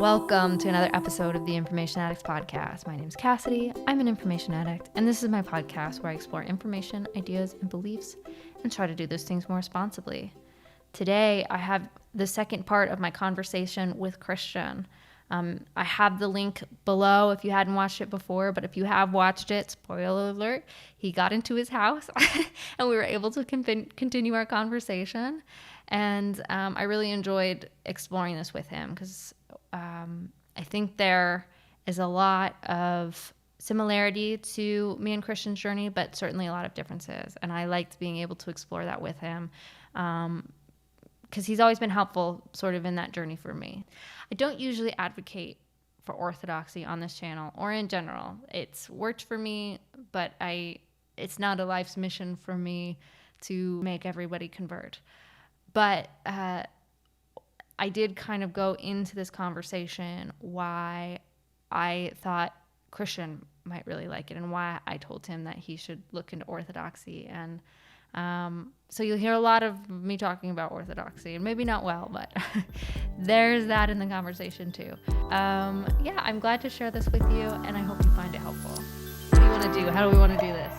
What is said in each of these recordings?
Welcome to another episode of the Information Addicts Podcast. My name is Cassidy. I'm an information addict, and this is my podcast where I explore information, ideas, and beliefs and try to do those things more responsibly. Today, I have the second part of my conversation with Christian. I have the link below if you hadn't watched it before, but if you have watched it, spoiler alert, he got into his house and we were able to continue our conversation. And I really enjoyed exploring this with him because I think there is a lot of similarity to me and Christian's journey, but certainly a lot of differences. And I liked being able to explore that with him because he's always been helpful sort of in that journey for me. I don't usually advocate for orthodoxy on this channel or in general. It's worked for me, but it's not a life's mission for me to make everybody convert. But I did kind of go into this conversation why I thought Christian might really like it and why I told him that he should look into orthodoxy. And so you'll hear a lot of me talking about orthodoxy, and maybe not well, but there's that in the conversation too. Yeah, I'm glad to share this with you, and I hope you find it helpful. What do you want to do? How do we want to do this?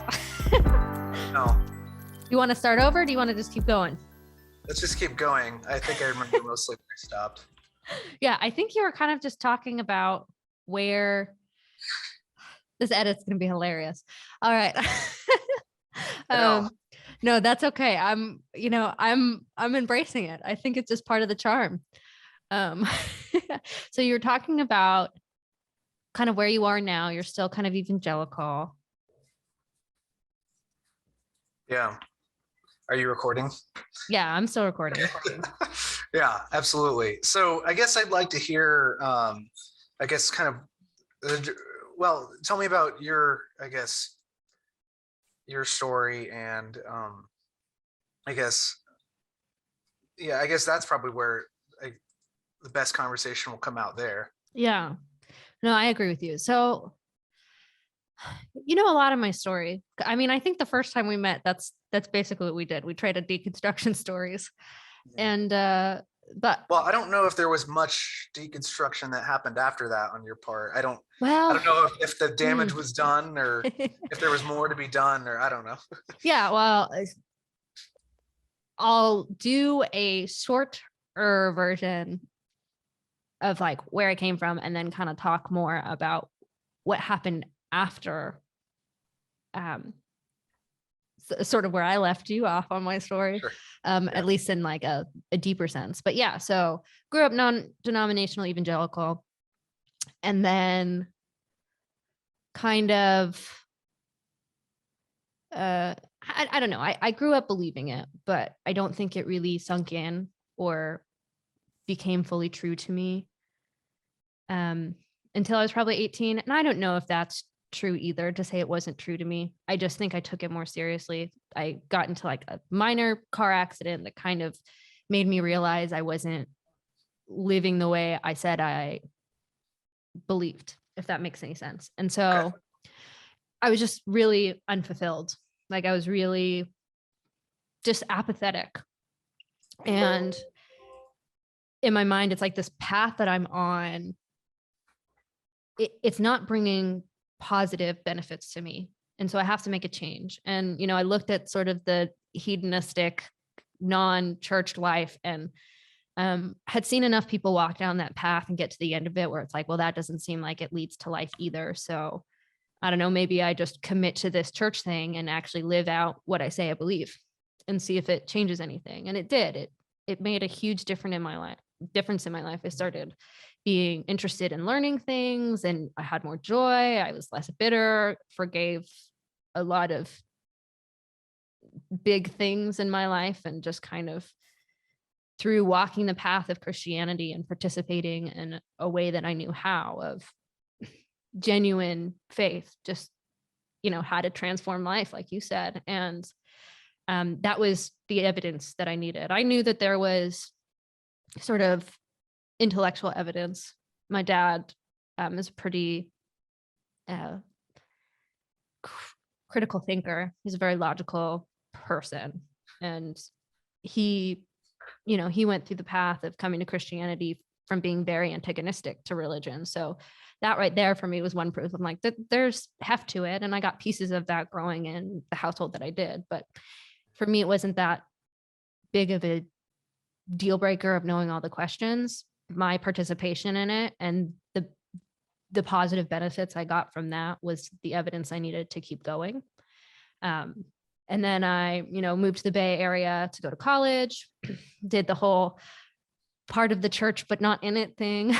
No. You want to start over, or do you want to just keep going? Let's just keep going. I think I remember mostly where I stopped. Yeah, I think you were kind of just talking about where this edit's going to be hilarious. All right. No, that's okay. I'm embracing it. I think it's just part of the charm. So you're talking about kind of where you are now. You're still kind of evangelical. Yeah. Are you recording? Yeah, I'm still recording. Yeah, absolutely. So I guess I'd like to hear, tell me about your story, and I guess that's probably where the best conversation will come out there. Yeah, no, I agree with you. So, you know, a lot of my story, I mean, I think the first time we met, that's basically what we did. We traded deconstruction stories. And, but well, I don't know if there was much deconstruction that happened after that on your part. I don't know if the damage was done, or if there was more to be done, or I don't know. Yeah, well, I'll do a shorter version of like where I came from, and then kind of talk more about what happened after, sort of where I left you off on my story. Sure. At least in like a deeper sense. But yeah, so grew up non-denominational evangelical, and then kind of, I don't know. I grew up believing it, but I don't think it really sunk in or became fully true to me until I was probably 18. And I don't know if that's true either to say it wasn't true to me. I just think I took it more seriously. I got into like a minor car accident that kind of made me realize I wasn't living the way I said I believed, if that makes any sense. And so okay. I was just really unfulfilled. Like I was really just apathetic. And in my mind, it's like this path that I'm on, it's not bringing positive benefits to me. And so I have to make a change. And, you know, I looked at sort of the hedonistic non-church life and had seen enough people walk down that path and get to the end of it where it's like, well, that doesn't seem like it leads to life either. So I don't know, maybe I just commit to this church thing and actually live out what I say I believe and see if it changes anything. And it did. It made a huge difference in my life. I started being interested in learning things, and I had more joy. I was less bitter, forgave a lot of big things in my life, and just kind of through walking the path of Christianity and participating in a way that I knew how, of genuine faith, just, you know, how to transform life, like you said. And that was the evidence that I needed. I knew that there was sort of intellectual evidence. My dad is a pretty critical thinker. He's a very logical person, and he went through the path of coming to Christianity from being very antagonistic to religion. So that right there for me was one proof. I'm like, there's heft to it. And I got pieces of that growing in the household that I did. But for me, it wasn't that big of a deal breaker of knowing all the questions. My participation in it and the positive benefits I got from that was the evidence I needed to keep going. And then I, moved to the Bay Area to go to college, did the whole part of the church, but not in it thing.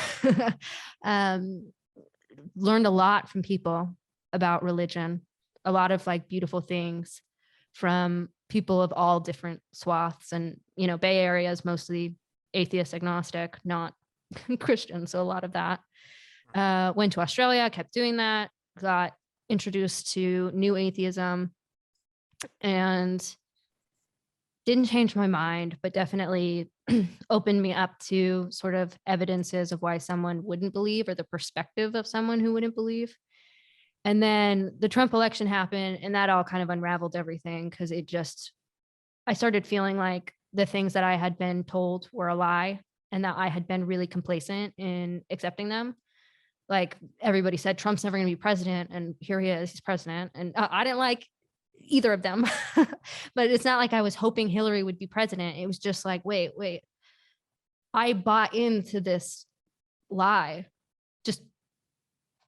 Learned a lot from people about religion, a lot of like beautiful things from people of all different swaths. And, Bay Area is mostly atheist, agnostic, not Christian. So a lot of that. Went to Australia, kept doing that, got introduced to new atheism, and didn't change my mind, but definitely opened me up to sort of evidences of why someone wouldn't believe, or the perspective of someone who wouldn't believe. And then the Trump election happened, and that all kind of unraveled everything, because I started feeling like the things that I had been told were a lie, and that I had been really complacent in accepting them. Like everybody said, Trump's never going to be president, and here he is, he's president. And I didn't like either of them, but it's not like I was hoping Hillary would be president. It was just like, wait, I bought into this lie just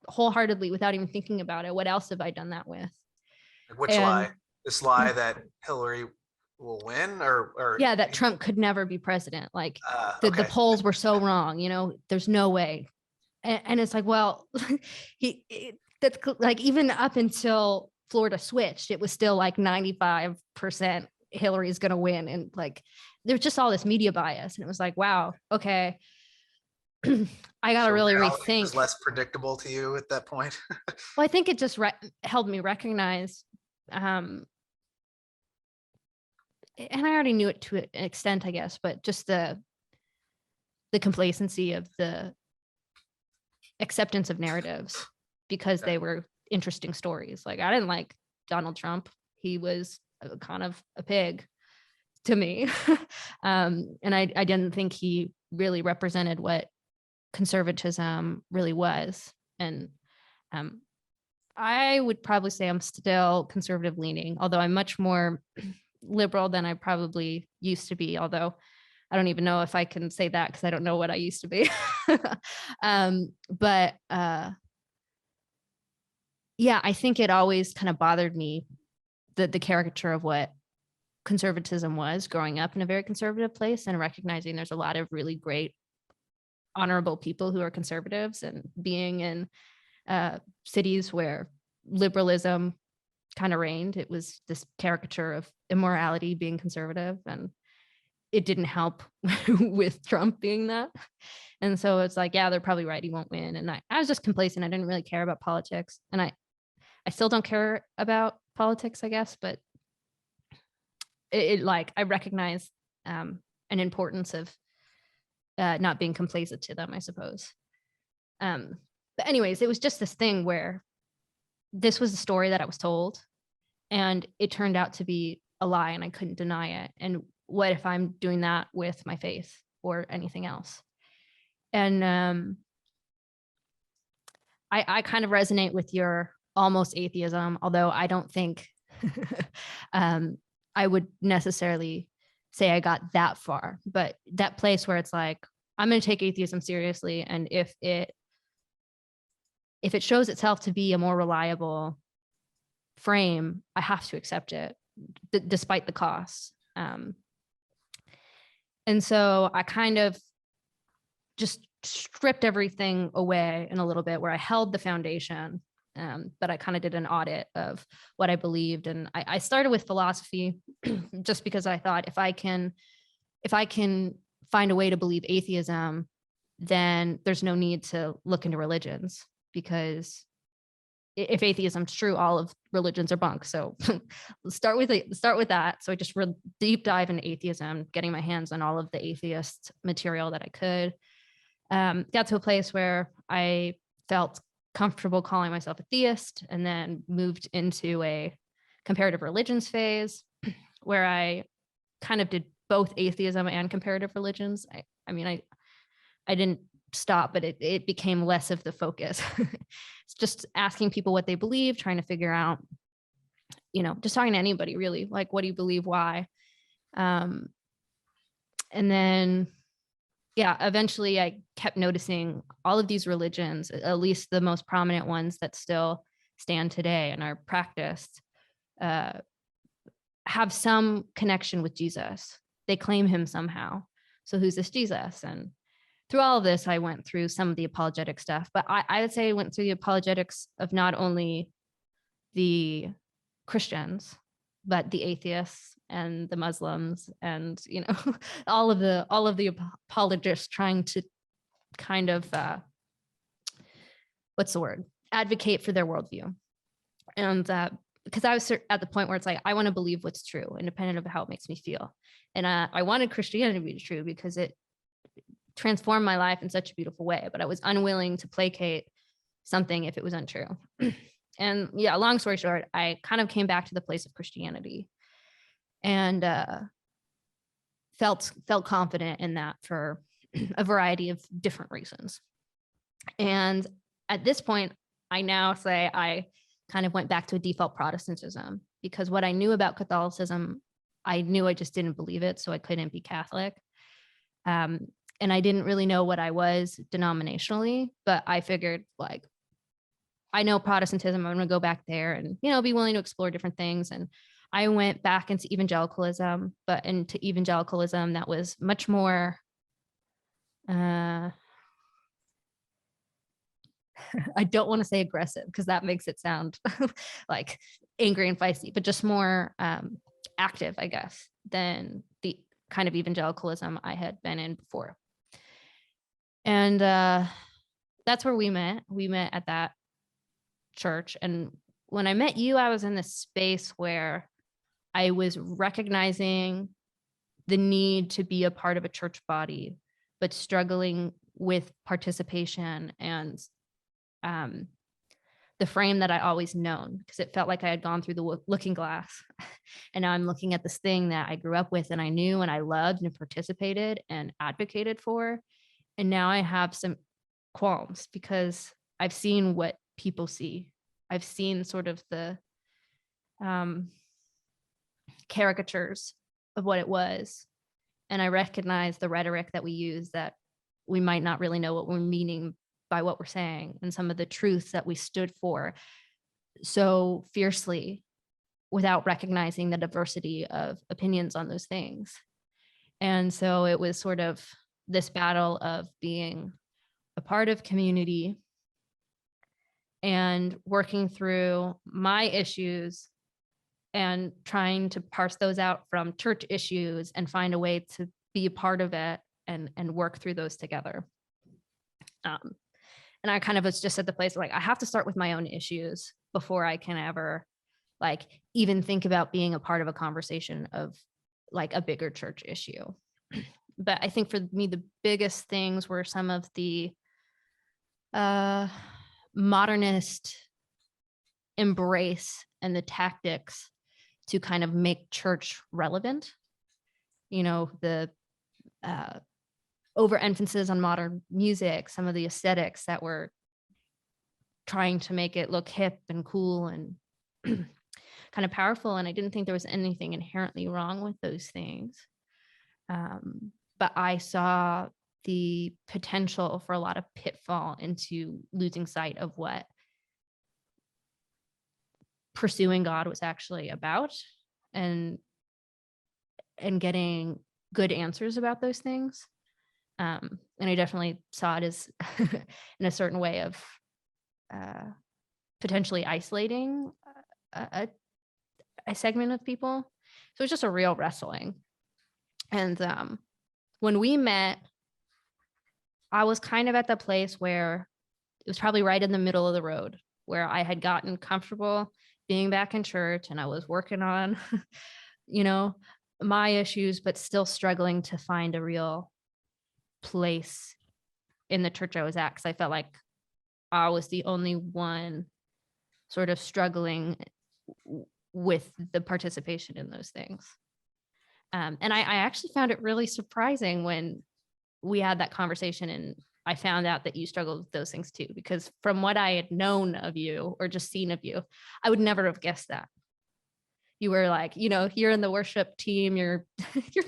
wholeheartedly without even thinking about it. What else have I done that with? Which lie? This lie that Hillary will win, or yeah, that Trump could never be president. Like the polls were so wrong, there's no way. And it's like, well, that's like, even up until Florida switched, it was still like 95% Hillary's going to win. And like, there's just all this media bias. And it was like, wow, okay. I got to really rethink. It was less predictable to you at that point. Well, I think it just helped me recognize, and I already knew it to an extent, I guess, but just the complacency of the acceptance of narratives, because they were interesting stories. Like I didn't like Donald Trump. He was kind of a pig to me. And I didn't think he really represented what conservatism really was. And I would probably say I'm still conservative leaning, although I'm much more liberal than I probably used to be. Although I don't even know if I can say that, because I don't know what I used to be. But yeah, I think it always kind of bothered me, the caricature of what conservatism was growing up in a very conservative place, and recognizing there's a lot of really great, honorable people who are conservatives, and being in cities where liberalism kind of reigned. It was this caricature of immorality being conservative, and it didn't help with Trump being that. And so it's like, yeah, they're probably right, he won't win. And I was just complacent. I didn't really care about politics. And I still don't care about politics, I guess, but it like, I recognize an importance of not being complacent to them, I suppose. But anyways, it was just this thing where this was the story that I was told, and it turned out to be a lie, and I couldn't deny it. And what if I'm doing that with my faith or anything else? And I kind of resonate with your almost atheism, although I don't think I would necessarily say I got that far. But that place where it's like, I'm going to take atheism seriously, and if it shows itself to be a more reliable frame, I have to accept it, despite the costs. And so I kind of just stripped everything away in a little bit, where I held the foundation, but I kind of did an audit of what I believed. And I started with philosophy just because I thought, if I can find a way to believe atheism, then there's no need to look into religions, because if atheism's true, all of religions are bunk. So let's start with that. So I just deep dive into atheism, getting my hands on all of the atheist material that I could. Got to a place where I felt comfortable calling myself a theist, and then moved into a comparative religions phase where I kind of did both atheism and comparative religions. I I didn't stop, but it became less of the focus. It's just asking people what they believe, trying to figure out, just talking to anybody really, like, what do you believe? Why? And then, eventually I kept noticing all of these religions, at least the most prominent ones that still stand today and are practiced, have some connection with Jesus. They claim him somehow. So who's this Jesus? And through all of this, I went through some of the apologetic stuff, but I would say I went through the apologetics of not only the Christians, but the atheists and the Muslims and, all of the apologists trying to kind of, advocate for their worldview. And because I was at the point where it's like, I want to believe what's true, independent of how it makes me feel. And I wanted Christianity to be true because it transformed my life in such a beautiful way, but I was unwilling to placate something if it was untrue. And long story short, I kind of came back to the place of Christianity and felt confident in that for a variety of different reasons. And at this point, I now say I kind of went back to a default Protestantism because what I knew about Catholicism, I knew I just didn't believe it, so I couldn't be Catholic. And I didn't really know what I was denominationally, but I figured, like, I know Protestantism, I'm going to go back there and, be willing to explore different things. And I went back into evangelicalism, but into evangelicalism that was much more, I don't want to say aggressive because that makes it sound like angry and feisty, but just more active, I guess, than the kind of evangelicalism I had been in before. And that's where we met. We met at that church. And when I met you, I was in this space where I was recognizing the need to be a part of a church body, but struggling with participation and the frame that I always known, because it felt like I had gone through the looking glass. And now I'm looking at this thing that I grew up with and I knew and I loved and participated and advocated for. And now I have some qualms because I've seen what people see. I've seen sort of the caricatures of what it was. And I recognize the rhetoric that we use, that we might not really know what we're meaning by what we're saying, and some of the truths that we stood for so fiercely without recognizing the diversity of opinions on those things. And so it was sort of this battle of being a part of community and working through my issues and trying to parse those out from church issues and find a way to be a part of it and work through those together. And I kind of was just at the place like, I have to start with my own issues before I can ever like even think about being a part of a conversation of like a bigger church issue. But I think for me, the biggest things were some of the modernist embrace and the tactics to kind of make church relevant. The overemphasis on modern music, some of the aesthetics that were trying to make it look hip and cool and kind of powerful. And I didn't think there was anything inherently wrong with those things. But I saw the potential for a lot of pitfall into losing sight of what pursuing God was actually about, and getting good answers about those things. And I definitely saw it as in a certain way of potentially isolating a segment of people. So it's just a real wrestling. And when we met, I was kind of at the place where it was probably right in the middle of the road, where I had gotten comfortable being back in church and I was working on, my issues, but still struggling to find a real place in the church I was at, because I felt like I was the only one sort of struggling with the participation in those things. And I actually found it really surprising when we had that conversation, and I found out that you struggled with those things too, because from what I had known of you or just seen of you, I would never have guessed that. You were like, you're in the worship team, your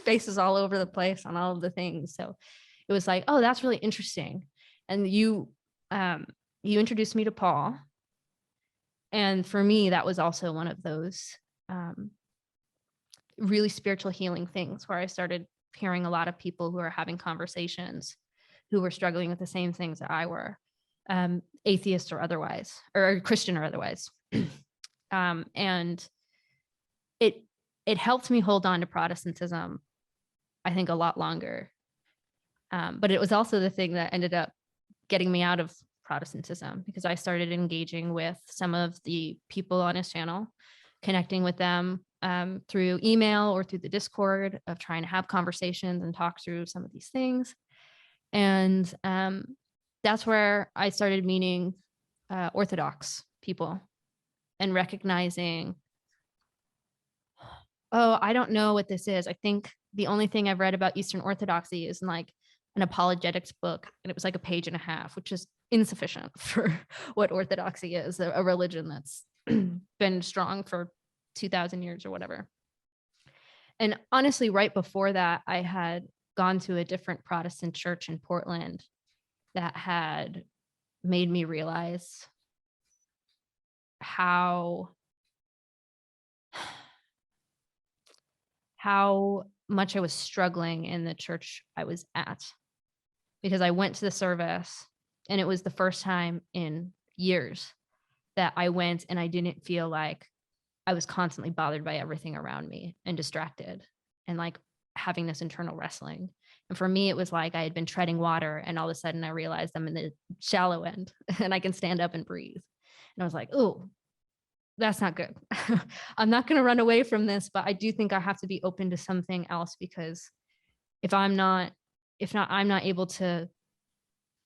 face is all over the place on all of the things. So it was like, oh, that's really interesting. And you introduced me to Paul. And for me, that was also one of those really spiritual healing things where I started hearing a lot of people who are having conversations who were struggling with the same things that I were, atheist or otherwise, or Christian or otherwise. And it helped me hold on to Protestantism, I think, a lot longer. But it was also the thing that ended up getting me out of Protestantism, because I started engaging with some of the people on his channel, connecting with them through email or through the Discord, of trying to have conversations and talk through some of these things. And that's where I started meeting Orthodox people and recognizing, oh, I don't know what this is. I think the only thing I've read about Eastern Orthodoxy is in like an apologetics book, and it was like a page and a half, which is insufficient for what Orthodoxy is, a religion that's been strong for 2,000 years or whatever. And honestly, right before that, I had gone to a different Protestant church in Portland that had made me realize how much I was struggling in the church I was at, because I went to the service and it was the first time in years that I went and I didn't feel like I was constantly bothered by everything around me and distracted and like having this internal wrestling. And for me, it was like I had been treading water, and all of a sudden I realized I'm in the shallow end and I can stand up and breathe. And I was like, oh, that's not good. I'm not going to run away from this, but I do think I have to be open to something else, because if I'm not able to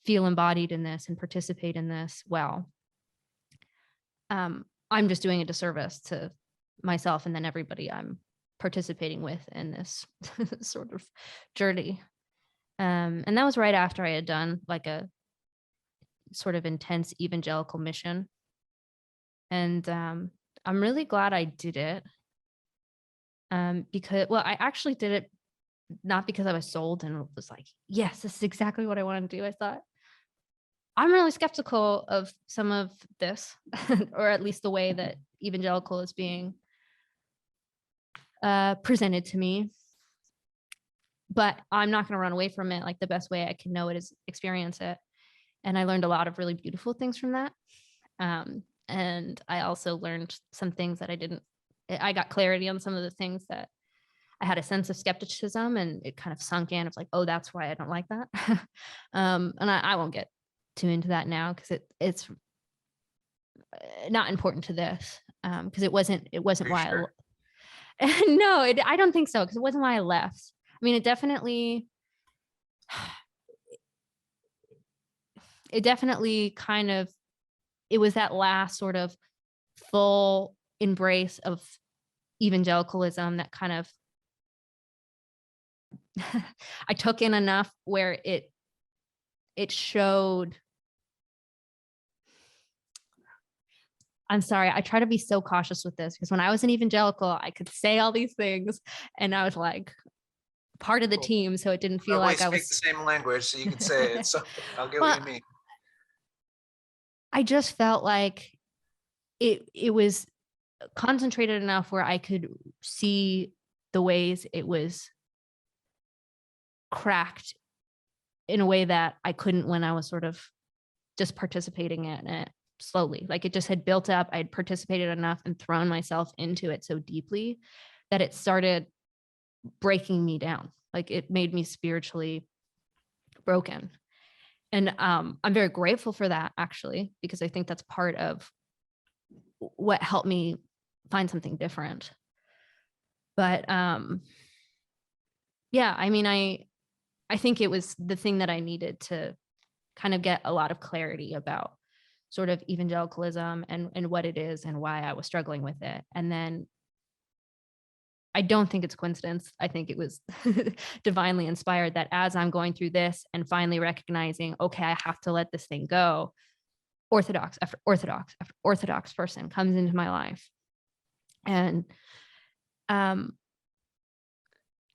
feel embodied in this and participate in this well, I'm just doing a disservice to myself and then everybody I'm participating with in this sort of journey. And that was right after I had done like a sort of intense evangelical mission. And I'm really glad I did it. Because, well, I actually did it not because I was sold and was like, yes, this is exactly what I want to do. I thought, I'm really skeptical of some of this, or at least the way that evangelical is being presented to me. But I'm not going to run away from it. Like, the best way I can know it is experience it. And I learned a lot of really beautiful things from that. And I also learned some things that I got clarity on some of the things that I had a sense of skepticism, and it kind of sunk in. It's like, oh, that's why I don't like that. And I won't get too into that now, because it's not important to this, because it wasn't why sure? No, I don't think so, because it wasn't why I left. I mean, it definitely kind of, it was that last sort of full embrace of evangelicalism that kind of I took in enough where it showed. I'm sorry, I try to be so cautious with this, because when I was an evangelical, I could say all these things and I was like part of the team, so it didn't feel like I was the same language, so you can say it. So I'll get what you mean. I just felt like it was concentrated enough where I could see the ways it was cracked in a way that I couldn't when I was sort of just participating in it slowly. Like, it just had built up. I had participated enough and thrown myself into it so deeply that it started breaking me down. Like, it made me spiritually broken. And I'm very grateful for that, actually, because I think that's part of what helped me find something different. But yeah, I mean, I think it was the thing that I needed to kind of get a lot of clarity about sort of evangelicalism and what it is and why I was struggling with it. And then I don't think it's coincidence. I think it was divinely inspired that as I'm going through this and finally recognizing, okay, I have to let this thing go, Orthodox after Orthodox after Orthodox person comes into my life. And I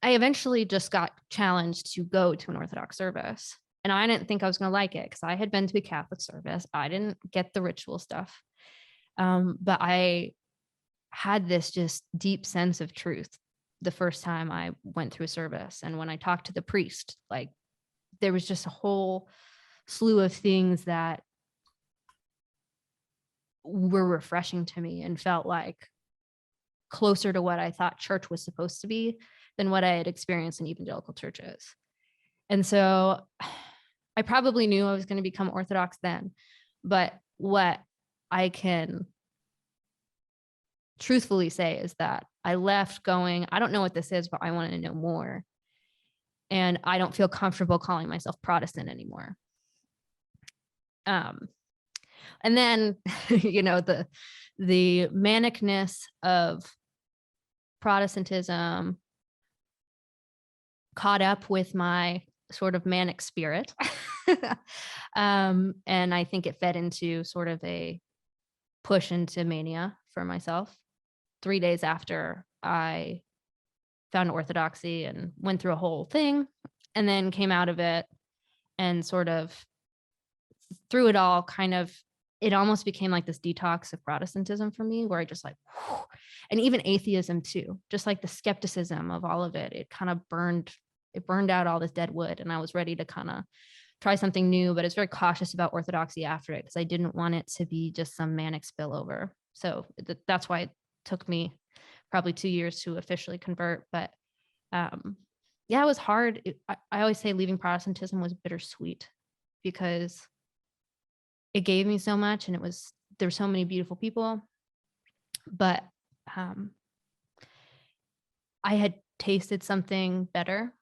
eventually just got challenged to go to an Orthodox service. And I didn't think I was going to like it because I had been to a Catholic service. I didn't get the ritual stuff. But I had this just deep sense of truth the first time I went through a service. And when I talked to the priest, like there was just a whole slew of things that were refreshing to me and felt like closer to what I thought church was supposed to be than what I had experienced in evangelical churches. And so I probably knew I was going to become Orthodox then, but what I can truthfully say is that I left going, I don't know what this is, but I want to know more. And I don't feel comfortable calling myself Protestant anymore. And then, you know, the manicness of Protestantism caught up with my sort of manic spirit. And I think it fed into sort of a push into mania for myself. 3 days after I found orthodoxy and went through a whole thing and then came out of it and sort of through it all kind of, it almost became like this detox of Protestantism for me where I just like, whew, and even atheism too, just like the skepticism of all of it, it kind of burned out all this dead wood. And I was ready to kind of try something new, but I was very cautious about orthodoxy after it because I didn't want it to be just some manic spillover. So that's why it took me probably 2 years to officially convert. But yeah, it was hard. I always say leaving Protestantism was bittersweet because it gave me so much and there were so many beautiful people, but I had tasted something better,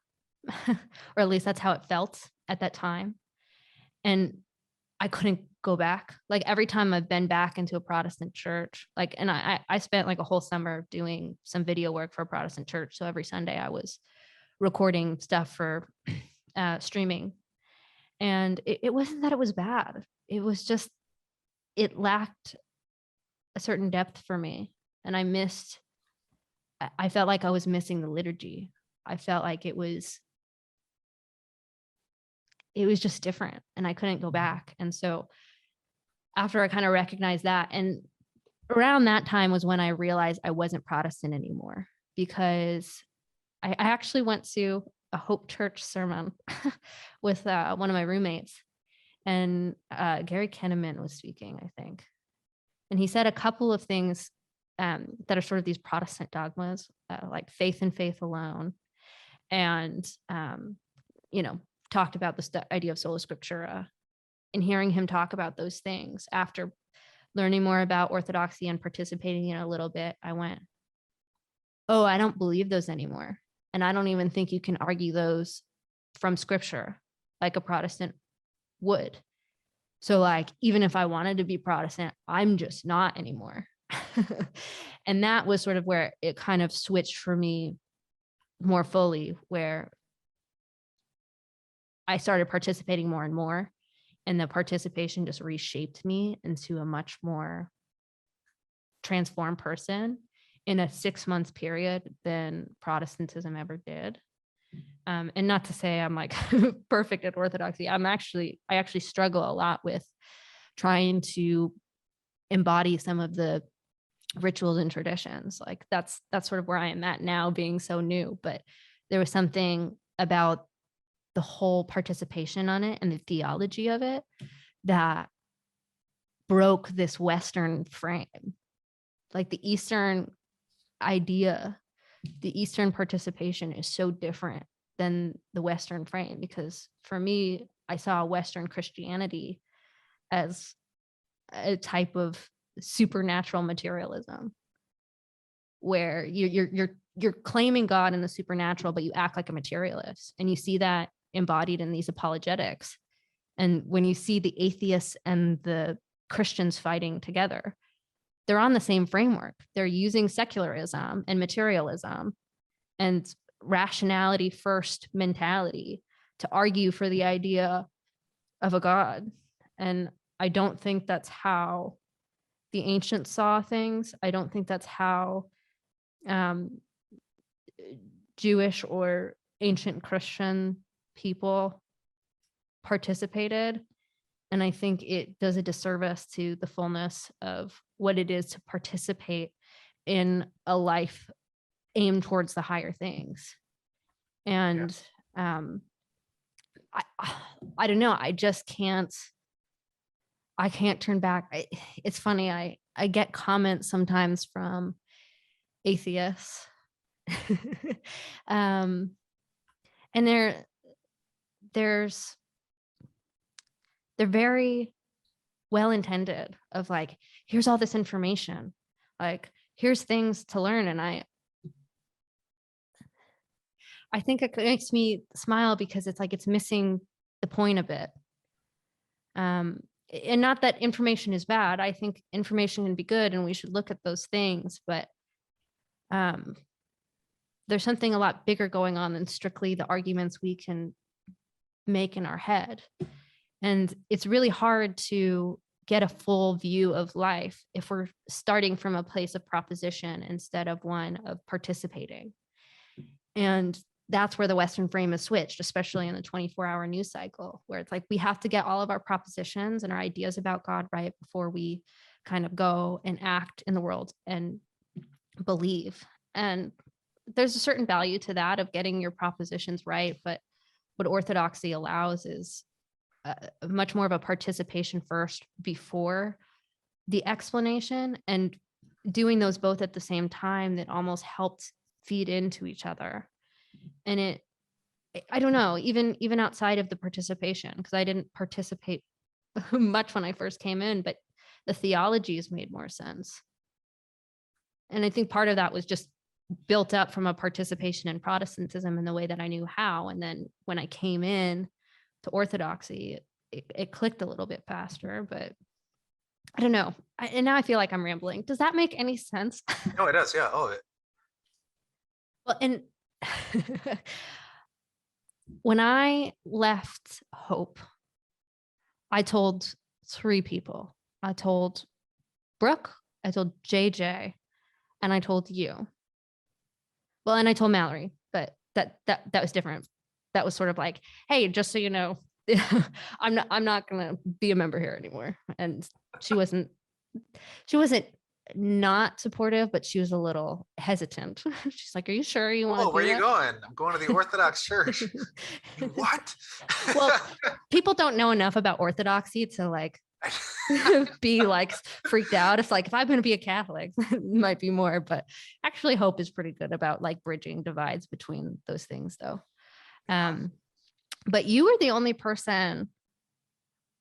or at least that's how it felt at that time. And I couldn't go back. Like every time I've been back into a Protestant church, like, and I spent like a whole summer doing some video work for a Protestant church. So every Sunday I was recording stuff for streaming. And it wasn't that it was bad. It was just, it lacked a certain depth for me. And I felt like I was missing the liturgy. I felt like it was just different and I couldn't go back. And so after I kind of recognized that, and around that time was when I realized I wasn't Protestant anymore, because I actually went to a Hope Church sermon with one of my roommates, and Gary Kenneman was speaking, I think. And he said a couple of things that are sort of these Protestant dogmas, like faith and faith alone. And, you know, talked about the idea of sola scriptura, and hearing him talk about those things after learning more about orthodoxy and participating in it a little bit, I went, oh, I don't believe those anymore. And I don't even think you can argue those from scripture like a Protestant would. So like, even if I wanted to be Protestant, I'm just not anymore. And that was sort of where it kind of switched for me more fully, where I started participating more and more, and the participation just reshaped me into a much more transformed person in a 6 month period than Protestantism ever did. And not to say I'm like perfect at orthodoxy. I actually struggle a lot with trying to embody some of the rituals and traditions. Like that's sort of where I am at now, being so new. But there was something about the whole participation on it and the theology of it that broke this Western frame. Like the Eastern idea, the Eastern participation is so different than the Western frame, because for me, I saw Western Christianity as a type of supernatural materialism where you're claiming God in the supernatural, but you act like a materialist. And you see that embodied in these apologetics. And when you see the atheists and the Christians fighting together, they're on the same framework. They're using secularism and materialism and rationality first mentality to argue for the idea of a God. And I don't think that's how the ancients saw things. I don't think that's how Jewish or ancient Christian people participated. And I think it does a disservice to the fullness of what it is to participate in a life aimed towards the higher things. And I don't know. I can't turn back. It's funny. I get comments sometimes from atheists. And they're very well intended of like, here's all this information, like here's things to learn. And I think it makes me smile because it's like it's missing the point a bit. And not that information is bad. I think information can be good and we should look at those things, but there's something a lot bigger going on than strictly the arguments we can make in our head. And it's really hard to get a full view of life if we're starting from a place of proposition instead of one of participating. And that's where the Western frame is switched, especially in the 24-hour news cycle, where it's like we have to get all of our propositions and our ideas about God right before we kind of go and act in the world and believe. And there's a certain value to that of getting your propositions right. But what Orthodoxy allows is much more of a participation first before the explanation, and doing those both at the same time that almost helped feed into each other. And I don't know, even outside of the participation, because I didn't participate much when I first came in, but the theologies made more sense. And I think part of that was just built up from a participation in Protestantism in the way that I knew how. And then when I came in to Orthodoxy, it clicked a little bit faster, but I don't know. And now I feel like I'm rambling. Does that make any sense? No, it does. Yeah. Oh, Well, and when I left Hope, I told 3 people. I told Brooke, I told JJ, and I told you. Well, and I told Mallory, but that was different. That was sort of like, hey, just so you know, I'm not gonna be a member here anymore. And she wasn't not supportive, but she was a little hesitant. She's like, are you sure you want to where are you going? I'm going to the Orthodox Church. What? Well, people don't know enough about Orthodoxy to like be like freaked out. It's like, if I'm going to be a Catholic, it might be more, but actually Hope is pretty good about like bridging divides between those things though. But you were the only person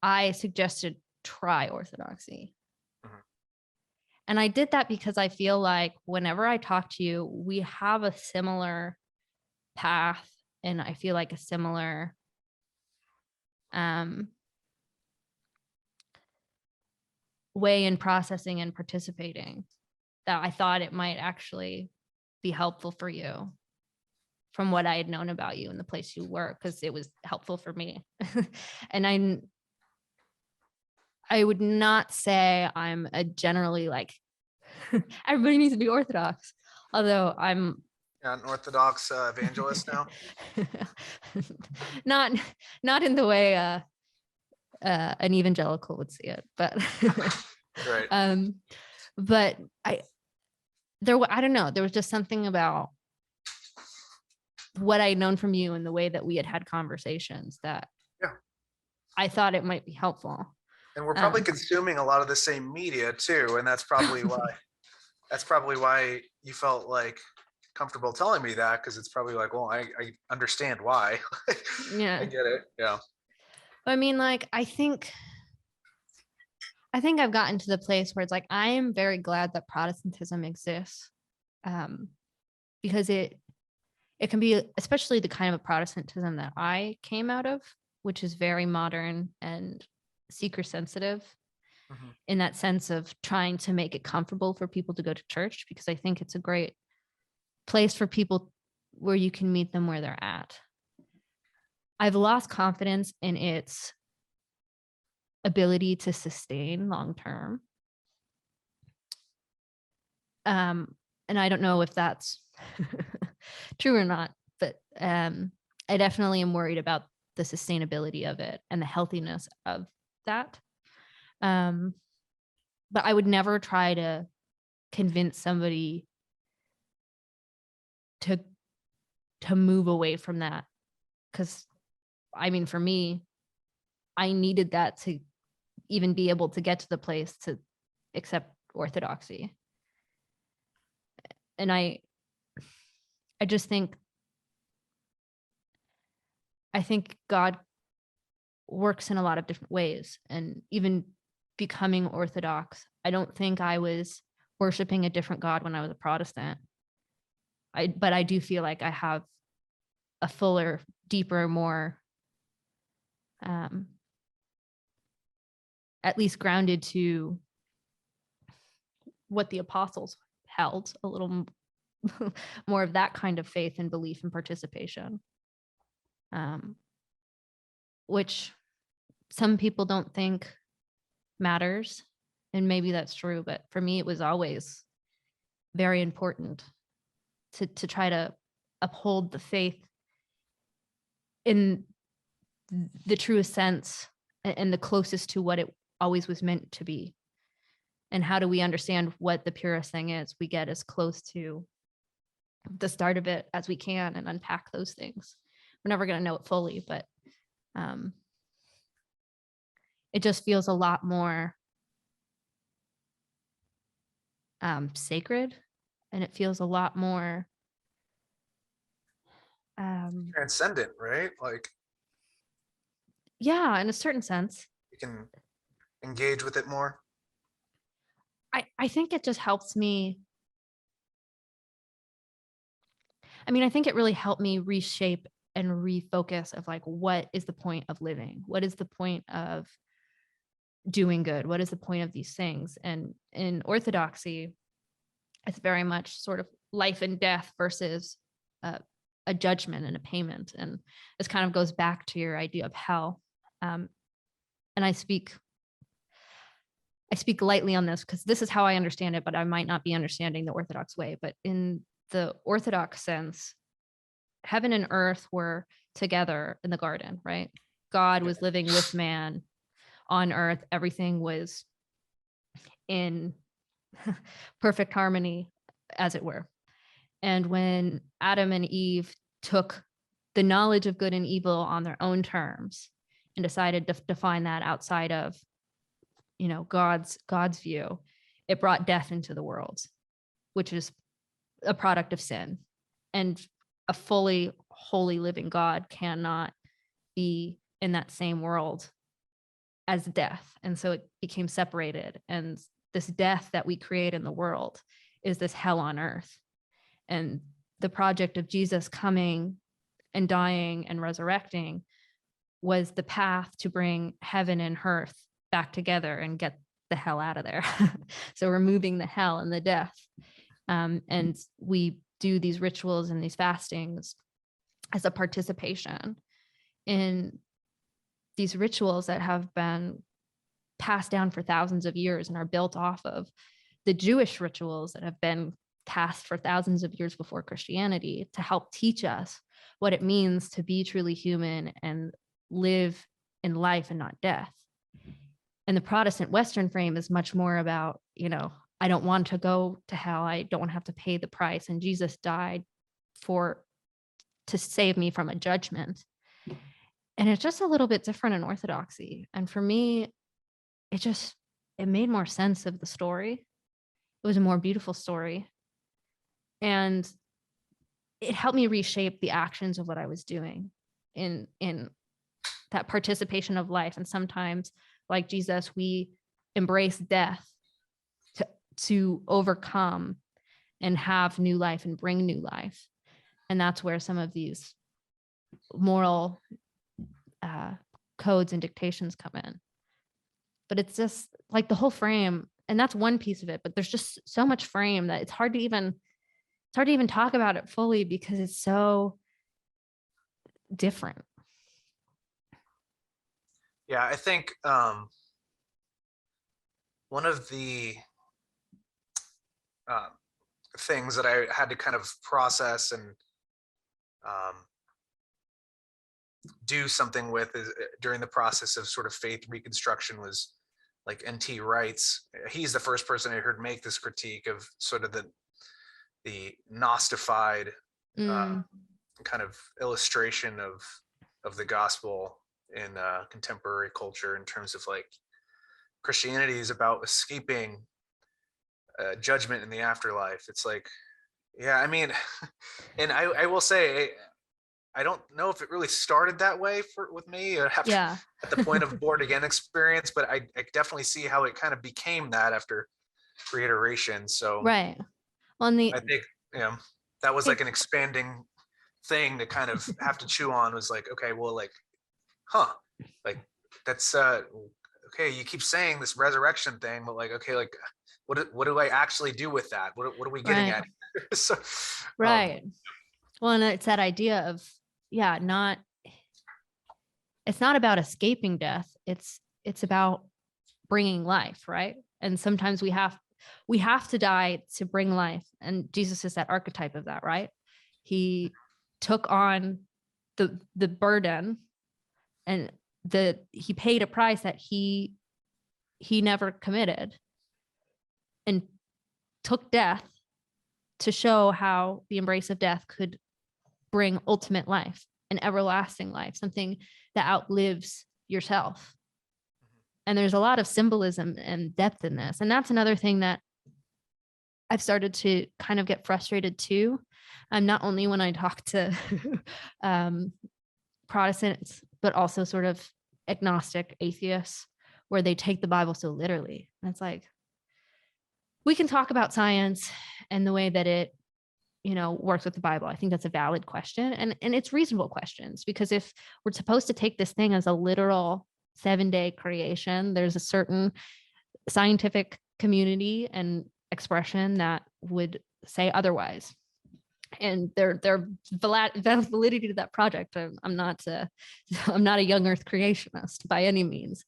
I suggested try Orthodoxy. Mm-hmm. And I did that because I feel like whenever I talk to you, we have a similar path, and I feel like a similar way in processing and participating, that I thought it might actually be helpful for you from what I had known about you and the place you work, because it was helpful for me. And I would not say I'm a generally like everybody needs to be Orthodox, although I'm an Orthodox evangelist now. not in the way an evangelical would see it, but right. But I don't know, there was just something about what I'd known from you and the way that we had conversations that I thought it might be helpful. And we're probably consuming a lot of the same media too, and that's probably why you felt like comfortable telling me that, because it's probably like, well, I understand why. Yeah, I get it. Yeah. I mean, like, I think I've gotten to the place where it's like, I am very glad that Protestantism exists, because it can be, especially the kind of Protestantism that I came out of, which is very modern and seeker sensitive, mm-hmm. in that sense of trying to make it comfortable for people to go to church, because I think it's a great place for people where you can meet them where they're at. I've lost confidence in its ability to sustain long term. And I don't know if that's true or not, but I definitely am worried about the sustainability of it and the healthiness of that. But I would never try to convince somebody to move away from that, because I mean, for me, I needed that to even be able to get to the place to accept orthodoxy. And I just think, God works in a lot of different ways. And even becoming Orthodox, I don't think I was worshiping a different God when I was a Protestant. But I do feel like I have a fuller, deeper, more at least grounded to what the apostles held, a little more of that kind of faith and belief and participation, which some people don't think matters. And maybe that's true, but for me, it was always very important to try to uphold the faith in the truest sense and the closest to what it always was meant to be. And how do we understand what the purest thing is? We get as close to the start of it as we can and unpack those things. We're never going to know it fully, but it just feels a lot more sacred, and it feels a lot more Transcendent, right? Like, yeah, in a certain sense. you can engage with it more. I think it just helps me. I mean, I think it really helped me reshape and refocus of like, what is the point of living? What is the point of doing good? What is the point of these things? And in Orthodoxy, it's very much sort of life and death versus a judgment and a payment. And this kind of goes back to your idea of hell. And I speak lightly on this because this is how I understand it, but I might not be understanding the Orthodox way. But in the Orthodox sense, heaven and earth were together in the garden, right? God was living with man on earth. Everything was in perfect harmony, as it were. And when Adam and Eve took the knowledge of good and evil on their own terms and decided to define that outside of, God's view, it brought death into the world, which is a product of sin. And a fully holy living God cannot be in that same world as death. And so it became separated. And this death that we create in the world is this hell on earth. And the project of Jesus coming and dying and resurrecting was the path to bring heaven and earth back together and get the hell out of there. So removing the hell and the death. And we do these rituals and these fastings as a participation in these rituals that have been passed down for thousands of years and are built off of the Jewish rituals that have been passed for thousands of years before Christianity to help teach us what it means to be truly human and live in life and not death. And the Protestant Western frame is much more about, I don't want to go to hell. I don't want to have to pay the price. And Jesus died to save me from a judgment. And it's just a little bit different in Orthodoxy. And for me, it made more sense of the story. It was a more beautiful story. And it helped me reshape the actions of what I was doing in that participation of life. And sometimes, like Jesus, we embrace death to overcome and have new life and bring new life. And that's where some of these moral codes and dictations come in. But it's just like the whole frame, and that's one piece of it, but there's just so much frame that it's hard to even it's hard to even talk about it fully because it's so different. Yeah, I think one of the um, things that I had to kind of process and um, do something with is during the process of sort of faith reconstruction was like N.T. Wright's. He's the first person I heard make this critique of sort of the Gnostified kind of illustration of the gospel in contemporary culture, in terms of like Christianity is about escaping judgment in the afterlife. It's like, yeah, I mean, and I will say, I don't know if it really started that way with me after, Yeah. at the point of born again experience, but I definitely see how it kind of became that after reiteration. So Right. On the I think, you know, that was like an expanding thing to kind of have to chew on. Was like, okay, well, like, like that's okay, you keep saying this resurrection thing, but like, okay, like what do I actually do with that? What are we getting right. at? So Right. Well, and it's that idea of, yeah, it's not about escaping death. It's about bringing life, right? And sometimes we have to die to bring life. And Jesus is that archetype of that, right? He took on the burden, and he paid a price that he never committed, and took death to show how the embrace of death could bring ultimate life, an everlasting life, something that outlives yourself. And there's a lot of symbolism and depth in this. And that's another thing that I've started to kind of get frustrated too. Not only when I talk to Protestants, but also sort of agnostic atheists, where they take the Bible so literally. And it's like, we can talk about science and the way that it, works with the Bible. I think that's a valid question. And it's reasonable questions, because if we're supposed to take this thing as a literal 7-day creation, there's a certain scientific community and expression that would say otherwise. And their validity to that project. I'm not a young earth creationist by any means,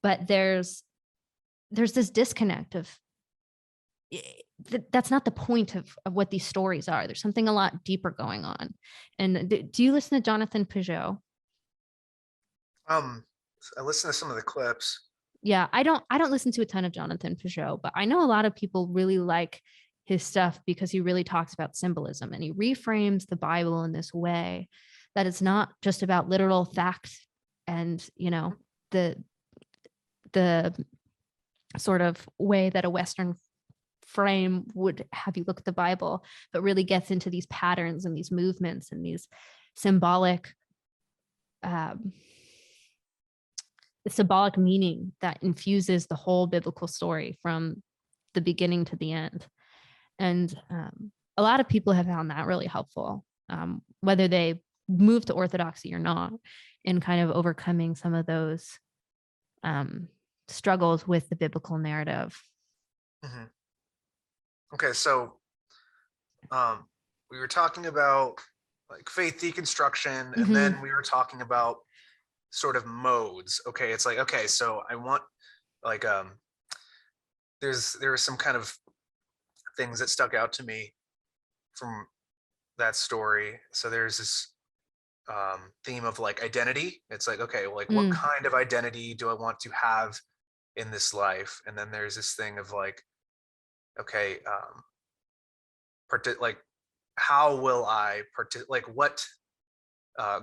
but there's this disconnect of, that's not the point of what these stories are. There's something a lot deeper going on. And do you listen to Jonathan Peugeot? I listen to some of the clips. Yeah, I don't listen to a ton of Jonathan Peugeot, but I know a lot of people really like his stuff because he really talks about symbolism, and he reframes the Bible in this way that it's not just about literal facts and, the sort of way that a Western frame would have you look at the Bible, but really gets into these patterns and these movements and these symbolic meaning that infuses the whole biblical story from the beginning to the end. And a lot of people have found that really helpful, whether they move to Orthodoxy or not, in kind of overcoming some of those struggles with the biblical narrative. Mm-hmm. Okay, so we were talking about like faith deconstruction, and then we were talking about sort of modes. Okay, it's like, okay, so I want like there are some kind of things that stuck out to me from that story. So there's this theme of like identity. It's like, okay, well, like what kind of identity do I want to have in this life? And then there's this thing of like, okay, like how will I like what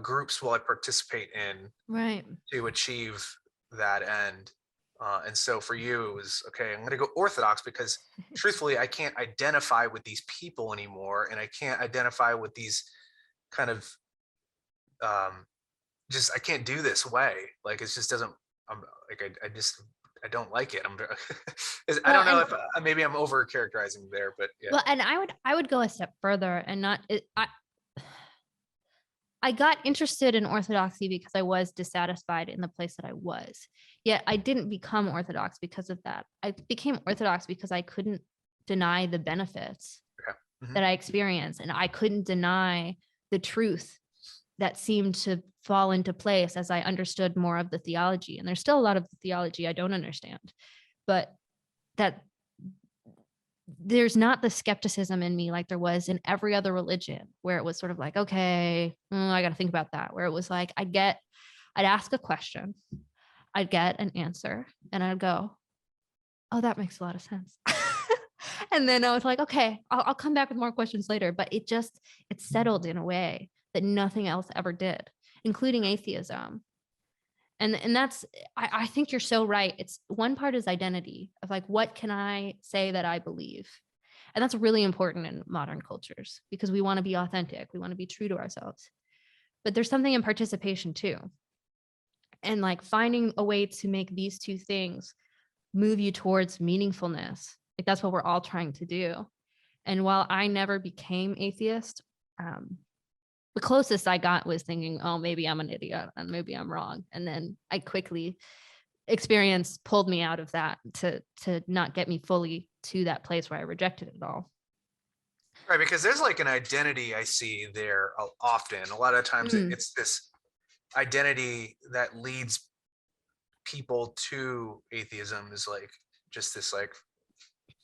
groups will I participate in, right, to achieve that end? And so for you, it was, okay, I'm going to go Orthodox because truthfully, I can't identify with these people anymore. And I can't identify with these kind of, just, I can't do this way. Like, it just doesn't, I'm like, I don't like it. I don't know if maybe I'm over characterizing there, but yeah. Well, and I would go a step further and I got interested in Orthodoxy because I was dissatisfied in the place that I was. Yet I didn't become Orthodox because of that. I became Orthodox because I couldn't deny the benefits that I experienced, and I couldn't deny the truth that seemed to fall into place as I understood more of the theology. And there's still a lot of the theology I don't understand, but that there's not the skepticism in me like there was in every other religion, where it was sort of like, okay, I got to think about that. Where it was like, I'd ask a question, I'd get an answer, and I'd go, oh, that makes a lot of sense. And then I was like, okay, I'll come back with more questions later. But it settled in a way that nothing else ever did, including atheism. And that's, I think you're so right. It's one part is identity of like, what can I say that I believe? And that's really important in modern cultures because we want to be authentic. We want to be true to ourselves. But there's something in participation too. And like finding a way to make these two things move you towards meaningfulness. Like that's what we're all trying to do. And while I never became atheist, the closest I got was thinking, oh, maybe I'm an idiot and maybe I'm wrong. And then I quickly experience pulled me out of that to not get me fully to that place where I rejected it all. Right, because there's like an identity I see there often. A lot of times it's this identity that leads people to atheism is like just this like,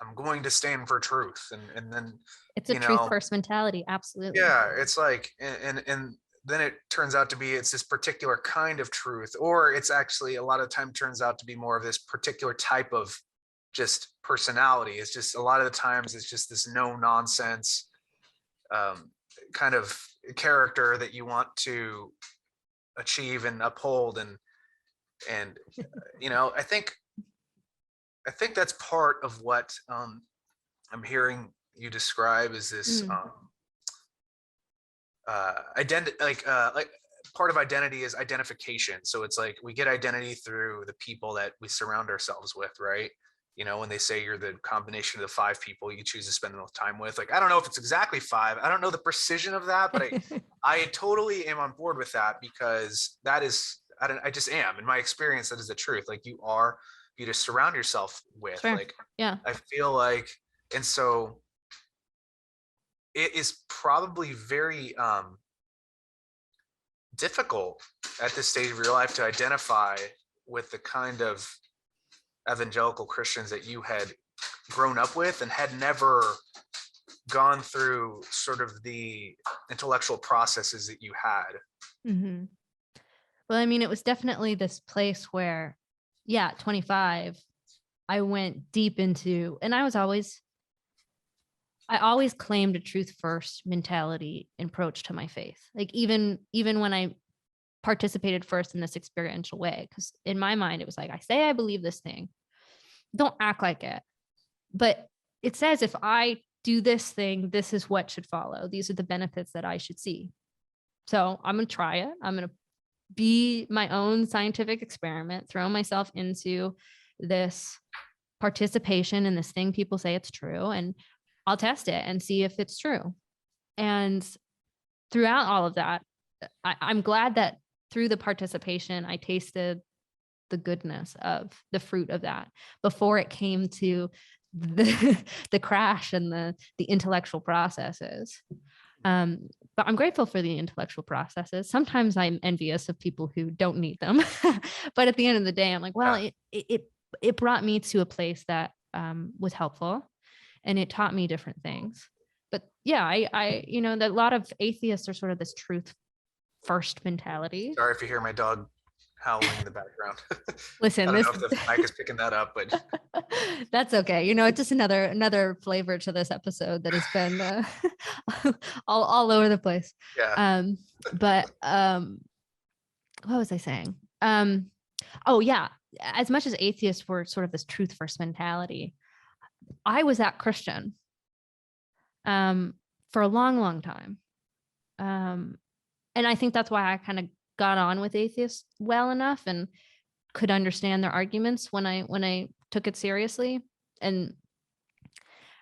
I'm going to stand for truth. And then it's a truth first mentality. Absolutely. Yeah, it's like, and then it turns out to be, it's this particular kind of truth, or it's actually a lot of time turns out to be more of this particular type of just personality. It's just a lot of the times it's just this no nonsense kind of character that you want to achieve and uphold. And I think that's part of what I'm hearing you describe is this identity, like part of identity is identification. So it's like we get identity through the people that we surround ourselves with, right? When they say you're the combination of the 5 people you choose to spend the most time with, like I don't know if it's exactly 5, I don't know the precision of that, but I totally am on board with that, because that is, I just am, in my experience, that is the truth. Like you just surround yourself with. Sure. Like, yeah, I feel like, and so it is probably very difficult at this stage of your life to identify with the kind of evangelical Christians that you had grown up with and had never gone through sort of the intellectual processes that you had. Mm-hmm. Well, I mean, it was definitely this place where, yeah, at 25, I went deep into, and I always claimed a truth first mentality approach to my faith. Like even when I participated first in this experiential way, because in my mind, it was like, I say I believe this thing, don't act like it. But it says, if I do this thing, this is what should follow. These are the benefits that I should see. So I'm going to try it. I'm going to be my own scientific experiment, throw myself into this participation in this thing people say it's true, and I'll test it and see if it's true. And throughout all of that, I'm glad that through the participation, I tasted the goodness of the fruit of that before it came to the crash and the intellectual processes. But I'm grateful for the intellectual processes. Sometimes I'm envious of people who don't need them. But at the end of the day, I'm like, well, it brought me to a place that was helpful, and it taught me different things. But yeah, I that a lot of atheists are sort of this truth first mentality. Sorry if you hear my dog howling in the background. Listen, I don't know if the mic is picking that up, but that's okay. It's just another flavor to this episode that has been all over the place. Yeah. But what was I saying? Oh yeah. As much as atheists were sort of this truth first mentality, I was that Christian for a long, long time. And I think that's why I kind of got on with atheists well enough and could understand their arguments when I took it seriously. And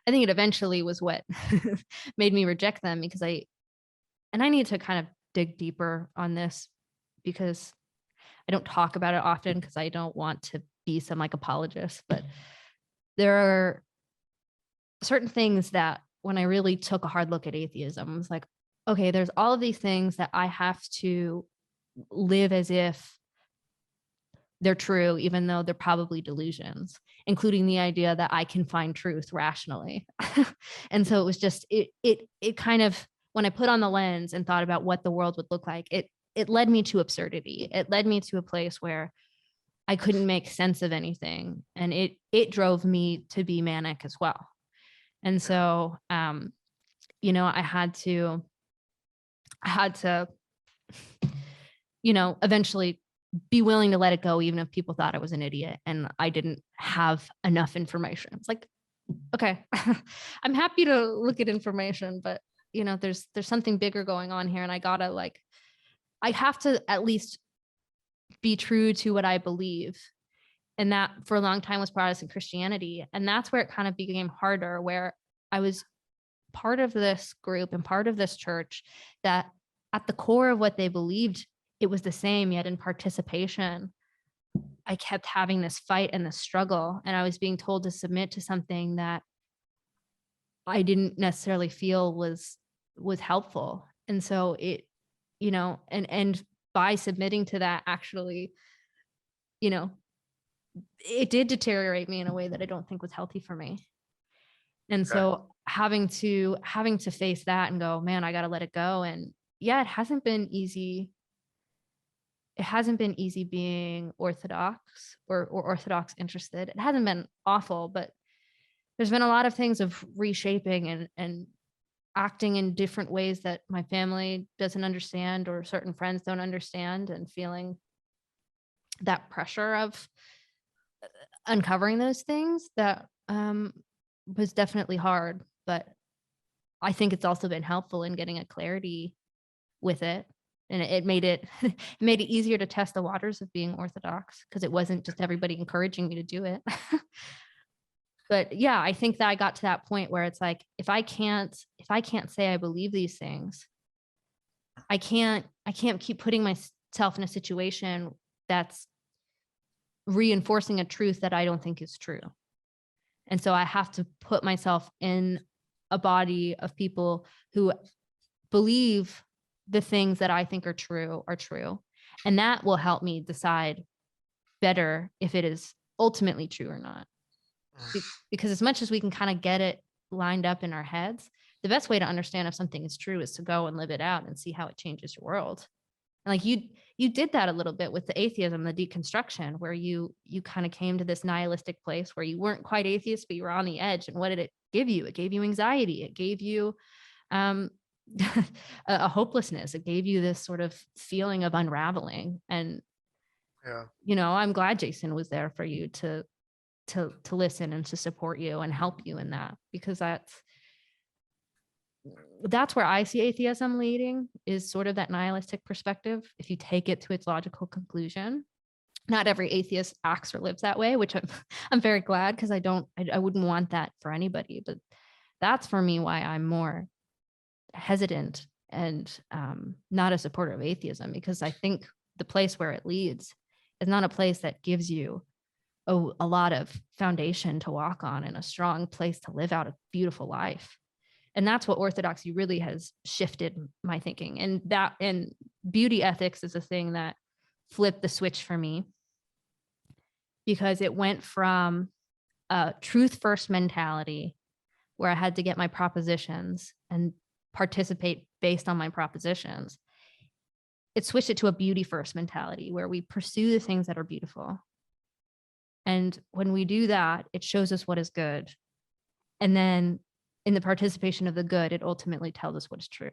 I think it eventually was what made me reject them, because I need to kind of dig deeper on this, because I don't talk about it often because I don't want to be some like apologist, but there are certain things that when I really took a hard look at atheism. I was like, okay, there's all of these things that I have to live as if they're true, even though they're probably delusions, including the idea that I can find truth rationally. And so it was just, it kind of, when I put on the lens and thought about what the world would look like, it led me to absurdity. It led me to a place where I couldn't make sense of anything. And it drove me to be manic as well. And so, you know, I had to, you know, eventually be willing to let it go, even if people thought I was an idiot and I didn't have enough information. It's like, okay, I'm happy to look at information, but you know, there's something bigger going on here. And I have to at least be true to what I believe. And that for a long time was Protestant Christianity. And that's where it kind of became harder, where I was part of this group and part of this church that at the core of what they believed, it was the same, yet in participation, I kept having this fight and this struggle, and I was being told to submit to something that I didn't necessarily feel was helpful. And so it, you know, and by submitting to that, actually, you know, it did deteriorate me in a way that I don't think was healthy for me. And so having to face that and go, man, I got to let it go. And yeah, it hasn't been easy. It hasn't been easy being Orthodox or Orthodox interested. It hasn't been awful, but there's been a lot of things of reshaping and acting in different ways that my family doesn't understand or certain friends don't understand, and feeling that pressure of uncovering those things that was definitely hard. But I think it's also been helpful in getting a clarity with it. And it made it easier to test the waters of being Orthodox, because it wasn't just everybody encouraging me to do it. But yeah, I think that I got to that point where it's like, if I can't say I believe these things, I can't keep putting myself in a situation that's reinforcing a truth that I don't think is true. And so I have to put myself in a body of people who believe the things that I think are true. And that will help me decide better if it is ultimately true or not. Because as much as we can kind of get it lined up in our heads, the best way to understand if something is true is to go and live it out and see how it changes your world. And like you did that a little bit with the atheism, the deconstruction, where you kind of came to this nihilistic place where you weren't quite atheist, but you were on the edge. And what did it give you? It gave you anxiety. It gave you a hopelessness. It gave you this sort of feeling of unraveling. And you know, I'm glad Jason was there for you to listen and to support you and help you in that, because that's where I see atheism leading, is sort of that nihilistic perspective. If you take it to its logical conclusion, not every atheist acts or lives that way, which I'm very glad, because I wouldn't want that for anybody. But that's for me why I'm more hesitant and not a supporter of atheism, because I think the place where it leads is not a place that gives you a lot of foundation to walk on and a strong place to live out a beautiful life. And that's what Orthodoxy really has shifted my thinking. And beauty ethics is a thing that flipped the switch for me, because it went from a truth first mentality where I had to get my propositions and participate based on my propositions. It switched it to a beauty first mentality where we pursue the things that are beautiful. And when we do that, it shows us what is good. And then in the participation of the good, it ultimately tells us what is true.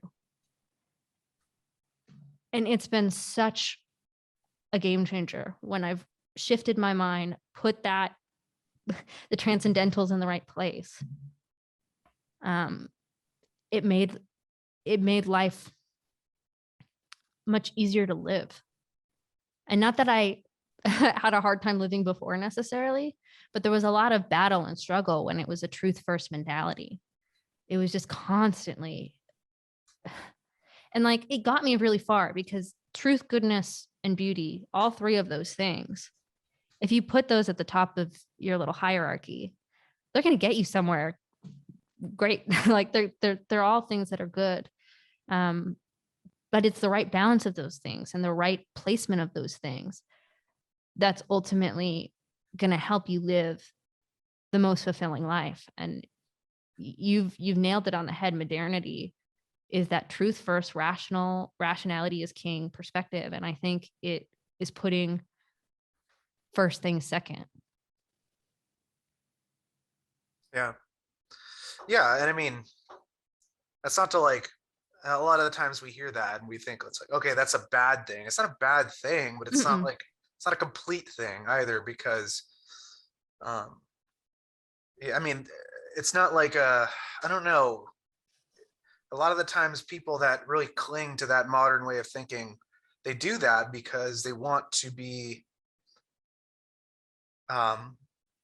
And it's been such a game changer when I've shifted my mind, put that, the transcendentals in the right place. It made life much easier to live. And not that I had a hard time living before necessarily, but there was a lot of battle and struggle when it was a truth first mentality. It was just constantly, and like, it got me really far, because truth, goodness, and beauty, all three of those things, if you put those at the top of your little hierarchy, they're going to get you somewhere great. Like they're all things that are good. But it's the right balance of those things and the right placement of those things that's ultimately going to help you live the most fulfilling life. And you've nailed it on the head. Modernity is that truth first, rationality is king perspective. And I think it is putting first things second. Yeah. Yeah. And I mean, that's not to like, a lot of the times we hear that and we think it's like, okay, that's a bad thing. It's not a bad thing, but it's not like, it's not a complete thing either, because, yeah, I mean, it's not like I don't know. A lot of the times people that really cling to that modern way of thinking, they do that because they want to be, I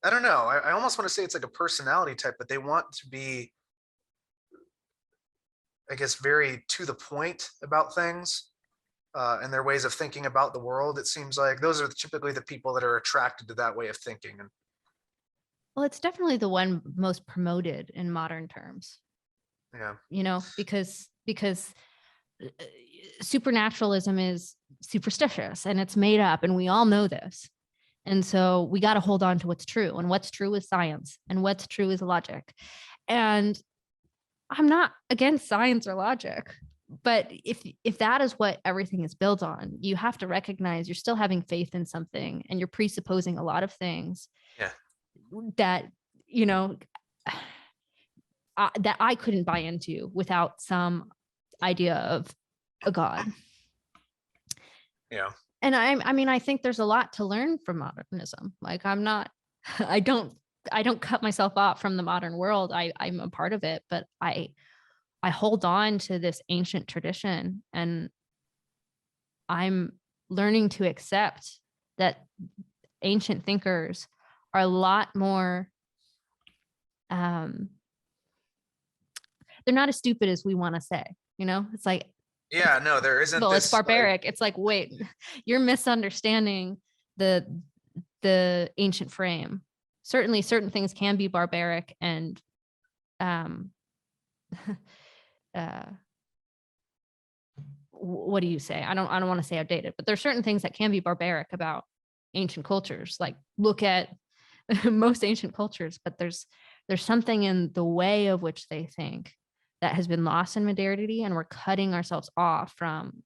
don't know. I almost want to say it's like a personality type, but they want to be, I guess, very to the point about things, and their ways of thinking about the world. It seems like those are typically the people that are attracted to that way of thinking. And Well, it's definitely the one most promoted in modern terms. yeah, because supernaturalism is superstitious and it's made up, and we all know this. And so we got to hold on to what's true, and what's true is science, and what's true is logic. And I'm not against science or logic, but if that is what everything is built on, you have to recognize you're still having faith in something, and you're presupposing a lot of things yeah, that that I couldn't buy into without some idea of a God. yeah, And I mean, I think there's a lot to learn from modernism. Like I don't cut myself off from the modern world. I'm a part of it, but I hold on to this ancient tradition, and I'm learning to accept that ancient thinkers are a lot more, they're not as stupid as we want to say, it's like, yeah. No, there isn't well, it's this like, barbaric. It's like, wait, you're misunderstanding the ancient frame. Certainly certain things can be barbaric and what do you say? I don't want to say outdated, but there's certain things that can be barbaric about ancient cultures. Like, look at most ancient cultures, but there's something in the way of which they think that has been lost in modernity, and we're cutting ourselves off from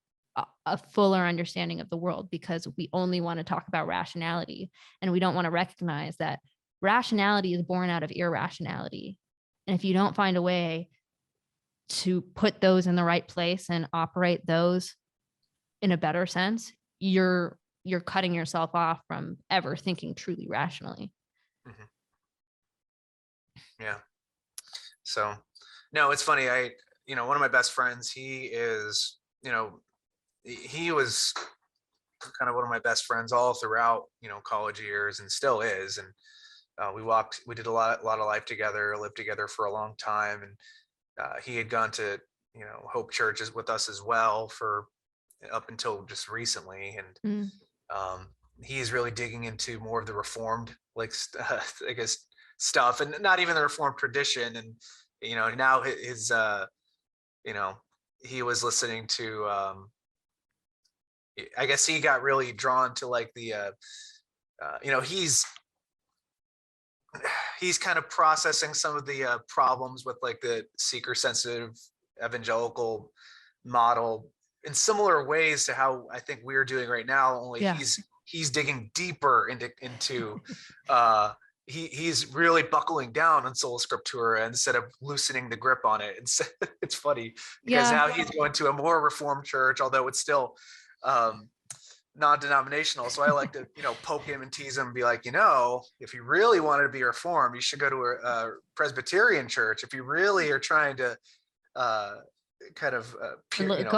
a fuller understanding of the world because we only want to talk about rationality, and we don't want to recognize that rationality is born out of irrationality. And if you don't find a way to put those in the right place and operate those in a better sense, you're cutting yourself off from ever thinking truly rationally. mm-hmm. Yeah. So, no, it's funny. One of my best friends, he is, he was kind of one of my best friends all throughout, college years, and still is. And we did a lot of life together, lived together for a long time. And he had gone to, Hope churches with us as well for up until just recently. And he's really digging into more of the Reformed, like, I guess, stuff, and not even the Reformed tradition. And now his he was listening to, I guess he got really drawn to like the he's kind of processing some of the problems with like the seeker sensitive evangelical model in similar ways to how I think we're doing right now, only he's digging deeper into he's really buckling down on sola scriptura instead of loosening the grip on it. It's funny because now he's going to a more Reformed church, although it's still non-denominational. So I like to, poke him and tease him and be like, if you really wanted to be Reformed, you should go to a Presbyterian church. If you really are trying to go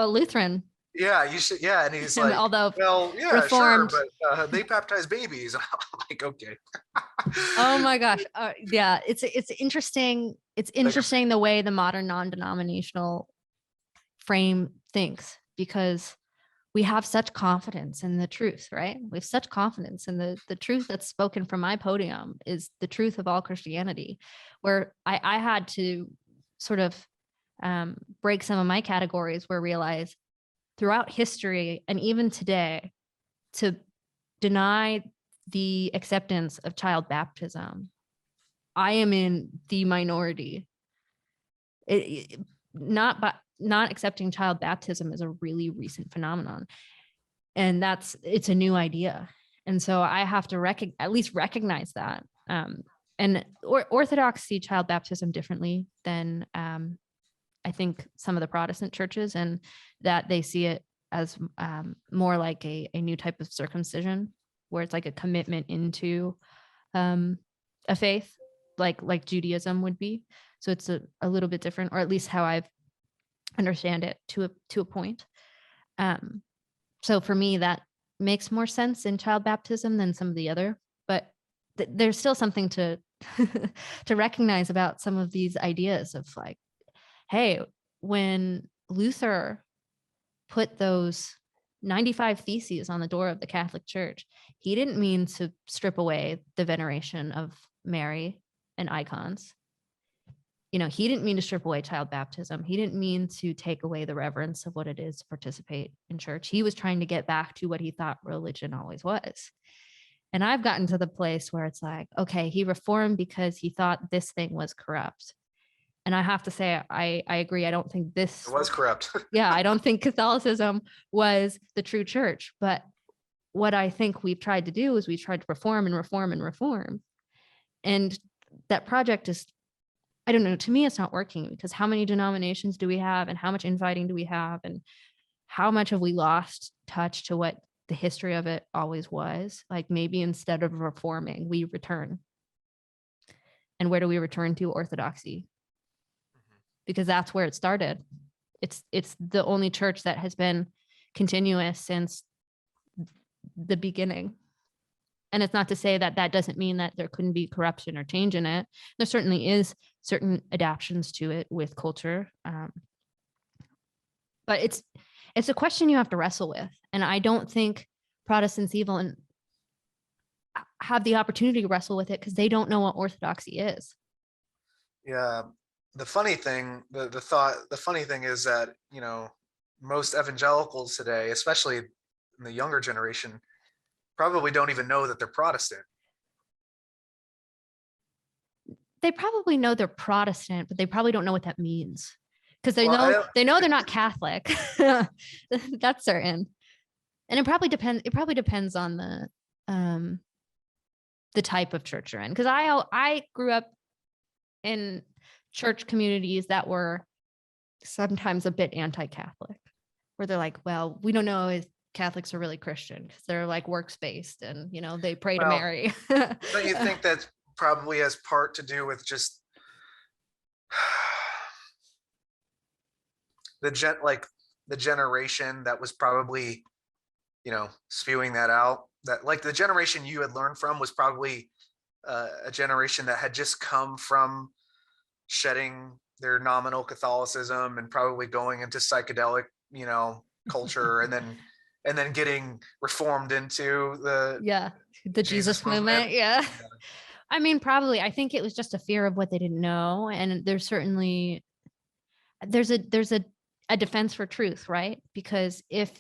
Lutheran. Yeah, you should. Yeah. And he's like, although, well, yeah, Reformed, sure, but they baptize babies. And I'm like, okay. Oh my gosh. Yeah. It's interesting. It's interesting the way the modern non-denominational frame thinks, because we have such confidence in the truth, right? We have such confidence in the truth that's spoken from my podium is the truth of all Christianity, where I had to sort of break some of my categories where I realize throughout history and even today, to deny the acceptance of child baptism, I am in the minority. Not accepting child baptism is a really recent phenomenon, and it's a new idea, and so I have to at least recognize that. And Orthodox see child baptism differently than I think some of the Protestant churches, and that they see it as more like a new type of circumcision, where it's like a commitment into a faith, like Judaism would be. So it's a little bit different, or at least how I've understand it to a point. So for me, that makes more sense in child baptism than some of the other, but there's still something to to recognize about some of these ideas of like, hey, when Luther put those 95 theses on the door of the Catholic Church, he didn't mean to strip away the veneration of Mary and icons. He didn't mean to strip away child baptism. He didn't mean to take away the reverence of what it is to participate in church. He was trying to get back to what he thought religion always was. And I've gotten to the place where it's like, okay, he reformed because he thought this thing was corrupt. And I have to say, I agree. I don't think this It was corrupt. yeah, I don't think Catholicism was the true church. But what I think we've tried to do is we've tried to reform and reform and reform. And that project is, I don't know, to me, it's not working, because how many denominations do we have, and how much infighting do we have, and how much have we lost touch to what the history of it always was? Like, maybe instead of reforming, we return. And where do we return to? Orthodoxy. Because that's where it started. It's the only church that has been continuous since the beginning. And it's not to say that that doesn't mean that there couldn't be corruption or change in it. There certainly is certain adaptations to it with culture. But it's a question you have to wrestle with. And I don't think Protestants even have the opportunity to wrestle with it, because they don't know what orthodoxy is. Yeah. The funny thing, the funny thing is that, most evangelicals today, especially in the younger generation, probably don't even know that they're Protestant. They probably know they're Protestant, but they probably don't know what that means, because they Well, know they're not Catholic. That's certain. And it probably depends on the type of church you're in. Because I grew up in church communities that were sometimes a bit anti-Catholic, where they're like, well, we don't know if Catholics are really Christian, because they're like works-based, and they pray to Mary. Don't you think that probably has part to do with just the generation that was probably, spewing that out? That, like, the generation you had learned from was probably a generation that had just come from shedding their nominal Catholicism and probably going into psychedelic, culture, and then getting reformed into the Jesus movement. Yeah. I mean, probably. I think it was just a fear of what they didn't know. And there's certainly there's a defense for truth, right? Because if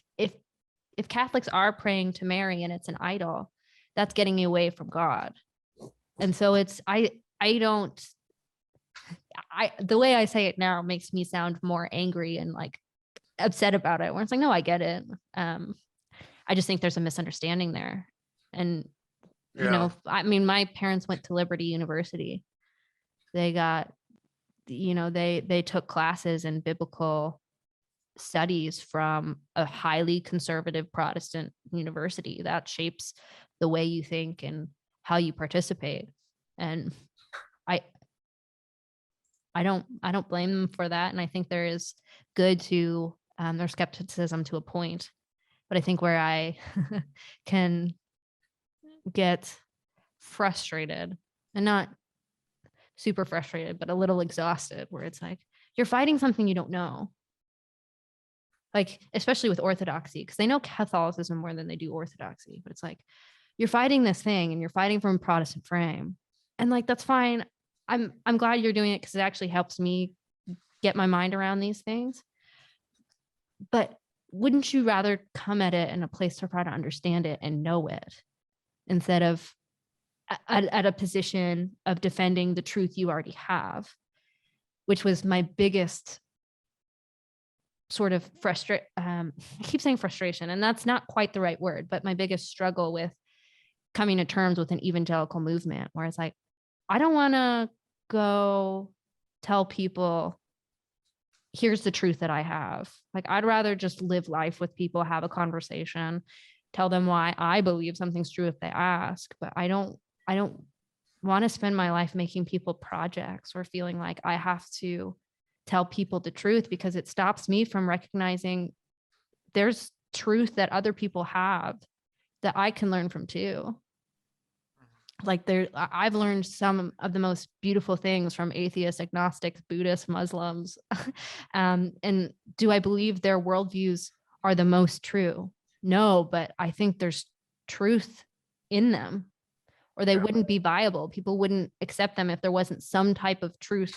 Catholics are praying to Mary and it's an idol, that's getting you away from God. And so the way I say it now makes me sound more angry and like upset about it, where it's like, no, I get it. I just think there's a misunderstanding there. And I mean, my parents went to Liberty University. They got, they took classes in biblical studies from a highly conservative Protestant university that shapes the way you think and how you participate. And I don't blame them for that. And I think there is good to their skepticism to a point. But I think where I can get frustrated, and not super frustrated, but a little exhausted, where it's like, you're fighting something you don't know. like, especially with Orthodoxy, because they know Catholicism more than they do Orthodoxy, but it's like, you're fighting this thing and you're fighting from a Protestant frame. And like, that's fine. I'm glad you're doing it because it actually helps me get my mind around these things. But wouldn't you rather come at it in a place to try to understand it and know it instead of at a position of defending the truth you already have, which was my biggest sort of I keep saying frustration, and that's not quite the right word, but my biggest struggle with coming to terms with an evangelical movement, where it's like, I don't want to go tell people, here's the truth that I have. Like, I'd rather just live life with people, have a conversation, tell them why I believe something's true if they ask. But I don't want to spend my life making people projects or feeling like I have to tell people the truth, because it stops me from recognizing there's truth that other people have that I can learn from too. Like, I've learned some of the most beautiful things from atheists, agnostics, Buddhists, Muslims. And do I believe their worldviews are the most true? No, but I think there's truth in them, or they wouldn't be viable. People wouldn't accept them if there wasn't some type of truth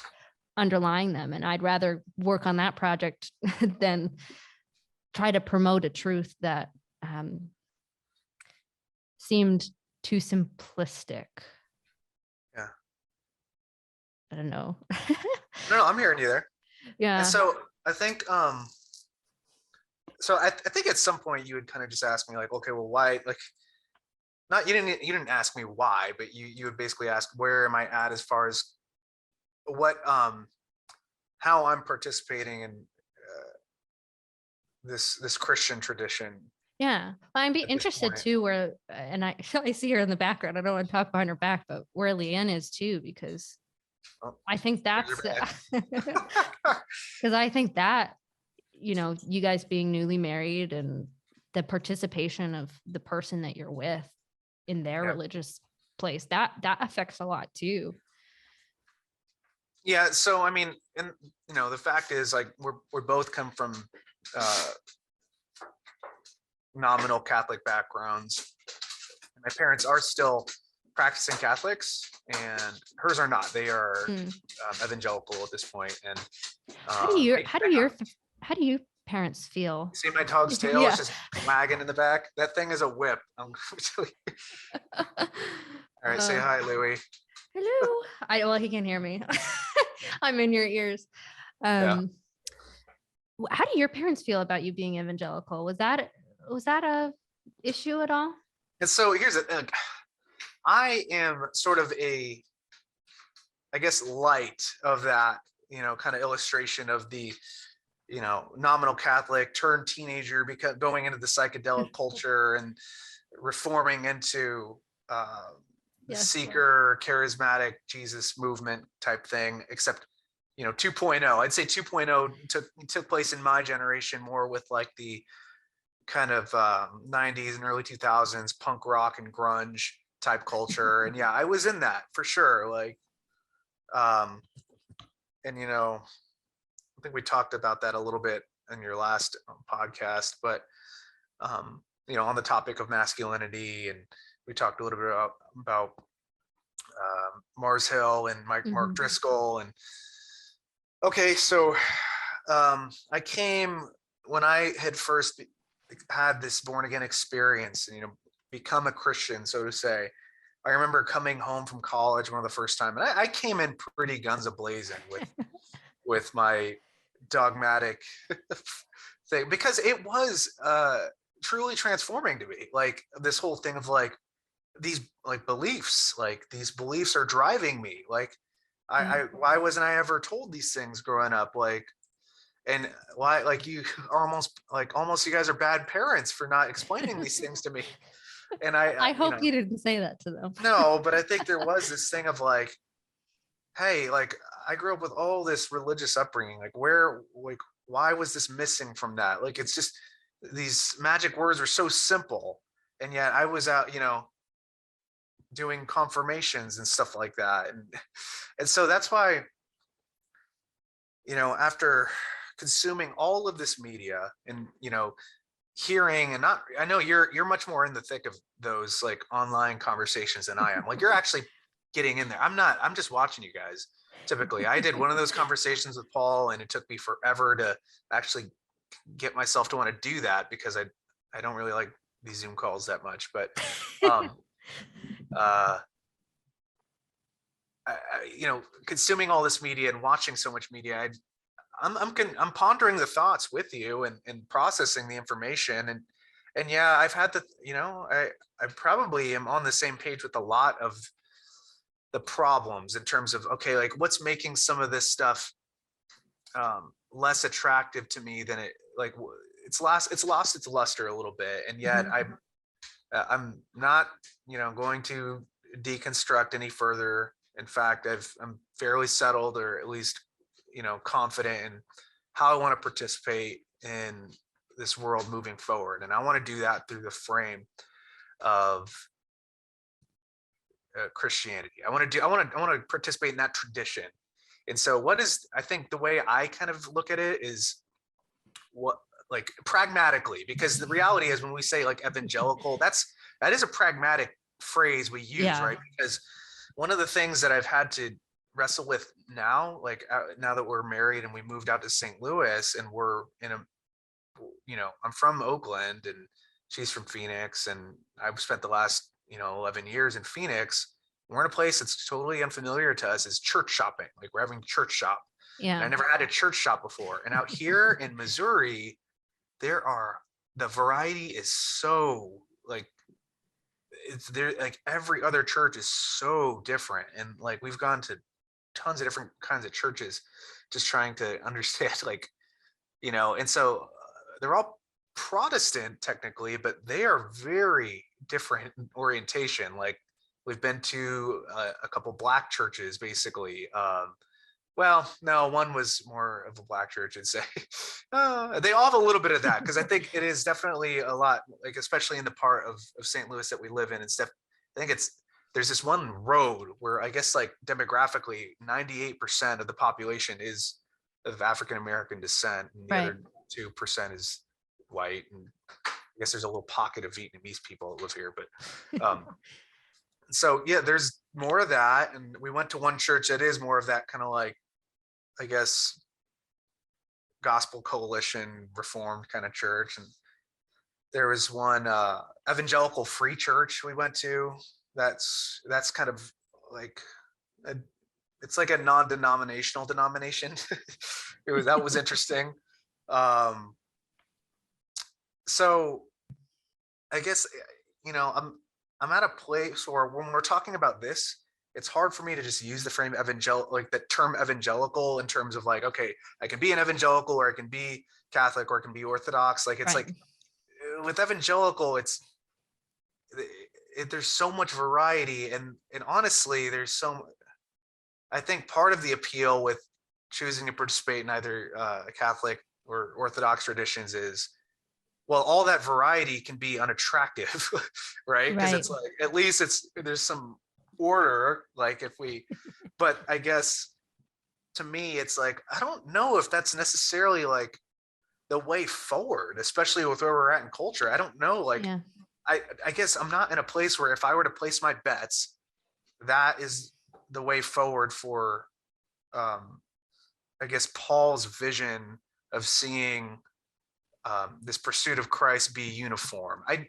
underlying them. And I'd rather work on that project than try to promote a truth that seemed too simplistic. Yeah. I don't know. No, I'm hearing you there. Yeah. And so I think, so I think at some point you would kind of just ask me like, okay, well, why, like, not, you didn't ask me why, but you would basically ask, where am I at as far as what, how I'm participating in this Christian tradition. Yeah. Well, I'd be interested too where, and I see her in the background. I don't want to talk behind her back, but where Leanne is too, because I think that's because I think that, you guys being newly married and the participation of the person that you're with in their religious place, that affects a lot too. Yeah. So, I mean, and the fact is, like, we're both come from nominal Catholic backgrounds. My parents are still practicing Catholics, and hers are not. They are evangelical at this point. And how do your parents feel? You see my dog's tail? Yeah. It's just wagging in the back. That thing is a whip. All right, say hi, Louie. Hello. Well, he can hear me. I'm in your ears. How do your parents feel about you being evangelical? Was that a issue at all? And so here's it. I am sort of I guess, light of that, kind of illustration of the, nominal Catholic turned teenager, because going into the psychedelic culture and reforming into the seeker, charismatic Jesus movement type thing, except 2.0. I'd say 2.0 took place in my generation more with like the kind of 90s and early 2000s punk rock and grunge type culture. And yeah, I was in that for sure. Like, and I think we talked about that a little bit in your last podcast, but on the topic of masculinity, and we talked a little bit about Mars Hill and Mark Driscoll. And okay, so I came when I had first had this born again experience and become a Christian, so to say. I remember coming home from college one of the first time, and I came in pretty guns a-blazing with my dogmatic thing, because it was truly transforming to me. Like, this whole thing of like these beliefs, like these beliefs are driving me. Like, why wasn't I ever told these things growing up? Like, and why, like, you are almost you guys are bad parents for not explaining these things to me. And I hope you didn't say that to them. No, but I think there was this thing of like, hey, like, I grew up with all this religious upbringing. Like, why was this missing from that? Like, it's just these magic words are so simple, and yet I was out, doing confirmations and stuff like that, and so that's why, after consuming all of this media and, hearing and not, I know you're much more in the thick of those like online conversations than I am. Like you're actually getting in there. I'm not, I'm just watching you guys. Typically, I did one of those conversations with Paul and it took me forever to actually get myself to want to do that because I don't really like these Zoom calls that much, but um uh consuming all this media and watching so much media, I'm pondering the thoughts with you and processing the information and yeah, I've had the, I probably am on the same page with a lot of the problems in terms of, okay, like what's making some of this stuff less attractive to me than it, like it's lost its luster a little bit, and yet I'm not, going to deconstruct any further. In fact, I'm fairly settled, or at least, confident in how I want to participate in this world moving forward. And I want to do that through the frame of Christianity. I want to participate in that tradition. And so I think the way I kind of look at it is what, like pragmatically, because the reality is when we say like evangelical, that is a pragmatic phrase we use, Yeah. right? Because one of the things that I've had to wrestle with now, like now that we're married and we moved out to St. Louis and we're in a, I'm from Oakland and she's from Phoenix, and I've spent the last, 11 years in Phoenix. We're in a place that's totally unfamiliar to us, is church shopping. Like we're having church shop. Yeah. And I never had a church shop before. And out here in Missouri, the variety is so like, it's there, like every other church is so different. And like we've gone to tons of different kinds of churches just trying to understand, like, and so they're all Protestant technically, but they are very different orientation. Like we've been to a couple Black churches basically. Well, no, one was more of a Black church, I'd say. They all have a little bit of that, because I think it is definitely a lot, like especially in the part of St. Louis that we live in and stuff. I think there's this one road where I guess like demographically 98% of the population is of African American descent, and the other 2% is white. And I guess there's a little pocket of Vietnamese people that live here, but so yeah, there's more of that. And we went to one church that is more of that kind of like, I guess, gospel coalition reformed kind of church. And there was one evangelical free church we went to. That's kind of like it's like a non-denominational denomination. That was interesting. So I guess, I'm at a place where when we're talking about this, it's hard for me to just use the frame like the term evangelical in terms of like, okay, I can be an evangelical, or I can be Catholic, or I can be Orthodox. Like it's like with evangelical, there's so much variety, and honestly, I think part of the appeal with choosing to participate in either Catholic or Orthodox traditions is, well, all that variety can be unattractive, right? Because it's like, at least there's some order, like but I guess to me, it's like, I don't know if that's necessarily like the way forward, especially with where we're at in culture. I don't know. Like, I guess I'm not in a place where if I were to place my bets, that is the way forward for, I guess, Paul's vision of seeing this pursuit of Christ be uniform. I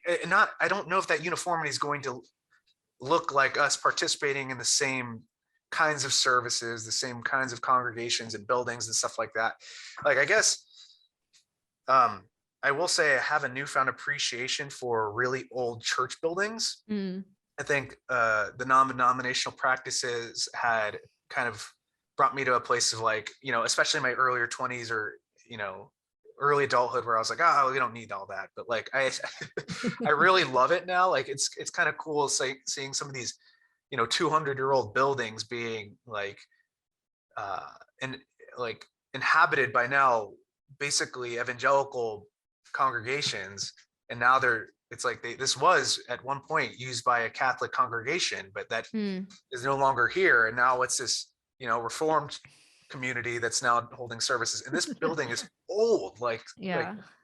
don't know if that uniformity is going to look like us participating in the same kinds of services, the same kinds of congregations and buildings and stuff like that. Like, I guess I will say I have a newfound appreciation for really old church buildings. I think the non-denominational practices had kind of brought me to a place of like, especially in my earlier 20s or, early adulthood, where I was like, oh, we don't need all that. But like, I really love it now. Like it's kind of cool seeing some of these, 200-year-old buildings being like, and like inhabited by now basically evangelical congregations. And now it's like this was at one point used by a Catholic congregation, but that is no longer here. And now it's this, Reformed community that's now holding services. And this building is old, like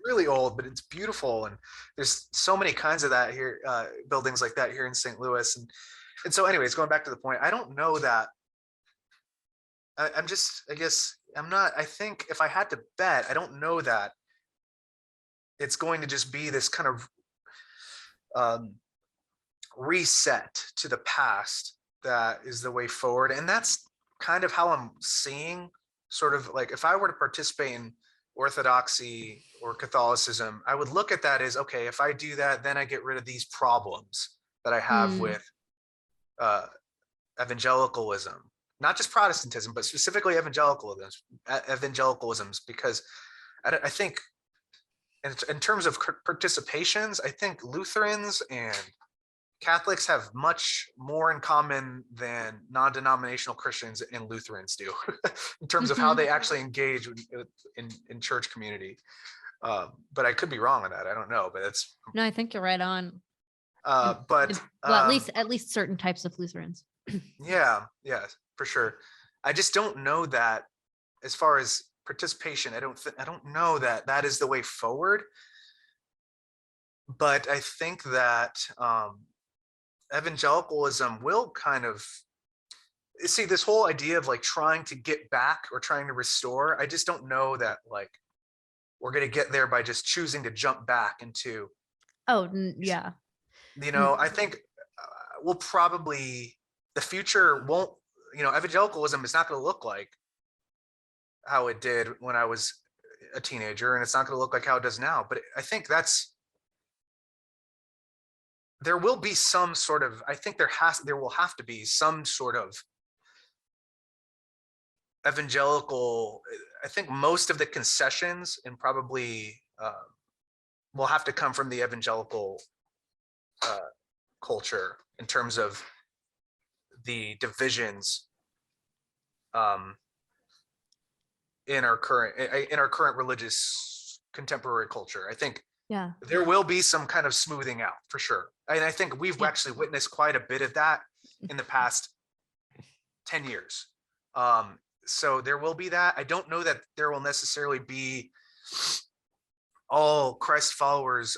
really old, but it's beautiful. And there's so many kinds of that here, buildings like that here in St. Louis. And so anyways, going back to the point, I don't know that I think if I had to bet, I don't know that it's going to just be this kind of reset to the past that is the way forward. And that's kind of how I'm seeing, sort of like, if I were to participate in Orthodoxy or Catholicism, I would look at that as, okay, if I do that, then I get rid of these problems that I have with evangelicalism, not just Protestantism, but specifically evangelicalisms, because I think in terms of participations, I think Lutherans and Catholics have much more in common than non-denominational Christians and Lutherans do in terms of how they actually engage in church community. But I could be wrong on that. I don't know, but it's no, I think you're right on. But well, at least certain types of Lutherans. Yeah, for sure. I just don't know that as far as participation, I don't know that that is the way forward. But I think that evangelicalism will kind of see this whole idea of like trying to get back or trying to restore. I just don't know that like we're going to get there by just choosing to jump back into. Yeah. I think we'll probably, the future won't, evangelicalism is not going to look like how it did when I was a teenager, and it's not going to look like how it does now. But I think there will be some sort of, I think there will have to be some sort of evangelical. I think most of the concessions and probably will have to come from the evangelical culture in terms of the divisions in our current religious contemporary culture. I think there will be some kind of smoothing out for sure. And I think we've actually witnessed quite a bit of that in the past 10 years. So there will be that. I don't know that there will necessarily be all Christ followers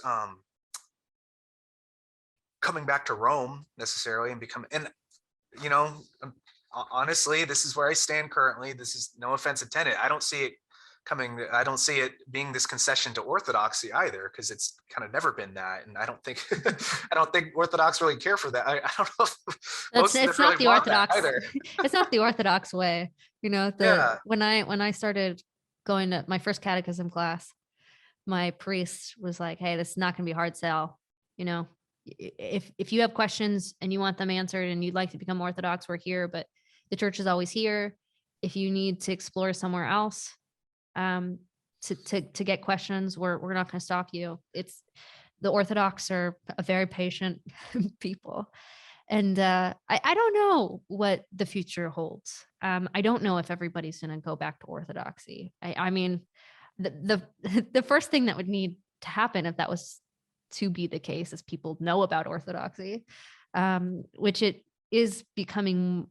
coming back to Rome necessarily and honestly, this is where I stand currently. This is no offense intended. I don't see it coming. I don't see it being this concession to Orthodoxy either, because it's kind of never been that. And I don't think Orthodox really care for that. I don't know. It's not the Orthodox either. It's not the Orthodox way. When I started going to my first catechism class, my priest was like, "Hey, this is not going to be a hard sell. If you have questions and you want them answered and you'd like to become Orthodox, we're here, but the church is always here. If you need to explore somewhere else to get questions, we're not going to stop you." It's the Orthodox are a very patient people. And I don't know what the future holds. I don't know if everybody's going to go back to Orthodoxy. I mean, the first thing that would need to happen if that was to be the case is people know about Orthodoxy, which it is becoming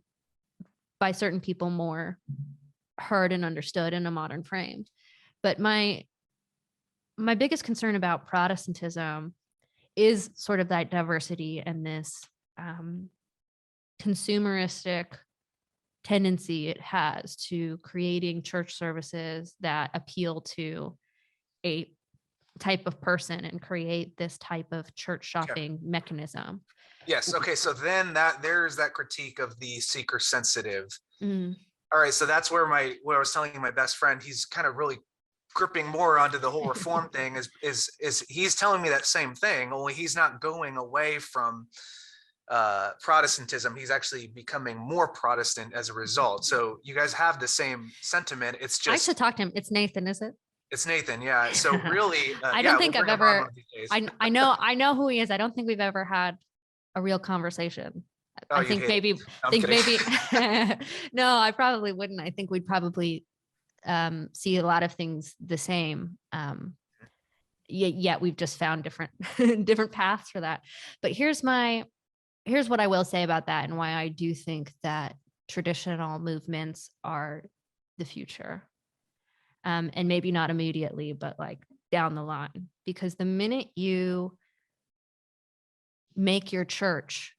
by certain people more heard and understood in a modern frame. But my biggest concern about Protestantism is sort of that diversity and this consumeristic tendency it has to creating church services that appeal to a type of person and create this type of church shopping mechanism. Yes. Okay. So then there's that critique of the seeker sensitive. Mm. All right. So that's where I was telling you, my best friend, he's kind of really gripping more onto the whole reform thing is he's telling me that same thing, only he's not going away from Protestantism. He's actually becoming more Protestant as a result. So you guys have the same sentiment. It's just, I should talk to him. It's Nathan, is it? It's Nathan. Yeah. So really, I don't think I've ever, I know who he is. I don't think we've ever had a real conversation. Oh, I think maybe, no, I probably wouldn't. I think we'd probably see a lot of things the same. Yet we've just found different paths for that. But here's what I will say about that and why I do think that traditional movements are the future. And maybe not immediately, but like down the line, because the minute you make your church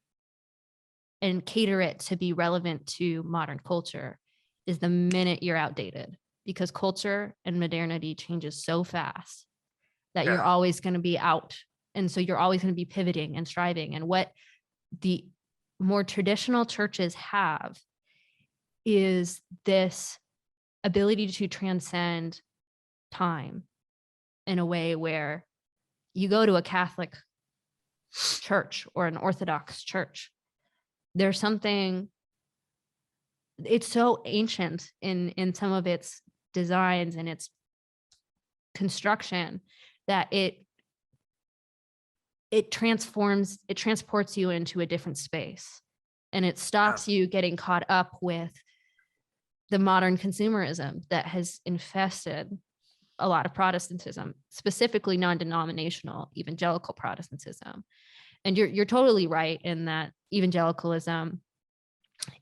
and cater it to be relevant to modern culture is the minute you're outdated, because culture and modernity changes so fast that you're always going to be out. And so you're always going to be pivoting and striving. And what the more traditional churches have is this ability to transcend time in a way where you go to a Catholic church or an Orthodox church, there's something, it's so ancient in some of its designs and its construction that it transports you into a different space, and it stops you getting caught up with the modern consumerism that has infested a lot of Protestantism, specifically non-denominational evangelical Protestantism. And you're totally right in that evangelicalism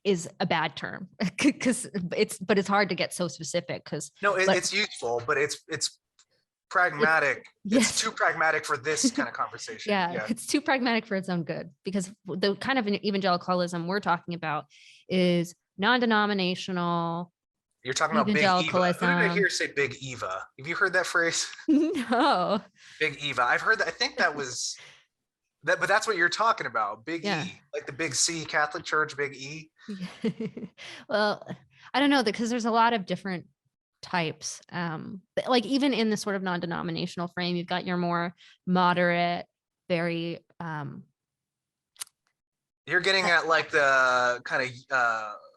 is a bad term, because it's hard to get so specific, because it's useful, but it's pragmatic. Yes. It's too pragmatic for this kind of conversation. Yeah, it's too pragmatic for its own good, because the kind of evangelicalism we're talking about is non-denominational. You're talking about Big Eva. Who did I hear say Big Eva? Have you heard that phrase? No. Big Eva. I've heard that. I think that was that, but that's what you're talking about. Big E, like the Big C Catholic Church, Big E. Well, I don't know, because there's a lot of different types. Like even in the sort of non-denominational frame, you've got your more moderate, very you're getting at like the kind of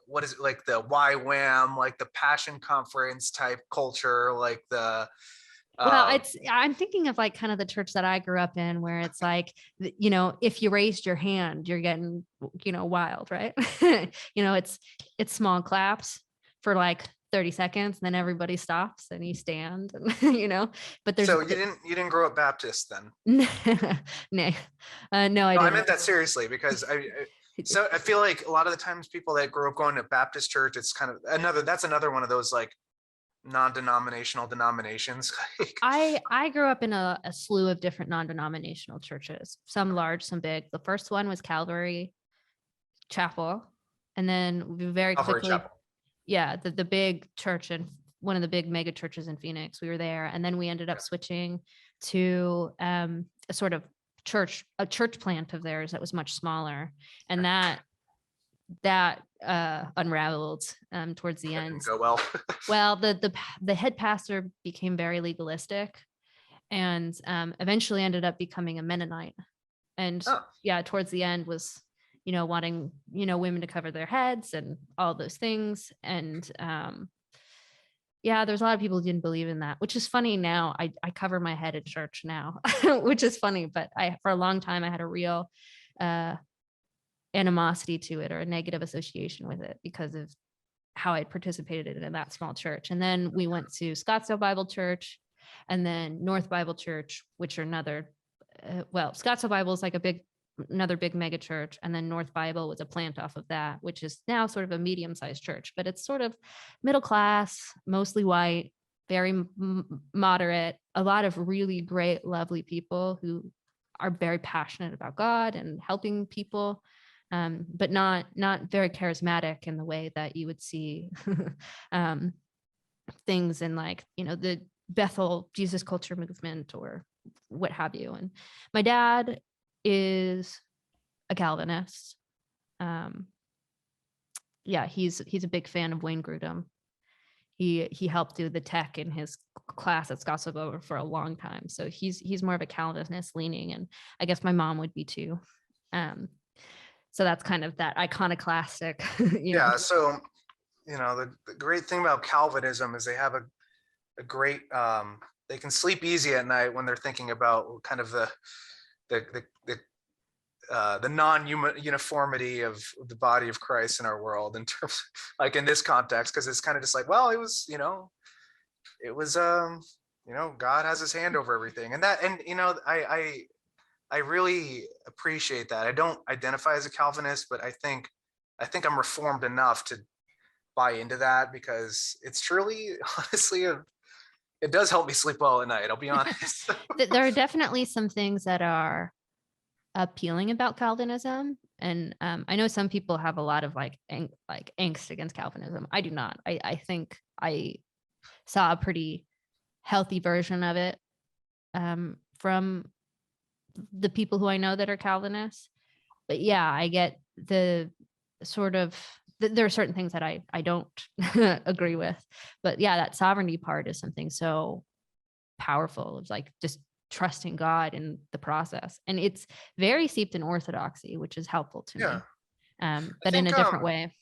what is it, like the YWAM, like the Passion Conference type culture, like the well, I'm thinking of like kind of the church that I grew up in, where it's like, you know, if you raised your hand, you're getting, you know, wild, right? You know, it's small claps for like 30 seconds, and then everybody stops and you stand, and, you know, but there's. So you didn't grow up Baptist then? No, no, I didn't. I meant that seriously, because so I feel like a lot of the times people that grow up going to Baptist church, it's kind of that's another one of those like non-denominational denominations. I grew up in a slew of different non-denominational churches, some large, some big. The first one was Calvary Chapel, and then we very quickly, the big church, and one of the big mega churches in Phoenix. We were there, and then we ended up switching to a sort of a church plant of theirs that was much smaller, and that unraveled towards the end. Go well. Well, the head pastor became very legalistic, and eventually ended up becoming a Mennonite. And towards the end was, you know, wanting, you know, women to cover their heads and all those things. And there's a lot of people who didn't believe in that, which is funny now. I cover my head at church now, which is funny, but for a long time I had a real animosity to it, or a negative association with it, because of how I participated in that small church. And then we went to Scottsdale Bible Church, and then North Bible Church, which are another, Scottsdale Bible is like another big mega church. And then North Bible was a plant off of that, which is now sort of a medium-sized church, but it's sort of middle class, mostly white, very moderate, a lot of really great, lovely people who are very passionate about God and helping people. But not very charismatic in the way that you would see things in, like, you know, the Bethel Jesus culture movement or what have you. And my dad is a Calvinist. He's a big fan of Wayne Grudem. He helped do the tech in his class at Scottsdale for a long time. So he's more of a Calvinist leaning, and I guess my mom would be too. So that's kind of that iconoclastic, you know. So, you know, the great thing about Calvinism is they have a great, they can sleep easy at night when they're thinking about kind of the non-uniformity of the body of Christ in our world, in terms, like in this context, because it's kind of just like, well, it was, you know, God has his hand over everything, and you know, I really appreciate that. I don't identify as a Calvinist, but I think I'm reformed enough buy into that, because it's truly, honestly, it does help me sleep well at night, I'll be honest. There are definitely some things that are appealing about Calvinism. And I know some people have a lot of like angst against Calvinism. I do not. I think I saw a pretty healthy version of it from the people who I know that are Calvinists. But yeah, I get the sort of, there are certain things that I don't agree with. But yeah, that sovereignty part is something so powerful, of like just trusting God in the process. And it's very steeped in orthodoxy, which is helpful to me. I But in think a different way.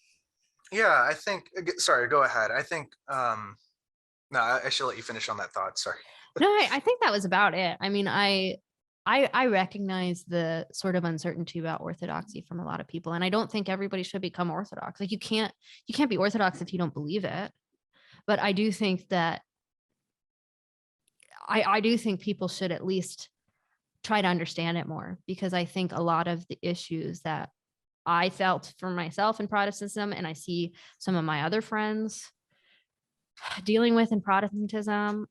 yeah, I think, sorry, go ahead. I think no, I should let you finish on that thought, sorry. No, I think that was about it. I mean, I recognize the sort of uncertainty about orthodoxy from a lot of people, and I don't think everybody should become Orthodox. Like you can't be Orthodox if you don't believe it. But I do think that I do think people should at least try to understand it more, because I think a lot of the issues that I felt for myself in Protestantism, and I see some of my other friends dealing with in Protestantism,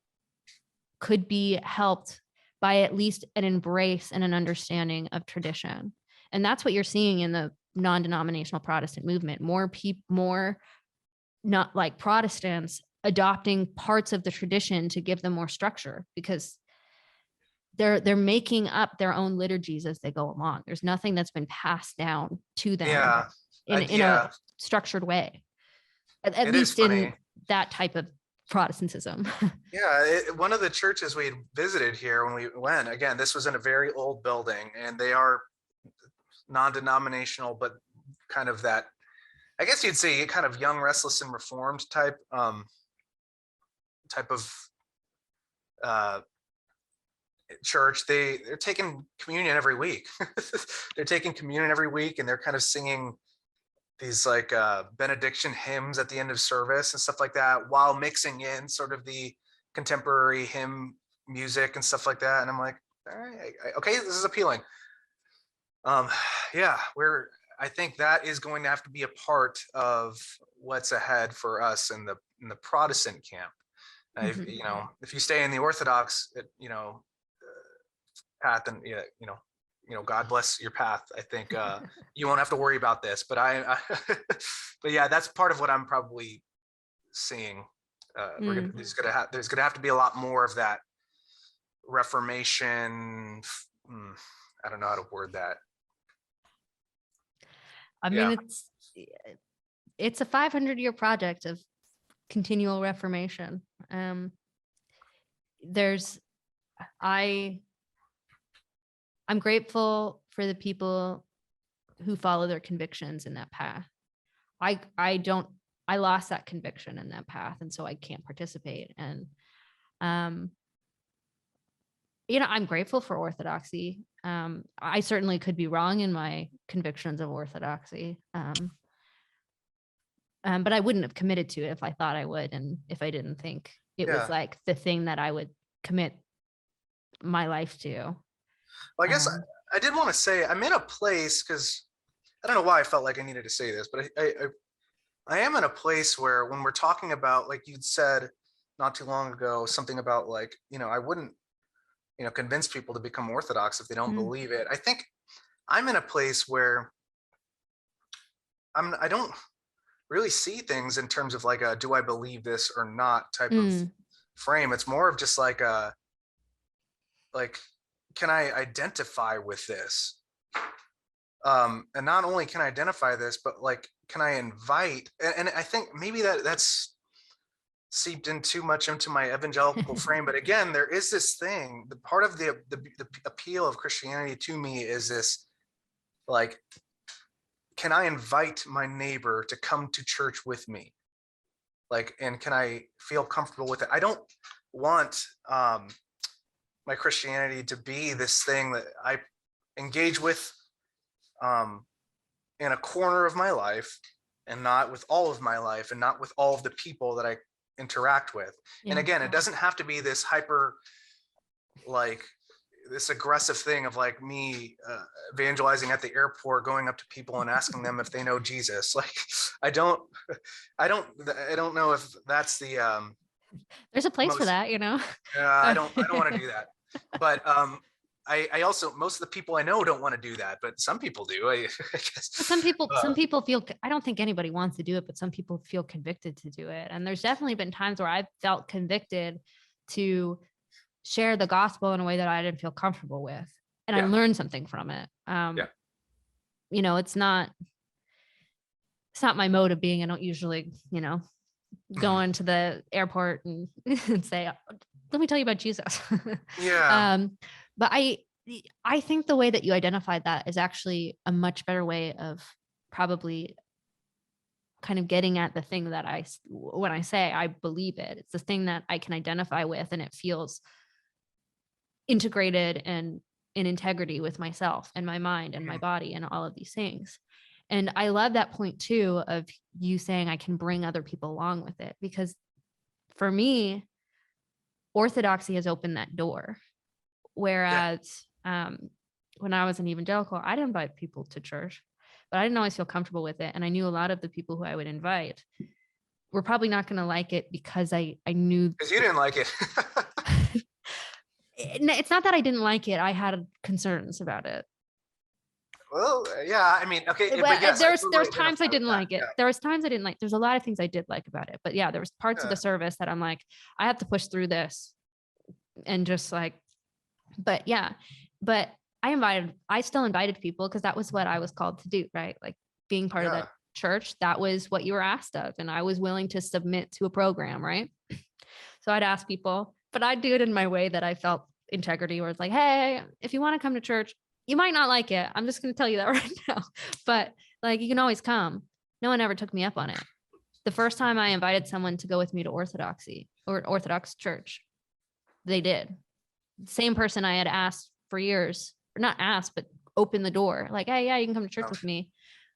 could be helped by at least an embrace and an understanding of tradition. And that's what you're seeing in the non-denominational Protestant movement. More not like Protestants adopting parts of the tradition to give them more structure, because they're making up their own liturgies as they go along. There's nothing that's been passed down to them Yeah, in a structured way, at it is least in funny. that type of Protestantism. Yeah, one of the churches we visited here when we went, again, this was in a very old building, and they are non-denominational, but kind of that, I guess you'd say, kind of young, restless, and reformed type of church. They're taking communion every week. They're taking communion every week, and they're kind of singing these like benediction hymns at the end of service and stuff like that, while mixing in sort of the contemporary hymn music and stuff like that. And I'm like, all right, okay, this is appealing. Yeah, I think that is going to have to be a part of what's ahead for us in the Protestant camp. If you stay in the Orthodox, path, and God bless your path. I think you won't have to worry about this, but but yeah, that's part of what I'm probably seeing. There's gonna have to be a lot more of that Reformation. I don't know how to word that. I mean, it's a 500-year project of continual reformation. I'm grateful for the people who follow their convictions in that path. I lost that conviction in that path, and so I can't participate. And I'm grateful for orthodoxy. I certainly could be wrong in my convictions of orthodoxy. But I wouldn't have committed to it if I thought I would, and if I didn't think it was like the thing that I would commit my life to. Well, I guess I did want to say I'm in a place, because I don't know why I felt like I needed to say this, but I am in a place where, when we're talking about, like you'd said not too long ago, something about like, I wouldn't, convince people to become Orthodox if they don't believe it. I think I'm in a place where I don't really see things in terms of like a do I believe this or not type of frame. It's more of just like can I identify with this? And not only can I identify this, but like, can I invite? And I think maybe that's seeped in too much into my evangelical frame. But again, there is this thing. The part of the appeal of Christianity to me is this, like, can I invite my neighbor to come to church with me? Like, and can I feel comfortable with it? I don't want my Christianity to be this thing that I engage with in a corner of my life, and not with all of my life, and not with all of the people that I interact with. And again, it doesn't have to be this hyper, like, this aggressive thing of like me evangelizing at the airport, going up to people and asking them if they know Jesus. Like, I don't know if that's the There's a place for most. that, you know. I don't want to do that. But I also, most of the people I know don't want to do that, but some people do. I guess. Some people feel, I don't think anybody wants to do it, but some people feel convicted to do it. And there's definitely been times where I've felt convicted to share the gospel in a way that I didn't feel comfortable with. And I learned something from it. You know, it's not my mode of being. I don't usually, you know, go into the airport and, and say, let me tell you about Jesus. But I think the way that you identified that is actually a much better way of probably kind of getting at the thing that when I say I believe it, it's the thing that I can identify with, and it feels integrated and in integrity with myself and my mind and my body and all of these things. And I love that point too, of you saying I can bring other people along with it, because for me, Orthodoxy has opened that door. Whereas when I was an evangelical, I'd invite people to church, but I didn't always feel comfortable with it. And I knew a lot of the people who I would invite were probably not going to like it, because I knew. Because you didn't like it. It's not that I didn't like it. I had concerns about it. Well, yeah, I mean, okay. But yes, there's times I didn't like it. Yeah. There was times I didn't like. There's a lot of things I did like about it. But yeah, there was parts of the service that I'm like, I have to push through this, and just like, but yeah, but I still invited people, because that was what I was called to do, right? Like being part of that church, that was what you were asked of, and I was willing to submit to a program, right? So I'd ask people, but I'd do it in my way that I felt integrity, where it's like, hey, if you want to come to church, you might not like it. I'm just going to tell you that right now. But like, you can always come. No one ever took me up on it. The first time I invited someone to go with me to Orthodoxy or Orthodox church, they did. Same person I had asked for years, or not asked, but open the door. Like, hey, yeah, you can come to church with me.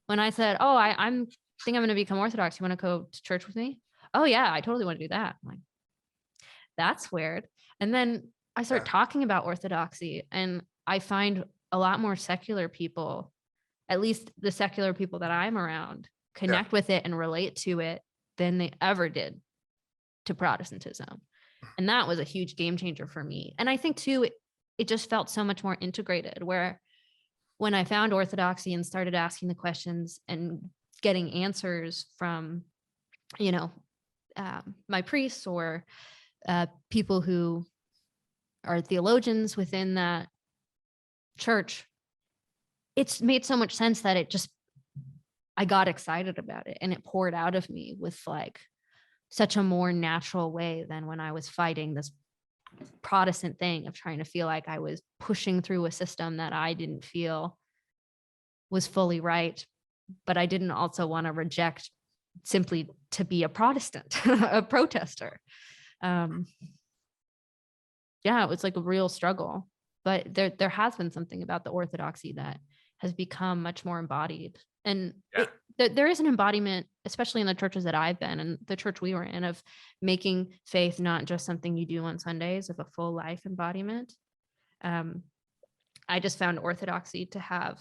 When I said, oh, I'm going to become Orthodox. You want to go to church with me? Oh yeah, I totally want to do that. I'm like, that's weird. And then I start talking about Orthodoxy, and I find a lot more secular people, at least the secular people that I'm around, connect with it and relate to it than they ever did to Protestantism. And that was a huge game changer for me. And I think too, it just felt so much more integrated, where when I found Orthodoxy and started asking the questions and getting answers from, you know, my priests or people who are theologians within that church, it's made so much sense that I got excited about it, and it poured out of me with like such a more natural way than when I was fighting this Protestant thing of trying to feel like I was pushing through a system that I didn't feel was fully right, but I didn't also want to reject simply to be a Protestant, a protester. Yeah, it was like a real struggle, but there has been something about the Orthodoxy that has become much more embodied. And there is an embodiment, especially in the churches that I've been, and the church we were in, of making faith not just something you do on Sundays, of a full life embodiment. I just found Orthodoxy to have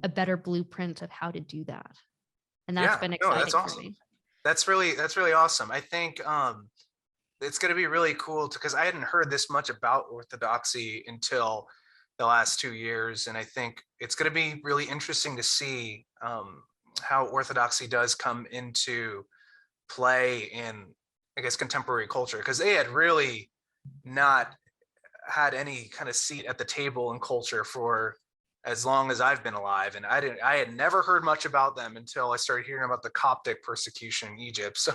a better blueprint of how to do that. And that's been exciting that's awesome. for me. That's really awesome. I think it's going to be really cool because I hadn't heard this much about Orthodoxy until the last 2 years. And I think it's going to be really interesting to see how Orthodoxy does come into play in, I guess, contemporary culture, because they had really not had any kind of seat at the table in culture for as long as I've been alive. And I had never heard much about them until I started hearing about the Coptic persecution in Egypt. So,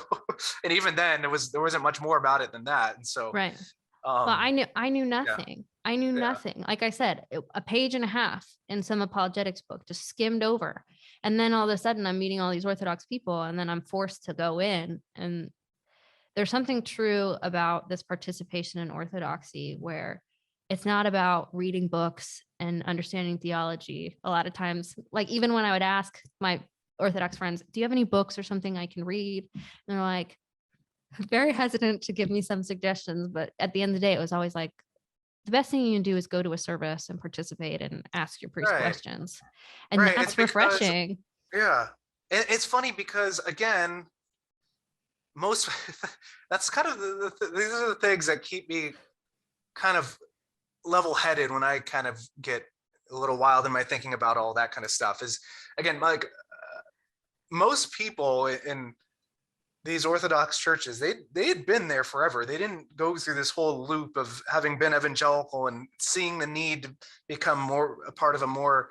and even then there wasn't much more about it than that. And so, right. Well, I knew nothing. Yeah. I knew nothing. Like I said, a page and a half in some apologetics book, just skimmed over. And then all of a sudden I'm meeting all these Orthodox people, and then I'm forced to go in. And there's something true about this participation in Orthodoxy where it's not about reading books and understanding theology. A lot of times, like even when I would ask my Orthodox friends, do you have any books or something I can read? And they're like, very hesitant to give me some suggestions. But at the end of the day, it was always like, the best thing you can do is go to a service and participate and ask your priest Right. questions. And Right. It's that's because, refreshing. yeah. It's funny because, again, most that's kind of these are the things that keep me kind of level-headed when I kind of get a little wild in my thinking about all that kind of stuff. Is, again, like, most people in these Orthodox churches, they had been there forever. They didn't go through this whole loop of having been evangelical and seeing the need to become more a part of a more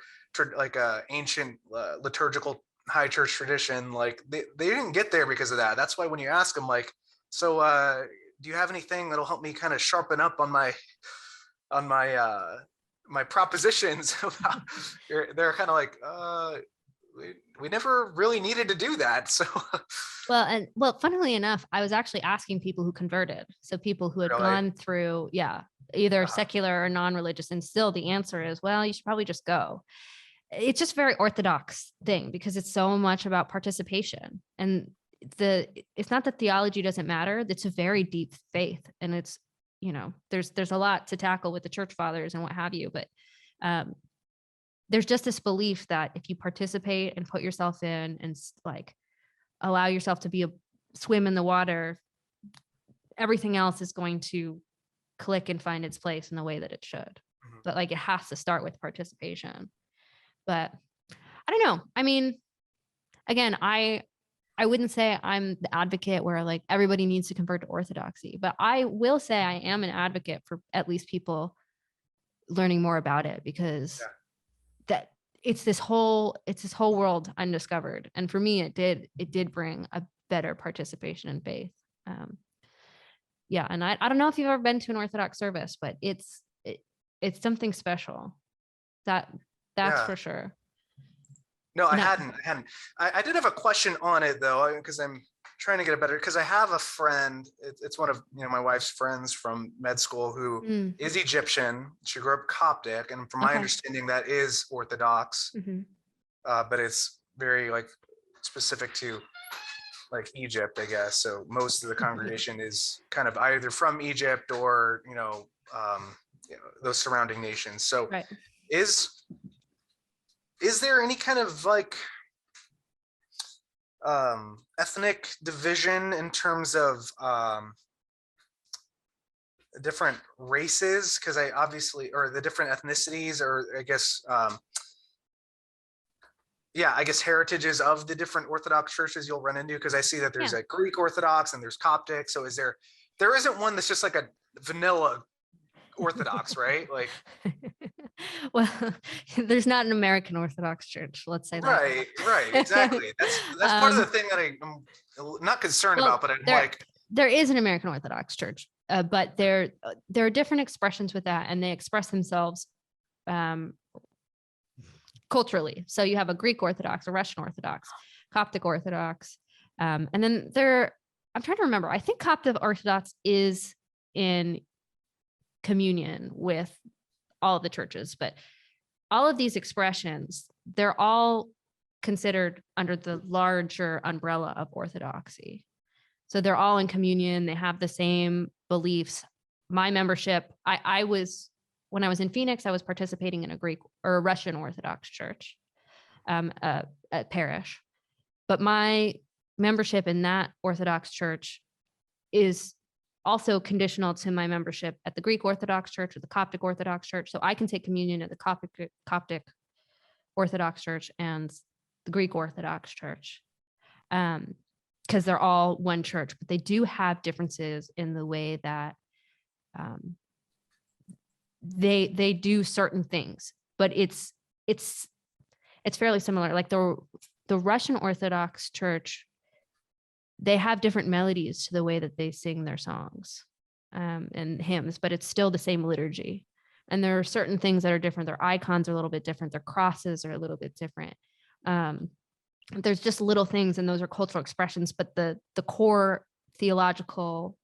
like a ancient liturgical high church tradition. Like, they didn't get there because of that. That's why when you ask them, like, so do you have anything that'll help me kind of sharpen up on my my propositions? They're kind of like, we never really needed to do that. So Well, funnily enough, I was actually asking people who converted. So people who had really, gone through, either uh, secular or non-religious, and still the answer is, well, you should probably just go. It's just a very Orthodox thing because it's so much about participation. And it's not that theology doesn't matter. It's a very deep faith. And it's, there's a lot to tackle with the church fathers and what have you, but there's just this belief that if you participate and put yourself in and like allow yourself to swim in the water, everything else is going to click and find its place in the way that it should. But like, it has to start with participation. But I don't know. I mean, again, I wouldn't say I'm the advocate where like everybody needs to convert to Orthodoxy, but I will say I am an advocate for at least people learning more about it, because that it's this whole world undiscovered. And for me, it did bring a better participation in faith. And I don't know if you've ever been to an Orthodox service, but it's something special. That's yeah. for sure. No, I hadn't. I did have a question on it though, because I'm trying to get a better. Because I have a friend. It's one of my wife's friends from med school who is Egyptian. She grew up Coptic, and from my understanding, that is Orthodox. But it's very like specific to like Egypt, I guess. So most of the congregation is kind of either from Egypt or those surrounding nations. So Right. Is there any kind of like ethnic division in terms of different races? Because or the different ethnicities, or I guess heritages of the different Orthodox churches you'll run into, because I see that there's a Greek Orthodox and there's Coptic. So there isn't one that's just like a vanilla Orthodox, right? Like, well, there's not an American Orthodox church, let's say that. Right, exactly. That's part of the thing that I'm not concerned about, but there is an American Orthodox church, but there are different expressions with that, and they express themselves culturally. So you have a Greek Orthodox, a Russian Orthodox, Coptic Orthodox, and then I'm trying to remember. I think Coptic Orthodox is in communion with all of the churches, but all of these expressions, they're all considered under the larger umbrella of Orthodoxy. So they're all in communion. They have the same beliefs. My membership, when I was in Phoenix, I was participating in a Greek or a Russian Orthodox church, a parish. But my membership in that Orthodox church is also conditional to my membership at the Greek Orthodox Church or the Coptic Orthodox Church. So I can take communion at the Coptic Orthodox Church and the Greek Orthodox Church, because they're all one church, but they do have differences in the way that they do certain things. But it's fairly similar. Like the Russian Orthodox Church, they have different melodies to the way that they sing their songs and hymns, but it's still the same liturgy. And there are certain things that are different. Their icons are a little bit different. Their crosses are a little bit different. There's just little things, and those are cultural expressions, but the core theological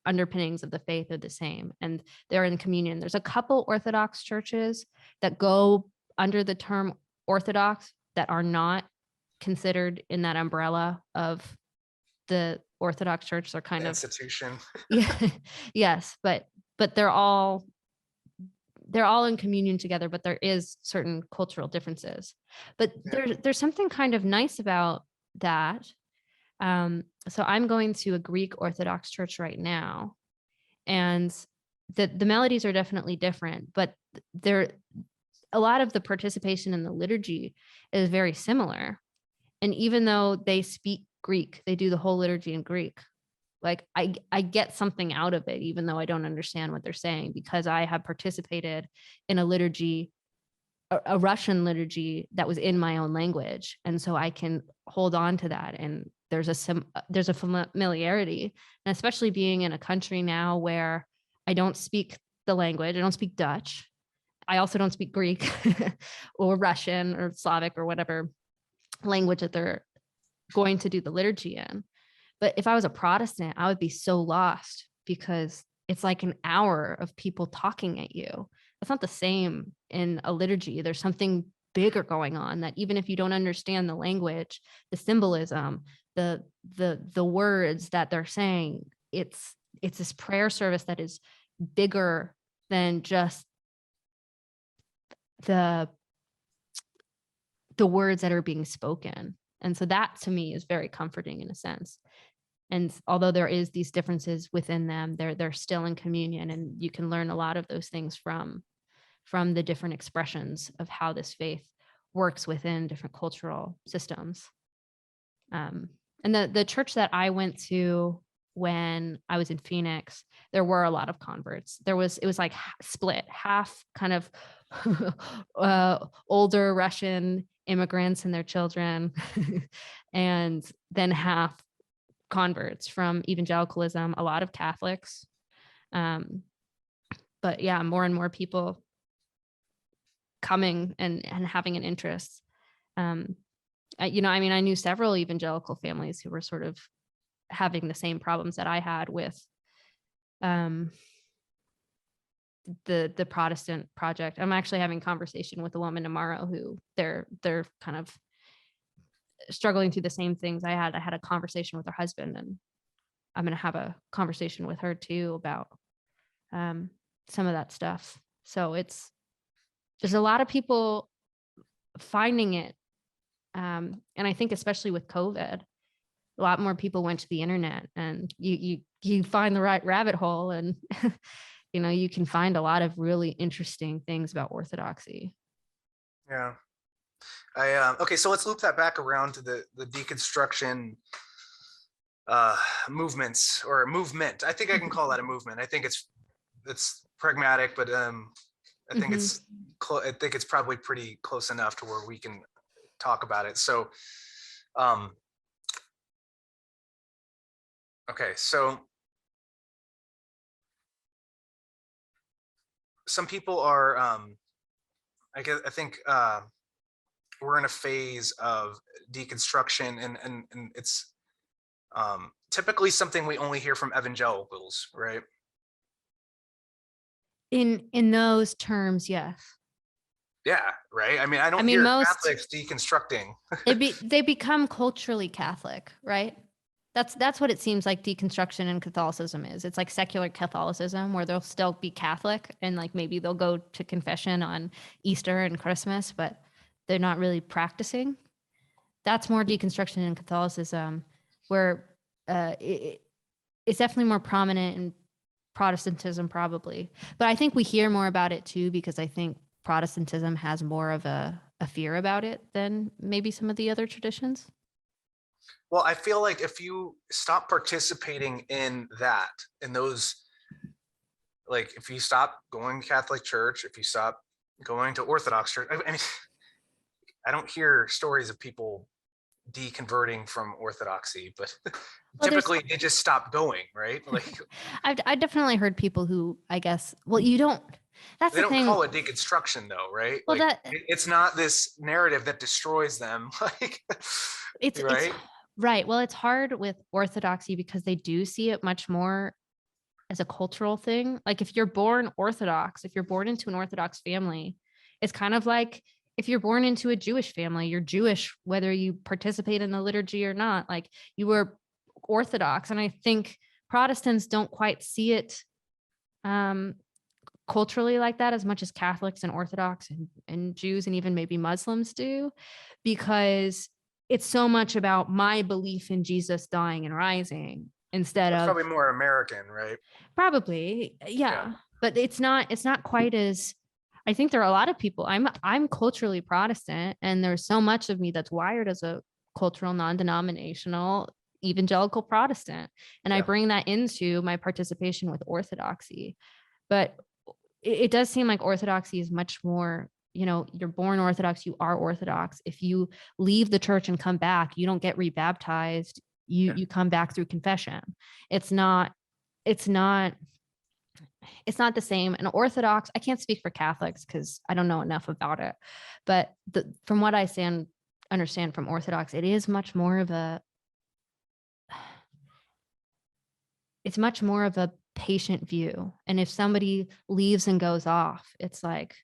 underpinnings of the faith are the same, and they're in communion. There's a couple Orthodox churches that go under the term Orthodox that are not considered in that umbrella of the Orthodox Church. They're kind institution. Yes, but they're all they're all in communion together, but there is certain cultural differences. But there's something kind of nice about that. So I'm going to a Greek Orthodox church right now, and the melodies are definitely different, but a lot of the participation in the liturgy is very similar. And even though they speak Greek, they do the whole liturgy in Greek. Like I get something out of it, even though I don't understand what they're saying, because I have participated in a liturgy, a Russian liturgy that was in my own language. And so I can hold on to that. And there's a familiarity, and especially being in a country now where I don't speak the language. I don't speak Dutch. I also don't speak Greek or Russian or Slavic or whatever language that they're going to do the liturgy in. But if I was a Protestant, I would be so lost, because it's like an hour of people talking at you. It's not the same in a liturgy. There's something bigger going on, that even if you don't understand the language, the symbolism, the words that they're saying, it's this prayer service that is bigger than just the words that are being spoken. And so that to me is very comforting in a sense. And although there is these differences within them, they're still in communion, and you can learn a lot of those things from the different expressions of how this faith works within different cultural systems. And the church that I went to when I was in Phoenix, there were a lot of converts. It was like split, half kind of older Russian immigrants and their children, and then half converts from evangelicalism, a lot of Catholics. But yeah, more and more people coming and having an interest. I knew several evangelical families who were sort of having the same problems that I had with the Protestant project. I'm actually having a conversation with a woman tomorrow who they're kind of struggling through the same things I had. I had a conversation with her husband, and I'm going to have a conversation with her too about some of that stuff. So there's a lot of people finding it. And I think especially with COVID, a lot more people went to the internet, and you find the right rabbit hole, and you can find a lot of really interesting things about Orthodoxy. Yeah. Okay, so let's loop that back around to the deconstruction movements, or movement. I think I can call that a movement. I think it's pragmatic, but I think I think it's probably pretty close enough to where we can talk about it. So okay, so some people are I think we're in a phase of deconstruction, and it's typically something we only hear from evangelicals, right? In those terms, yes. Yeah, right. I mean, I don't hear Catholics deconstructing. They become culturally Catholic, right? That's what it seems like deconstruction in Catholicism is. It's like secular Catholicism, where they'll still be Catholic, and like maybe they'll go to confession on Easter and Christmas, but they're not really practicing. That's more deconstruction in Catholicism, where it's definitely more prominent in Protestantism, probably. But I think we hear more about it too, because I think Protestantism has more of a fear about it than maybe some of the other traditions. Well, I feel like if you stop participating in those, like if you stop going to Catholic church, if you stop going to Orthodox church, I mean, I don't hear stories of people deconverting from Orthodoxy, but typically they just stop going, right? Like I definitely heard people who, I guess, well, you don't. That's they the thing. Don't call it deconstruction, though, right? Well, like it's not this narrative that destroys them. Like it's right. Right. Well, it's hard with Orthodoxy because they do see it much more as a cultural thing. Like if you're born Orthodox, if you're born into an Orthodox family, it's kind of like if you're born into a Jewish family, you're Jewish, whether you participate in the liturgy or not. Like you were Orthodox. And I think Protestants don't quite see it culturally like that as much as Catholics and Orthodox and Jews and even maybe Muslims do, because it's so much about my belief in Jesus dying and rising instead That's of probably more American, right? probably, yeah. But it's not quite as, I think there are a lot of people. I'm culturally Protestant, and there's so much of me that's wired as a cultural, non-denominational evangelical Protestant. And I bring that into my participation with Orthodoxy. But it does seem like Orthodoxy is much more, you're born Orthodox, you are Orthodox. If you leave the church and come back, you don't get rebaptized. You come back through confession. It's not the same. And Orthodox, I can't speak for Catholics because I don't know enough about it. But from what I understand from Orthodox, it is much more of a patient view. And if somebody leaves and goes off, it's like,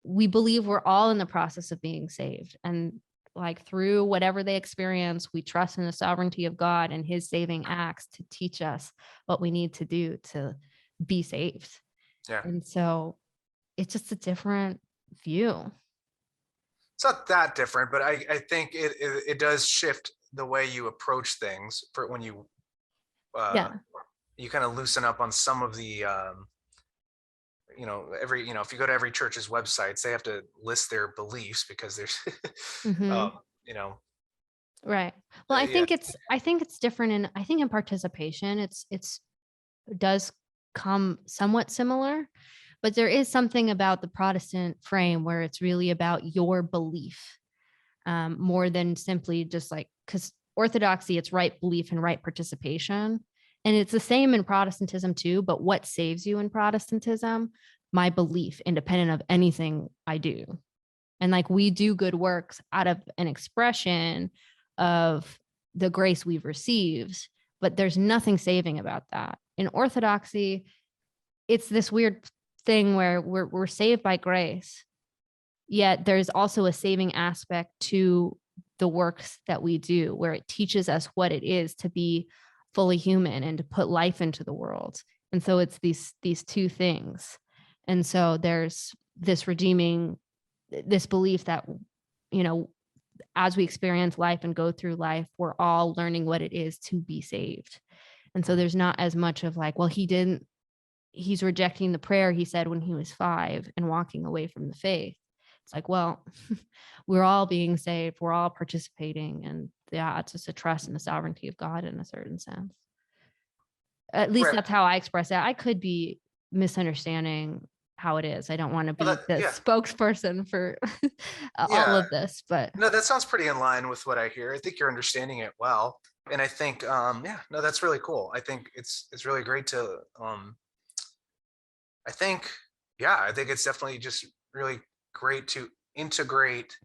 we believe we're all in the process of being saved. And like through whatever they experience, we trust in the sovereignty of God and his saving acts to teach us what we need to do to be saved. Yeah. And so it's just a different view. It's not that different, but I think it does shift the way you approach things for when you you kind of loosen up on some of the if you go to every church's websites, they have to list their beliefs because there's right. Well, I think it's different. And I think in participation, it's does come somewhat similar, but there is something about the Protestant frame where it's really about your belief, more than simply just like, because Orthodoxy, it's right belief and right participation. And it's the same in Protestantism too, but what saves you in Protestantism? My belief, independent of anything I do. And like, we do good works out of an expression of the grace we've received, but there's nothing saving about that. In Orthodoxy, it's this weird thing where we're saved by grace, yet there's also a saving aspect to the works that we do, where it teaches us what it is to be fully human and to put life into the world. And so it's these two things. And so there's this belief that, as we experience life and go through life, we're all learning what it is to be saved. And so there's not as much of like, well, he's rejecting the prayer he said when he was 5 and walking away from the faith. It's like, well, we're all being saved. We're all participating. And it's just a trust in the sovereignty of God in a certain sense. At least that's how I express it. I could be misunderstanding how it is. I don't want to be the spokesperson for all of this, but no, that sounds pretty in line with what I hear. I think you're understanding it well. And I think, that's really cool. I think it's really great to, I think it's definitely just really great to integrate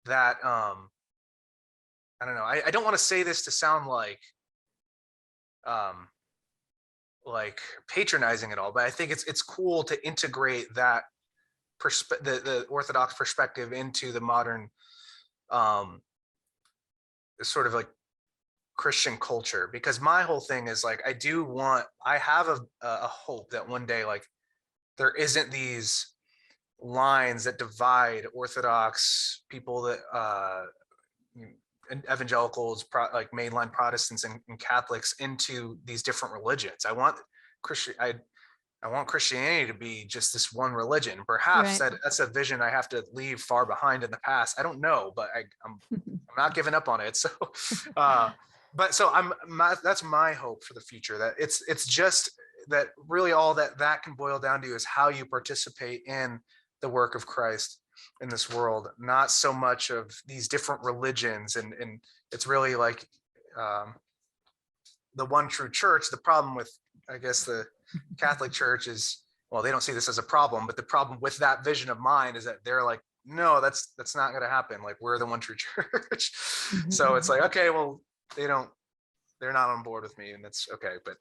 that. I don't know. I don't want to say this to sound like patronizing at all, but I think it's cool to integrate that the Orthodox perspective into the modern sort of like Christian culture, because my whole thing is like, I have a hope that one day, like, there isn't these lines that divide Orthodox people, that evangelicals, like mainline Protestants and Catholics, into these different religions. I want Christianity to be just this one religion. Perhaps that's a vision I have to leave far behind in the past. I don't know, but I'm not giving up on it. So, but so that's my hope for the future. That it's just that really all that can boil down to is how you participate in the work of Christ in this world, not so much of these different religions. And it's really like the one true church. The problem with, I guess, the Catholic Church is, well, they don't see this as a problem, but the problem with that vision of mine is that they're like, no, that's not going to happen. Like, we're the one true church. So it's like, okay, well, they're not on board with me, and that's okay. But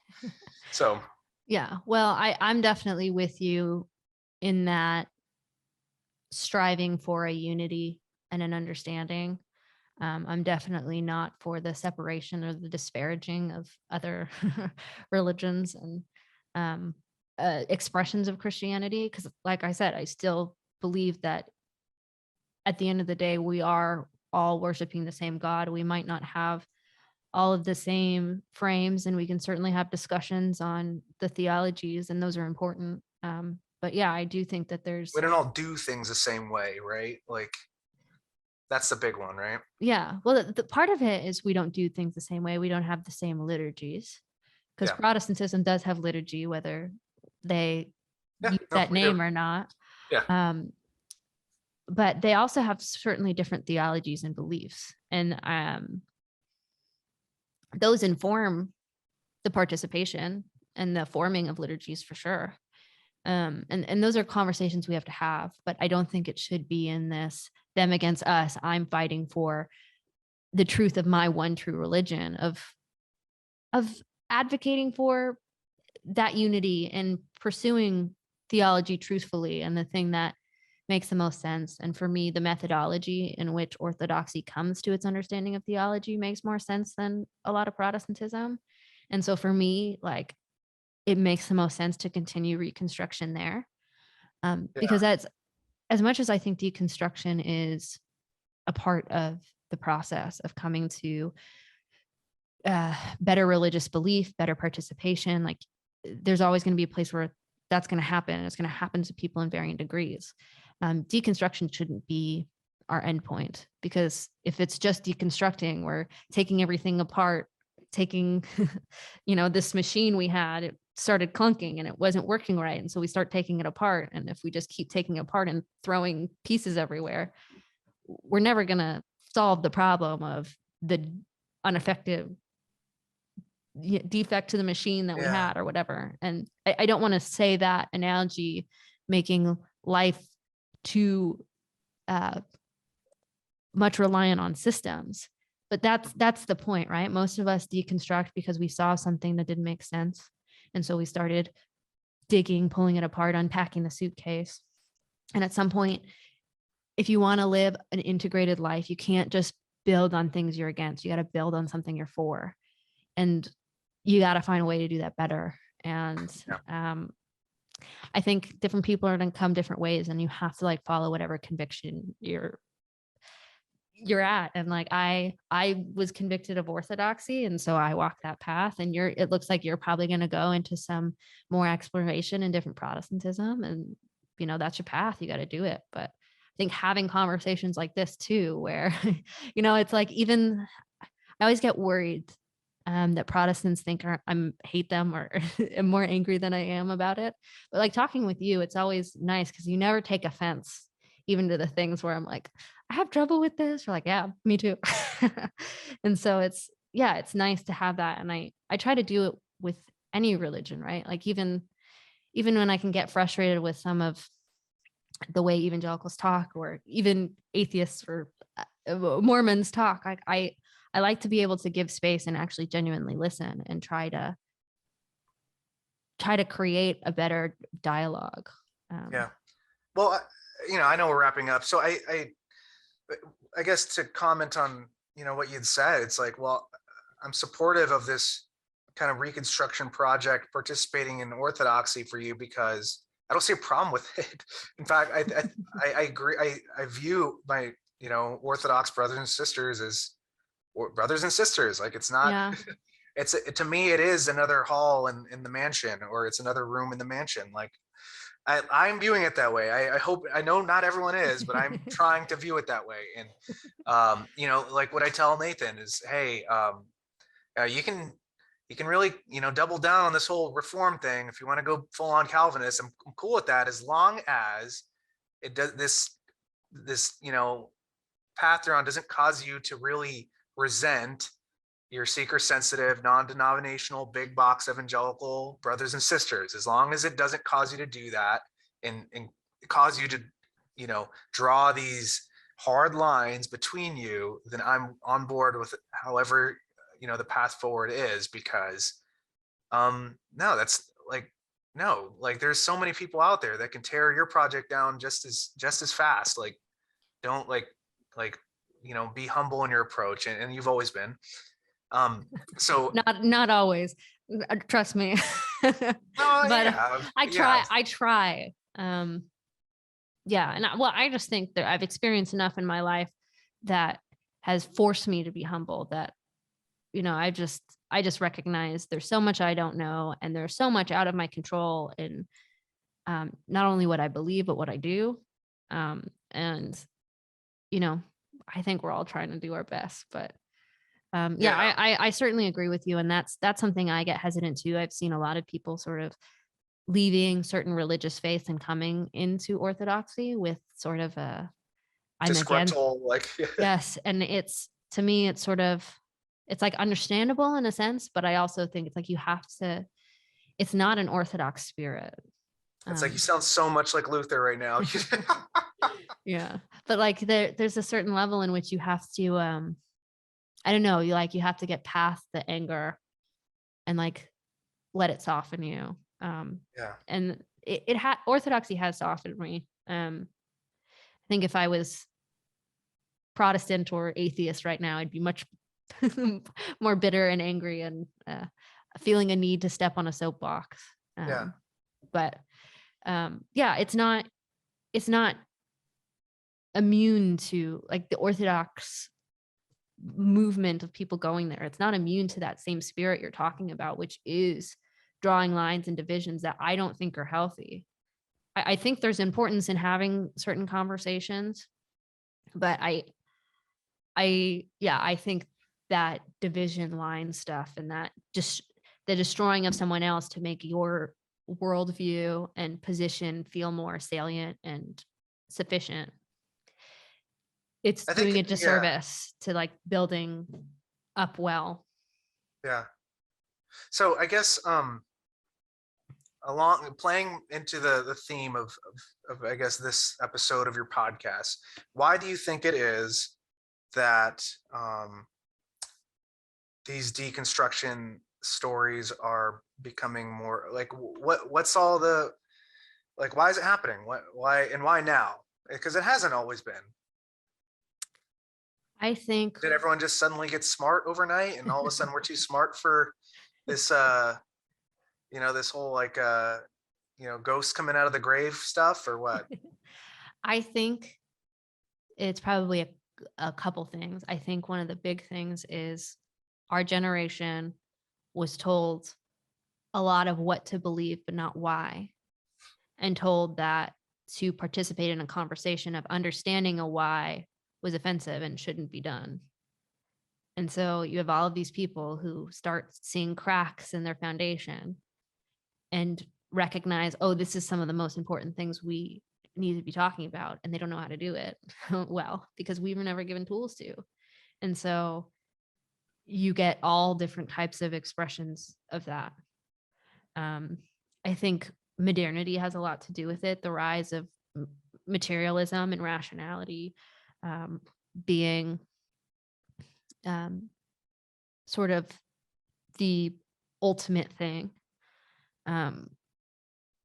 so, yeah, well, I'm definitely with you in that striving for a unity and an understanding. I'm definitely not for the separation or the disparaging of other religions. And expressions of Christianity. Because like I said, I still believe that at the end of the day, we are all worshiping the same God. We might not have all of the same frames, and we can certainly have discussions on the theologies, and those are important. But yeah, I do think that We don't all do things the same way, right? Like, that's the big one, right? Yeah. Well, the part of it is we don't do things the same way. We don't have the same liturgies, because Protestantism does have liturgy, whether they use that name or not. Yeah. But they also have certainly different theologies and beliefs. And those inform the participation and the forming of liturgies for sure. And those are conversations we have to have, but I don't think it should be in this them against us. I'm fighting for the truth of my one true religion, of advocating for that unity and pursuing theology truthfully and the thing that makes the most sense. And for me, the methodology in which Orthodoxy comes to its understanding of theology makes more sense than a lot of Protestantism. And so for me, like, it makes the most sense to continue reconstruction there. Because that's, as much as I think deconstruction is a part of the process of coming to better religious belief, better participation, like, there's always going to be a place where that's going to happen. And it's going to happen to people in varying degrees. Deconstruction shouldn't be our endpoint, because if it's just deconstructing, we're taking everything apart, taking, this machine we had, it started clunking and it wasn't working right. And so we start taking it apart. And if we just keep taking it apart and throwing pieces everywhere, we're never going to solve the problem of the ineffective defect to the machine that we had or whatever. And I don't want to say that analogy making life too much reliant on systems, but that's the point, right? Most of us deconstruct because we saw something that didn't make sense, and so we started digging, pulling it apart, unpacking the suitcase. And at some point, if you want to live an integrated life, you can't just build on things you're against. You got to build on something you're for, and you got to find a way to do that better. And I think different people are going to come different ways, and you have to follow whatever conviction you're at. And I was convicted of orthodoxy, and so I walked that path. And it looks like you're probably going to go into some more exploration in different Protestantism, and that's your path. You got to do it. But I think having conversations like this too, where it's like, even I always get worried that Protestants think I hate them or am more angry than I am about it. But talking with you, it's always nice because you never take offense, even to the things where I'm like, I have trouble with this. You're like, yeah, me too. And so it's nice to have that. And I try to do it with any religion, right? Even when I can get frustrated with some of the way evangelicals talk, or even atheists or Mormons talk, I like to be able to give space and actually genuinely listen and try to create a better dialogue. Well, I know we're wrapping up, so I guess to comment on what you'd said, it's like, well, I'm supportive of this kind of reconstruction project, participating in orthodoxy for you, because I don't see a problem with it. In fact, I agree. I view my Orthodox brothers and sisters as brothers and sisters. Like, it's not to me, it is another hall in the mansion, or it's another room in the mansion. Like, I'm viewing it that way. I know not everyone is, but I'm trying to view it that way. And like what I tell Nathan is, hey, you can really double down on this whole reform thing if you want to go full on Calvinist. I'm cool with that, as long as it does this path they're on doesn't cause you to really resent your seeker sensitive, non-denominational, big box evangelical brothers and sisters. As long as it doesn't cause you to do that, and cause you to draw these hard lines between you, then I'm on board with it, however the path forward is. Because there's so many people out there that can tear your project down just as fast. Like, don't be humble in your approach, and you've always been. So not always, trust me. But yeah, I yeah, try. Yeah. And I just think that I've experienced enough in my life that has forced me to be humble, that, I just recognize there's so much I don't know, and there's so much out of my control in, not only what I believe, but what I do. And, you know, I think we're all trying to do our best, but yeah, yeah. I certainly agree with you. And that's something I get hesitant to. I've seen a lot of people sort of leaving certain religious faiths and coming into Orthodoxy with sort of I'm against, Disgruntled, like yes. And to me, it's like understandable in a sense, but I also think it's like it's not an Orthodox spirit. it's like you Um, sound so much like Luther right now. yeah. But like there's a certain level in which you have to, I don't know, you have to get past the anger and like let it soften you. Yeah, And Orthodoxy has softened me. I think if I was Protestant or atheist right now, I'd be much more bitter and angry and feeling a need to step on a soapbox. yeah. But yeah, it's not immune to like the Orthodox movement of people going there. It's not immune to that same spirit you're talking about, which is drawing lines and divisions that I don't think are healthy. I think there's importance in having certain conversations, but I think that division line stuff and that just the destroying of someone else to make your worldview and position feel more salient and sufficient, it's I think, doing a yeah, disservice to like building up well. yeah. So I guess along playing into the theme of I guess this episode of your podcast, why do you think it is that these deconstruction stories are becoming more like what's all the like why is it happening? Why now? Because it hasn't always been. I think Did everyone just suddenly get smart overnight and all of a sudden we're too smart for this this whole like ghosts coming out of the grave stuff or what? I think it's probably a couple things. I think one of the big things is our generation was told a lot of what to believe, but not why, and told that to participate in a conversation of understanding a why was offensive and shouldn't be done. And so you have all of these people who start seeing cracks in their foundation and recognize, oh, this is some of the most important things we need to be talking about. And they don't know how to do it well, because we were never given tools to. And so you get all different types of expressions of that. I think modernity has a lot to do with it. The rise of materialism and rationality being sort of the ultimate thing,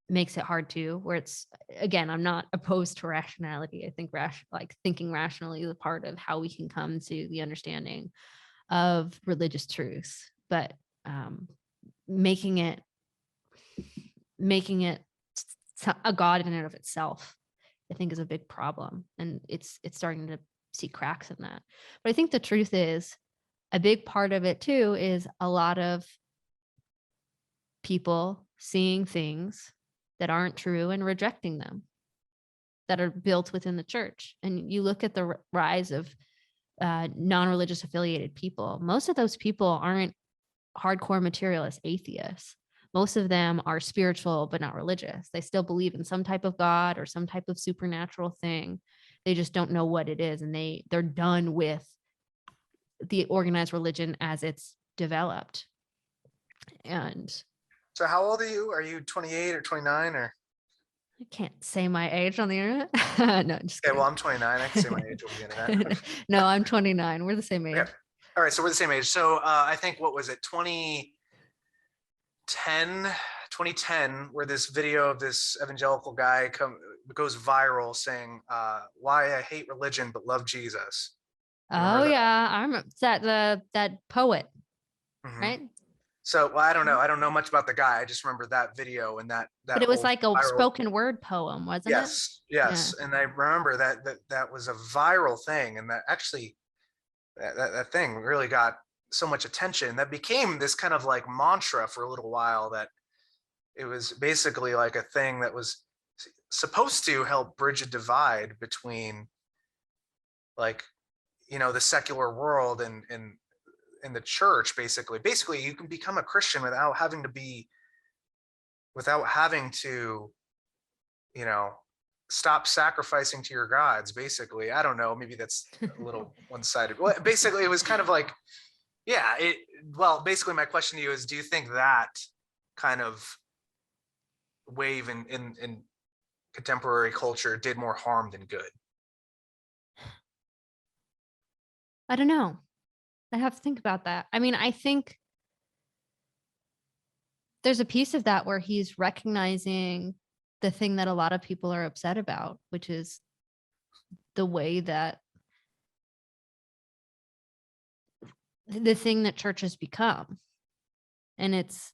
makes it hard to, where it's, again, I'm not opposed to rationality. I think like thinking rationally is a part of how we can come to the understanding of religious truths, but making it a god in and of itself, I think, is a big problem, and it's starting to see cracks in that. But I think the truth is, a big part of it too is a lot of people seeing things that aren't true and rejecting them, that are built within the church. And you look at the rise of non-religious affiliated people. Most of those people aren't hardcore materialist atheists. Most of them are spiritual but not religious. They still believe in some type of God or some type of supernatural thing. They just don't know what it is, and they're done with the organized religion as it's developed. And So how old are you? Are you 28 or 29 or? I can't say my age on the internet. No, I'm just Okay, well, kidding. I'm 29. I can say my age over the internet. No, I'm 29. We're the same Okay. age. All right, so we're the same age. So I think what was it, 2010, where this video of this evangelical guy goes viral saying, "Why I hate religion but love Jesus." You ever Oh heard that? yeah, I remember that, that poet, Hmm. right? So well, I don't know much about the guy. I just remember that video and that But it was whole like a viral. spoken word poem, wasn't it? Yes, Yeah. yes, and I remember that was a viral thing, and that actually that thing really got so much attention that became this kind of like mantra for a little while. That it was basically like a thing that was supposed to help bridge a divide between like the secular world and in the church. Basically you can become a Christian without having to you know stop sacrificing to your gods. Basically, I don't know, maybe that's a little one-sided. Well, basically it was kind of like, yeah, basically my question to you is, do you think that kind of wave in contemporary culture did more harm than good? I don't know. I have to think about that. I mean, I think there's a piece of that where he's recognizing the thing that a lot of people are upset about, which is the way that the thing that church has become. And it's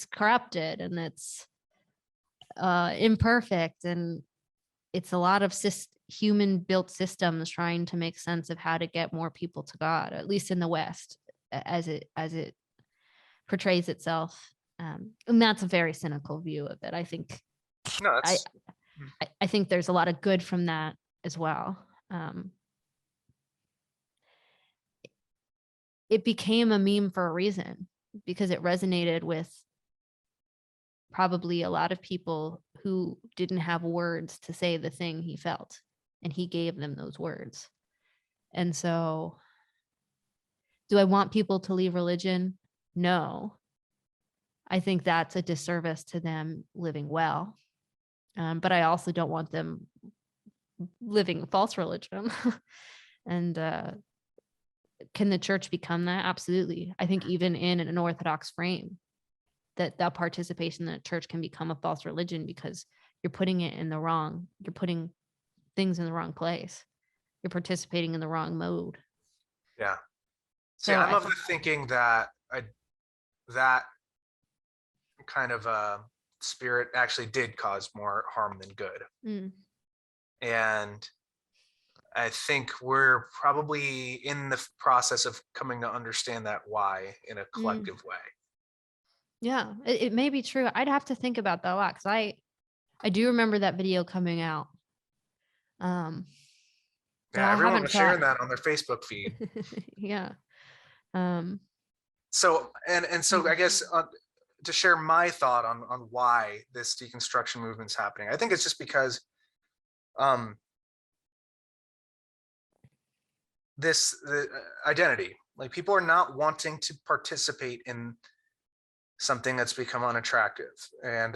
corrupted, and it's imperfect, and it's a lot of human built systems trying to make sense of how to get more people to God, at least in the West, as it portrays itself. And that's a very cynical view of it. I think No, I, that's I think there's a lot of good from that as well. It became a meme for a reason, because it resonated with probably a lot of people who didn't have words to say the thing he felt, and he gave them those words. And so, do I want people to leave religion? No. I think that's a disservice to them living well. But I also don't want them living a false religion. And can the church become that? Absolutely. I think even in an Orthodox frame, that participation in the church can become a false religion, because you're putting things in the wrong place. You're participating in the wrong mode. yeah. See, So I'm of the thinking that that kind of spirit actually did cause more harm than good. mm, And I think we're probably in the process of coming to understand that why in a mm, collective way. yeah, it may be true. I'd have to think about that a lot, because I do remember that video coming out. But Yeah, I everyone haven't was sharing thought. that on their Facebook feed. Yeah. Um, So so I guess to share my thought on why this deconstruction movement's happening, I think it's just because um, the identity, like people are not wanting to participate in something that's become unattractive, and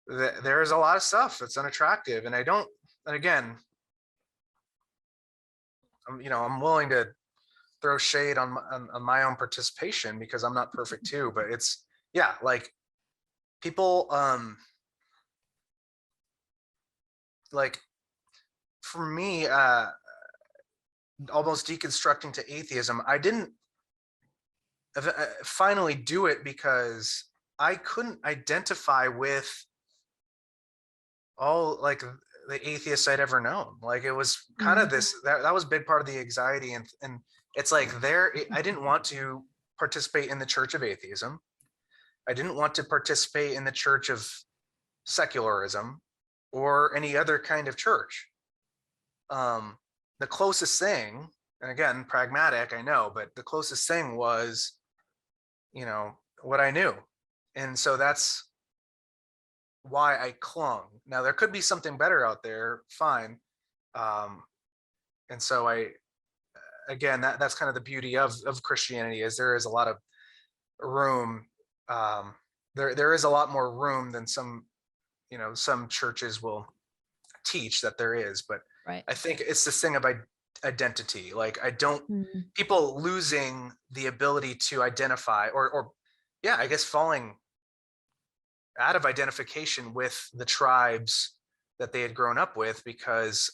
there is a lot of stuff that's unattractive, and I don't. And again, I'm willing to throw shade on my own participation because I'm not perfect too, but it's yeah, like people like for me almost deconstructing to atheism, I didn't finally do it because I couldn't identify with all like the atheists I'd ever known. Like it was kind of this that was a big part of the anxiety, and it's like I didn't want to participate in the church of atheism. I didn't want to participate in the church of secularism or any other kind of church. The closest thing, and again, pragmatic, I know, but the closest thing was, what I knew. And so that's why I clung. Now there could be something better out there, fine. Um, and so again, that's kind of the beauty of Christianity, is there is a lot of room. Um, there is a lot more room than some churches will teach that there is, but right. I think it's this thing of identity. Like I don't, Mm, people losing the ability to identify or yeah, I guess falling out of identification with the tribes that they had grown up with because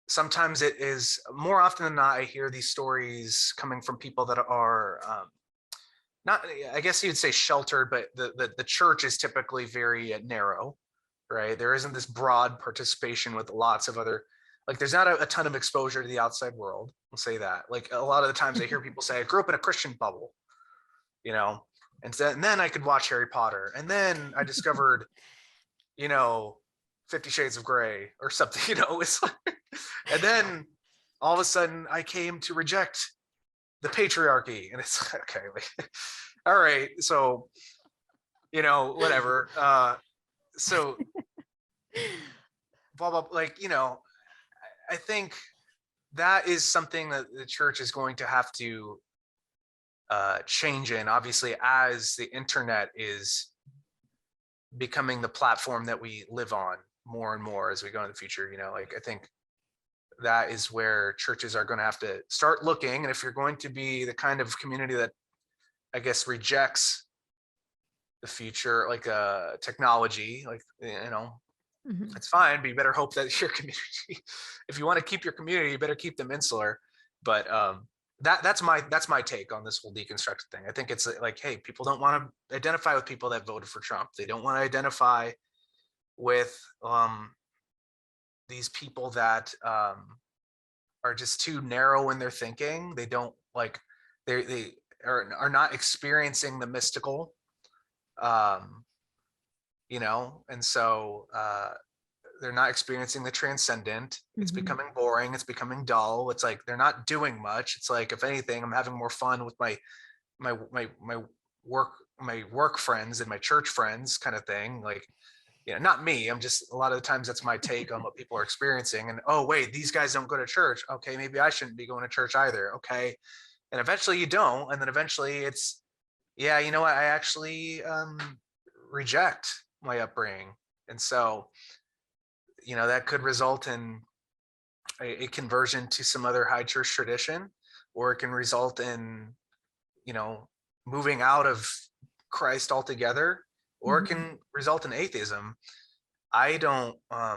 sometimes it is, more often than not, I hear these stories coming from people that are not, I guess you'd say sheltered, but the church is typically very narrow, right? There isn't this broad participation with lots of other, like there's not a ton of exposure to the outside world. We'll say that. Like a lot of the times I hear people say, I grew up in a Christian bubble, you know, and then I could watch Harry Potter. And then I discovered, 50 Shades of Grey or something, it's like, and then all of a sudden I came to reject the patriarchy. And it's like, okay, like, all right. So, whatever. So blah, blah, like, I think that is something that the church is going to have to change in, obviously, as the internet is becoming the platform that we live on more and more as we go in the future. Like I think that is where churches are going to have to start looking. And if you're going to be the kind of community that, I guess, rejects the future, like technology, like, it's fine, but you better hope that your community, if you want to keep your community, you better keep them insular. But that's my take on this whole deconstruction thing. I think it's like, hey, people don't want to identify with people that voted for Trump. They don't want to identify with these people that are just too narrow in their thinking. They don't like, they are not experiencing the mystical, and so they're not experiencing the transcendent. It's becoming boring. It's becoming dull. It's like they're not doing much. It's like, if anything, I'm having more fun with my work friends and my church friends, kind of thing. Like, not me. I'm just, a lot of the times that's my take on what people are experiencing. And, oh wait, these guys don't go to church. Okay, maybe I shouldn't be going to church either. Okay, and eventually you don't, and then eventually it's, yeah, you know what? I actually reject my upbringing, and so that could result in a conversion to some other high church tradition, or it can result in moving out of Christ altogether, or it can result in atheism. I don't I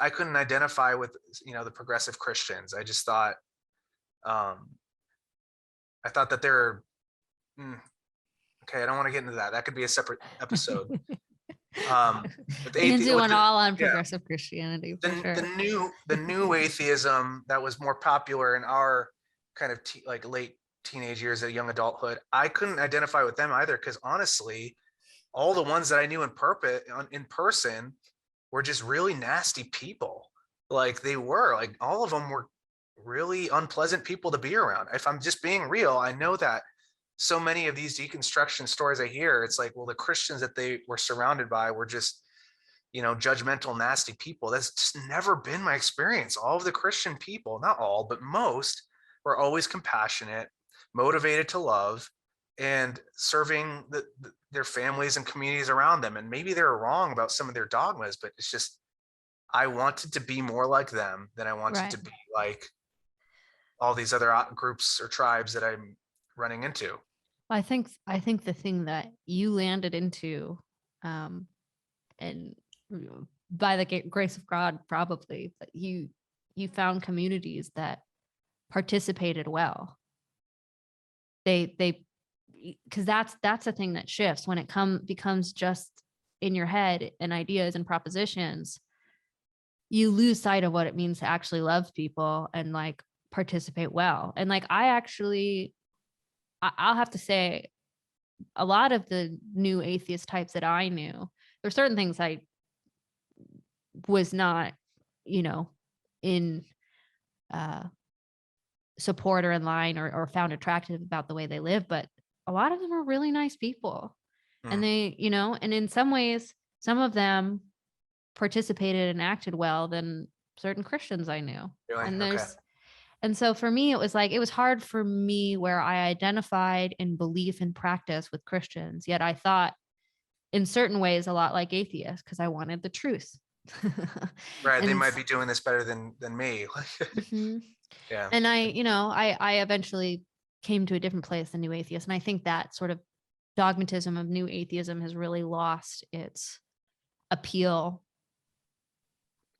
couldn't identify with the progressive Christians. I just thought I thought that they're okay, I don't want to get into that. That could be a separate episode. We can do one all on progressive Christianity for sure. The new atheism that was more popular in our kind of like late teenage years, of young adulthood, I couldn't identify with them either, because honestly, all the ones that I knew in person were just really nasty people. Like they were, like, all of them were really unpleasant people to be around. If I'm just being real, I know that so many of these deconstruction stories I hear, it's like, well, the Christians that they were surrounded by were just, judgmental, nasty people. That's just never been my experience. All of the Christian people, not all, but most, were always compassionate, motivated to love, and serving their families and communities around them. And maybe they're wrong about some of their dogmas, but it's just, I wanted to be more like them than I wanted to be like all these other groups or tribes that I'm running into. I think the thing that you landed into, and by the grace of God, probably, but you found communities that participated well. They because that's the thing that shifts when it becomes just in your head and ideas and propositions. You lose sight of what it means to actually love people and like participate well. And like I'll have to say, a lot of the new atheist types that I knew, there were certain things I was not, in support or in line or found attractive about the way they live, but a lot of them are really nice people. And they, and in some ways, some of them participated and acted well than certain Christians I knew. Really? And Okay. and so for me, it was like, it was hard for me where I identified in belief and practice with Christians, yet I thought in certain ways a lot like atheists because I wanted the truth. Right. They might be doing this better than me. Yeah. And I eventually came to a different place than new atheist. And I think that sort of dogmatism of new atheism has really lost its appeal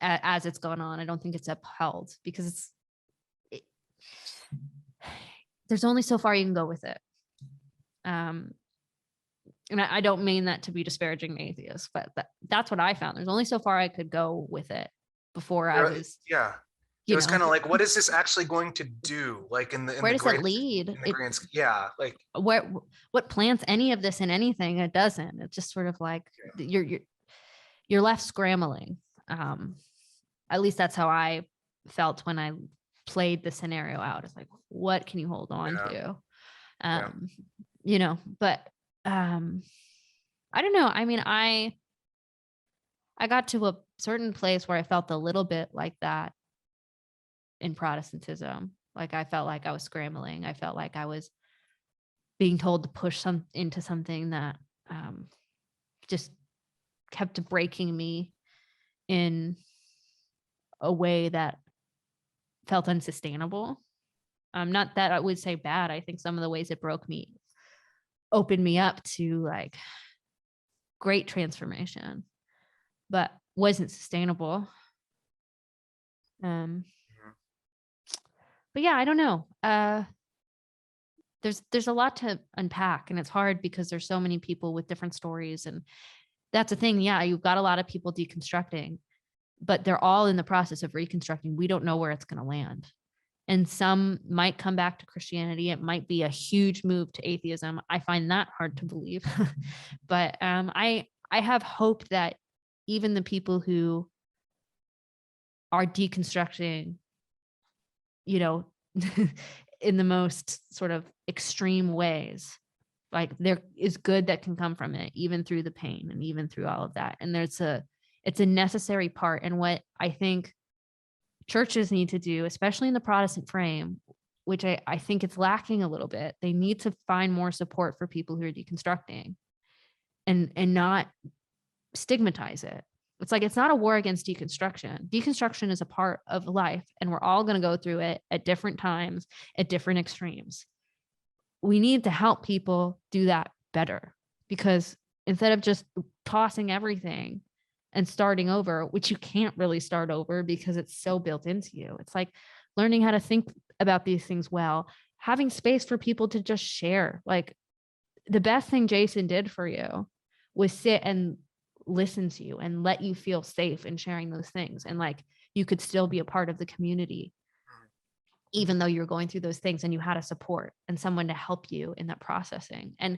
as it's gone on. I don't think it's upheld because there's only so far you can go with it. And I don't mean that to be disparaging to atheists, but that's what I found. There's only so far I could go with it before I was, yeah. It was kind of like, what is this actually going to do? Like where does it lead? Yeah, like what plants any of this in anything? It doesn't. It's just sort of like you're left scrambling. At least that's how I felt when I played the scenario out. It's like, what can you hold on to? You know, but I don't know. I mean, I got to a certain place where I felt a little bit like that in Protestantism. Like I felt like I was scrambling. I felt like I was being told to push into something that just kept breaking me in a way that felt unsustainable. Not that I would say bad. I think some of the ways it broke me opened me up to like great transformation, but wasn't sustainable. But yeah, I don't know. There's a lot to unpack, and it's hard because there's so many people with different stories, and that's the thing. Yeah, you've got a lot of people deconstructing, but they're all in the process of reconstructing. We don't know where it's going to land. And some might come back to Christianity. It might be a huge move to atheism. I find that hard to believe. But I have hope that even the people who are deconstructing, you know, in the most sort of extreme ways, like there is good that can come from it, even through the pain and even through all of that. And it's a necessary part. And what I think churches need to do, especially in the Protestant frame, which I think it's lacking a little bit, they need to find more support for people who are deconstructing and not stigmatize it. It's like, it's not a war against deconstruction. Deconstruction is a part of life, and we're all going to go through it at different times, at different extremes. We need to help people do that better, because instead of just tossing everything and starting over, which you can't really start over because it's so built into you. It's like learning how to think about these things well, having space for people to just share. Like the best thing Jason did for you was sit and listen to you and let you feel safe in sharing those things. And like, you could still be a part of the community, even though you're going through those things, and you had a support and someone to help you in that processing. And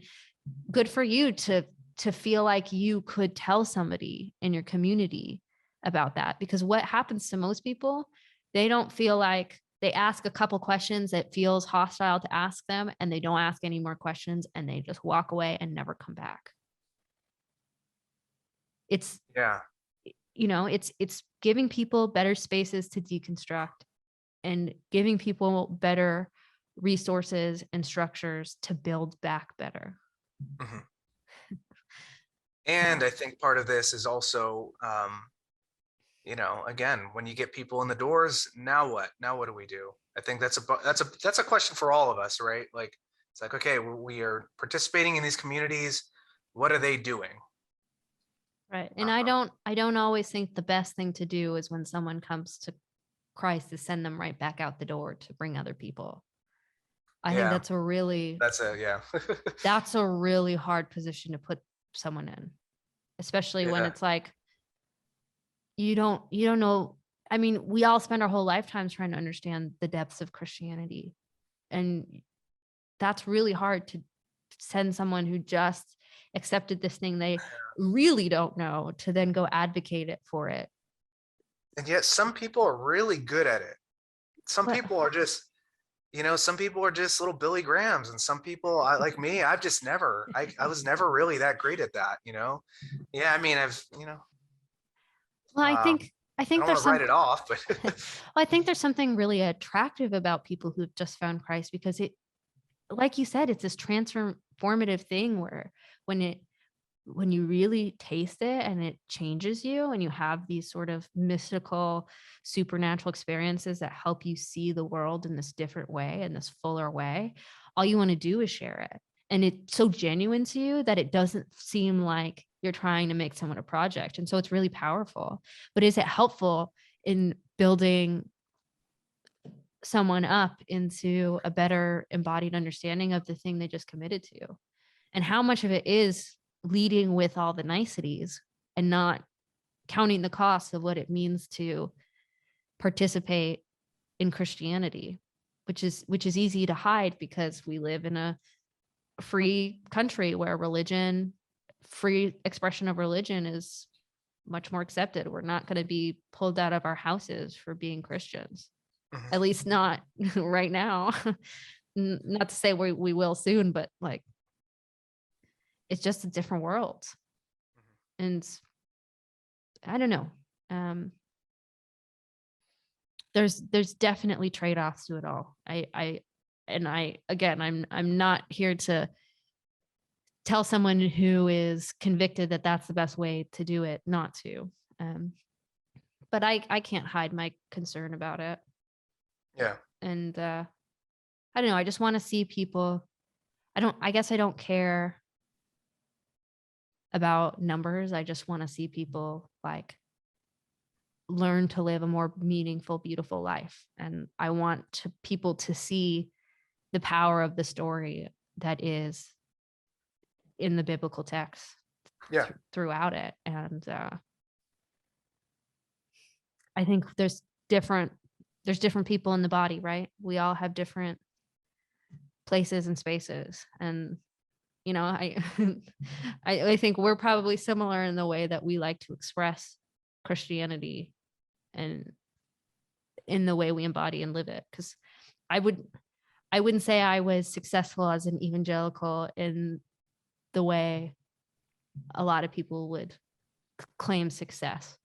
good for you to feel like you could tell somebody in your community about that, because what happens to most people, they don't feel like, they ask a couple questions that feels hostile to ask them, and they don't ask any more questions, and they just walk away and never come back. It's, you know, it's giving people better spaces to deconstruct and giving people better resources and structures to build back better. Mm-hmm. And I think part of this is also, you know, again, when you get people in the doors, now what do we do? I think that's a question for all of us, right? Like, it's like, okay, we are participating in these communities. What are they doing? Right. And I don't always think the best thing to do is when someone comes to Christ to send them right back out the door to bring other people. I think that's a really hard position to put someone in, especially when it's like, you don't know. I mean, we all spend our whole lifetimes trying to understand the depths of Christianity, and that's really hard to send someone who just accepted this thing they really don't know to then go advocate it for it. And yet some people are really good at it. Some people are just, you know, some people are just little Billy Grahams, and some people, like me, I've just never, I was never really that great at that, you know? Yeah, I mean, I've, you know. Well, I think I don't want to write it off, but well, I think there's something really attractive about people who've just found Christ, because it, like you said, it's this transformative thing where when you really taste it and it changes you, and you have these sort of mystical, supernatural experiences that help you see the world in this different way, in this fuller way, all you want to do is share it. And it's so genuine to you that it doesn't seem like you're trying to make someone a project. And so it's really powerful. But is it helpful in building someone up into a better embodied understanding of the thing they just committed to? And how much of it is leading with all the niceties and not counting the cost of what it means to participate in Christianity, which is easy to hide because we live in a free country where free expression of religion is much more accepted. We're not going to be pulled out of our houses for being Christians, at least not right now. Not to say we will soon, but like, it's just a different world. And I don't know. There's definitely trade-offs to it all. I'm not here to tell someone who is convicted that that's the best way to do it, not to. But I can't hide my concern about it. Yeah. And I don't know. I just want to see people. I guess I don't care about numbers. I just want to see people like learn to live a more meaningful, beautiful life. And I want people to see the power of the story that is in the biblical text throughout it. And I think there's different people in the body, right? We all have different places and spaces. And you know, I think we're probably similar in the way that we like to express Christianity and in the way we embody and live it. Because I wouldn't say I was successful as an evangelical in the way a lot of people would claim success,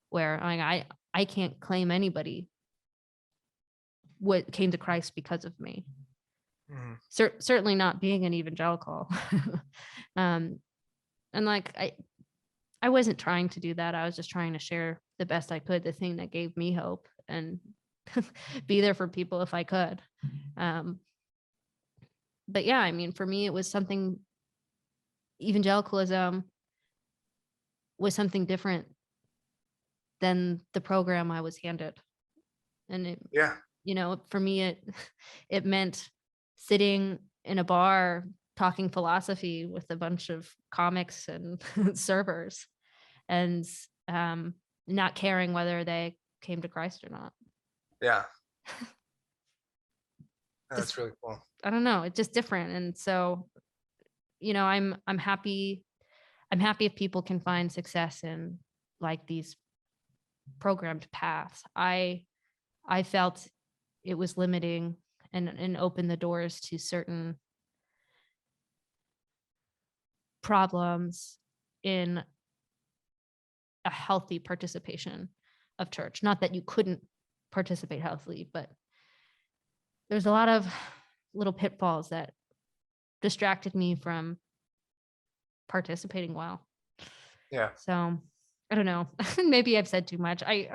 where I can't claim anybody what came to Christ because of me. Certainly not being an evangelical. And like I wasn't trying to do that. I was just trying to share the best I could, the thing that gave me hope, and be there for people if I could. But yeah, I mean, for me, it was something. Evangelicalism was something different than the program I was handed, and it, you know, for me, it meant sitting in a bar talking philosophy with a bunch of comics and servers, and not caring whether they came to Christ or not. Yeah. That's really cool. I don't know. It's just different. And so, you know, I'm happy if people can find success in like these programmed paths. I felt it was limiting and opened the doors to certain problems in a healthy participation of church. Not that you couldn't participate healthily, but there's a lot of little pitfalls that distracted me from participating well. Yeah. So I don't know. Maybe I've said too much. I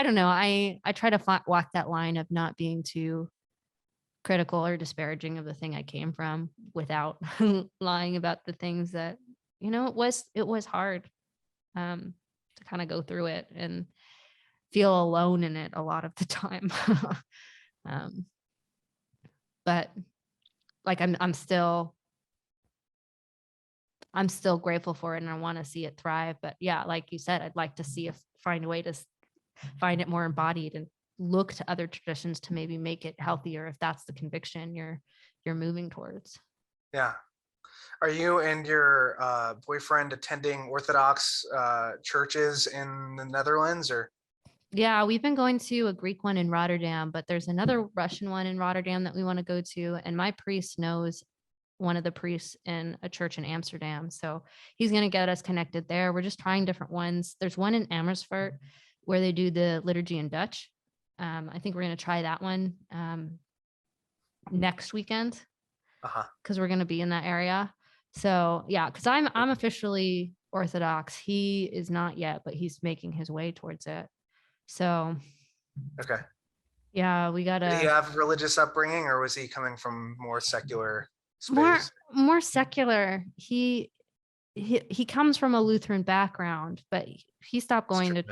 don't know. I try to walk that line of not being too critical or disparaging of the thing I came from without lying about the things that, you know, it was hard to kind of go through it and feel alone in it a lot of the time. But like I'm still grateful for it and I want to see it thrive. But yeah, like you said, I'd like to see if find a way to find it more embodied and look to other traditions to maybe make it healthier if that's the conviction you're moving towards. Yeah. Are you and your boyfriend attending Orthodox churches in the Netherlands, or? Yeah, we've been going to a Greek one in Rotterdam, but there's another Russian one in Rotterdam that we want to go to. And my priest knows one of the priests in a church in Amsterdam. So he's going to get us connected there. We're just trying different ones. There's one in Amersfoort where they do the liturgy in Dutch. I think we're going to try that one next weekend because we're going to be in that area. So yeah, because I'm officially Orthodox. He is not yet, but he's making his way towards it. So okay. Yeah, we gotta. Did he have religious upbringing, or was he coming from more secular space? More secular. He he comes from a Lutheran background, but he stopped going to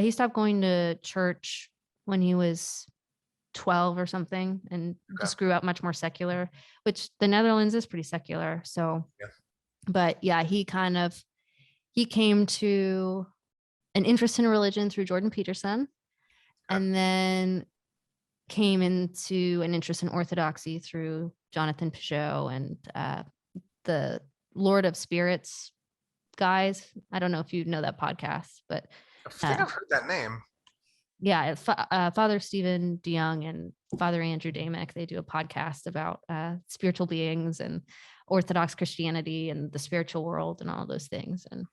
he stopped going to church when he was 12 or something, and just grew up much more secular, which the Netherlands is pretty secular. So, but yeah, he came to an interest in religion through Jordan Peterson, and then came into an interest in Orthodoxy through Jonathan Peugeot and the Lord of Spirits guys. I don't know if you know that podcast, but I think I've heard that name. Yeah, Father Stephen DeYoung and Father Andrew Damick, they do a podcast about spiritual beings and Orthodox Christianity and the spiritual world and all those things. And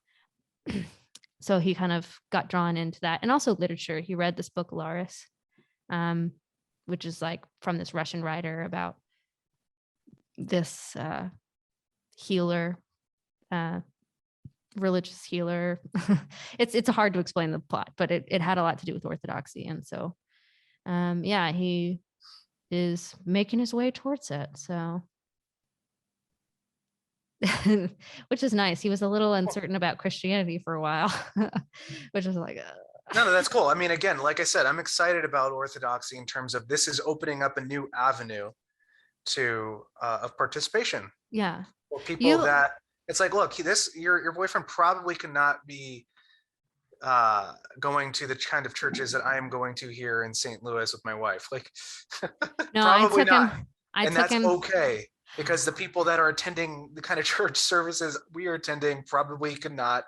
so he kind of got drawn into that, and also literature. He read this book Laris, which is like from this Russian writer about this healer, religious healer. It's hard to explain the plot, but it had a lot to do with Orthodoxy. And so he is making his way towards it. So which is nice. He was a little uncertain about Christianity for a while, which was like No, that's cool. I mean, again, like I said, I'm excited about Orthodoxy in terms of this is opening up a new avenue to of participation. Yeah. For people that it's like, look, your boyfriend probably cannot be going to the kind of churches that I am going to here in St. Louis with my wife. Like, no, probably not. And that's okay, because the people that are attending the kind of church services we are attending probably could not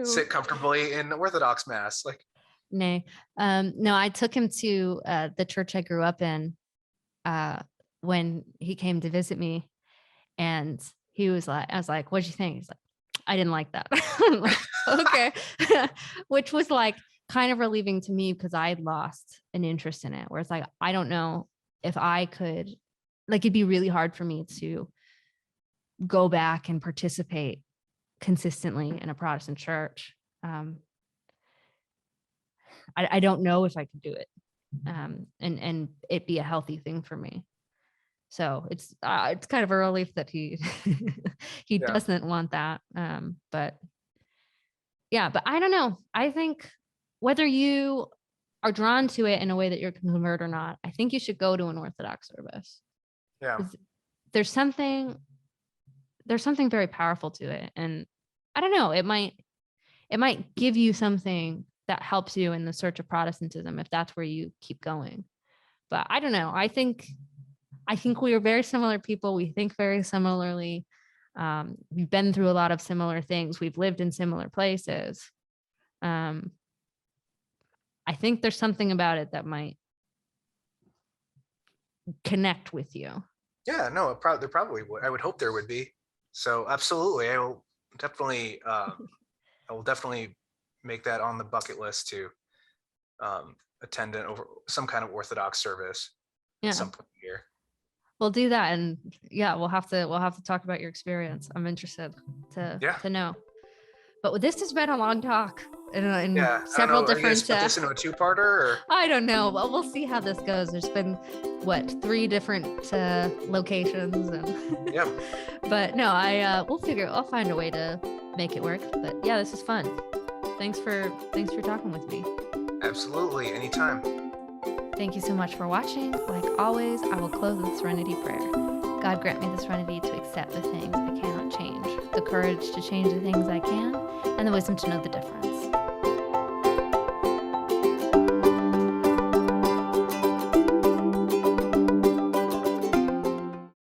sit comfortably in Orthodox Mass. Like, no, I took him to the church I grew up in when he came to visit me, and he was like, I was like, what'd you think? He's like, I didn't like that. I'm like, okay. Which was like kind of relieving to me, because I had lost an interest in it, where it's like, I don't know if I could, like, it'd be really hard for me to go back and participate consistently in a Protestant church. I don't know if I could do it, and it be a healthy thing for me. So it's kind of a relief that he doesn't want that. But I don't know. I think whether you are drawn to it in a way that you're convert or not, I think you should go to an Orthodox service. Yeah. There's something very powerful to it. And I don't know, it might give you something that helps you in the search of Protestantism, if that's where you keep going. But I don't know. I think we are very similar people. We think very similarly. We've been through a lot of similar things. We've lived in similar places. I think there's something about it that might connect with you. Yeah, no, there probably would. I would hope there would be. So absolutely, I will definitely make that on the bucket list to attend some kind of Orthodox service at some point here. We'll do that, and we'll have to talk about your experience. I'm interested to know. But this has been a long talk in several different. Put this into a two-parter, or? I don't know. Well, we'll see how this goes. There's been 3 different locations, and But no, I'll find a way to make it work. But yeah, this is fun. Thanks for talking with me. Absolutely, anytime. Thank you so much for watching. Like always, I will close with serenity prayer. God, grant me the serenity to accept the things I cannot change, the courage to change the things I can, and the wisdom to know the difference.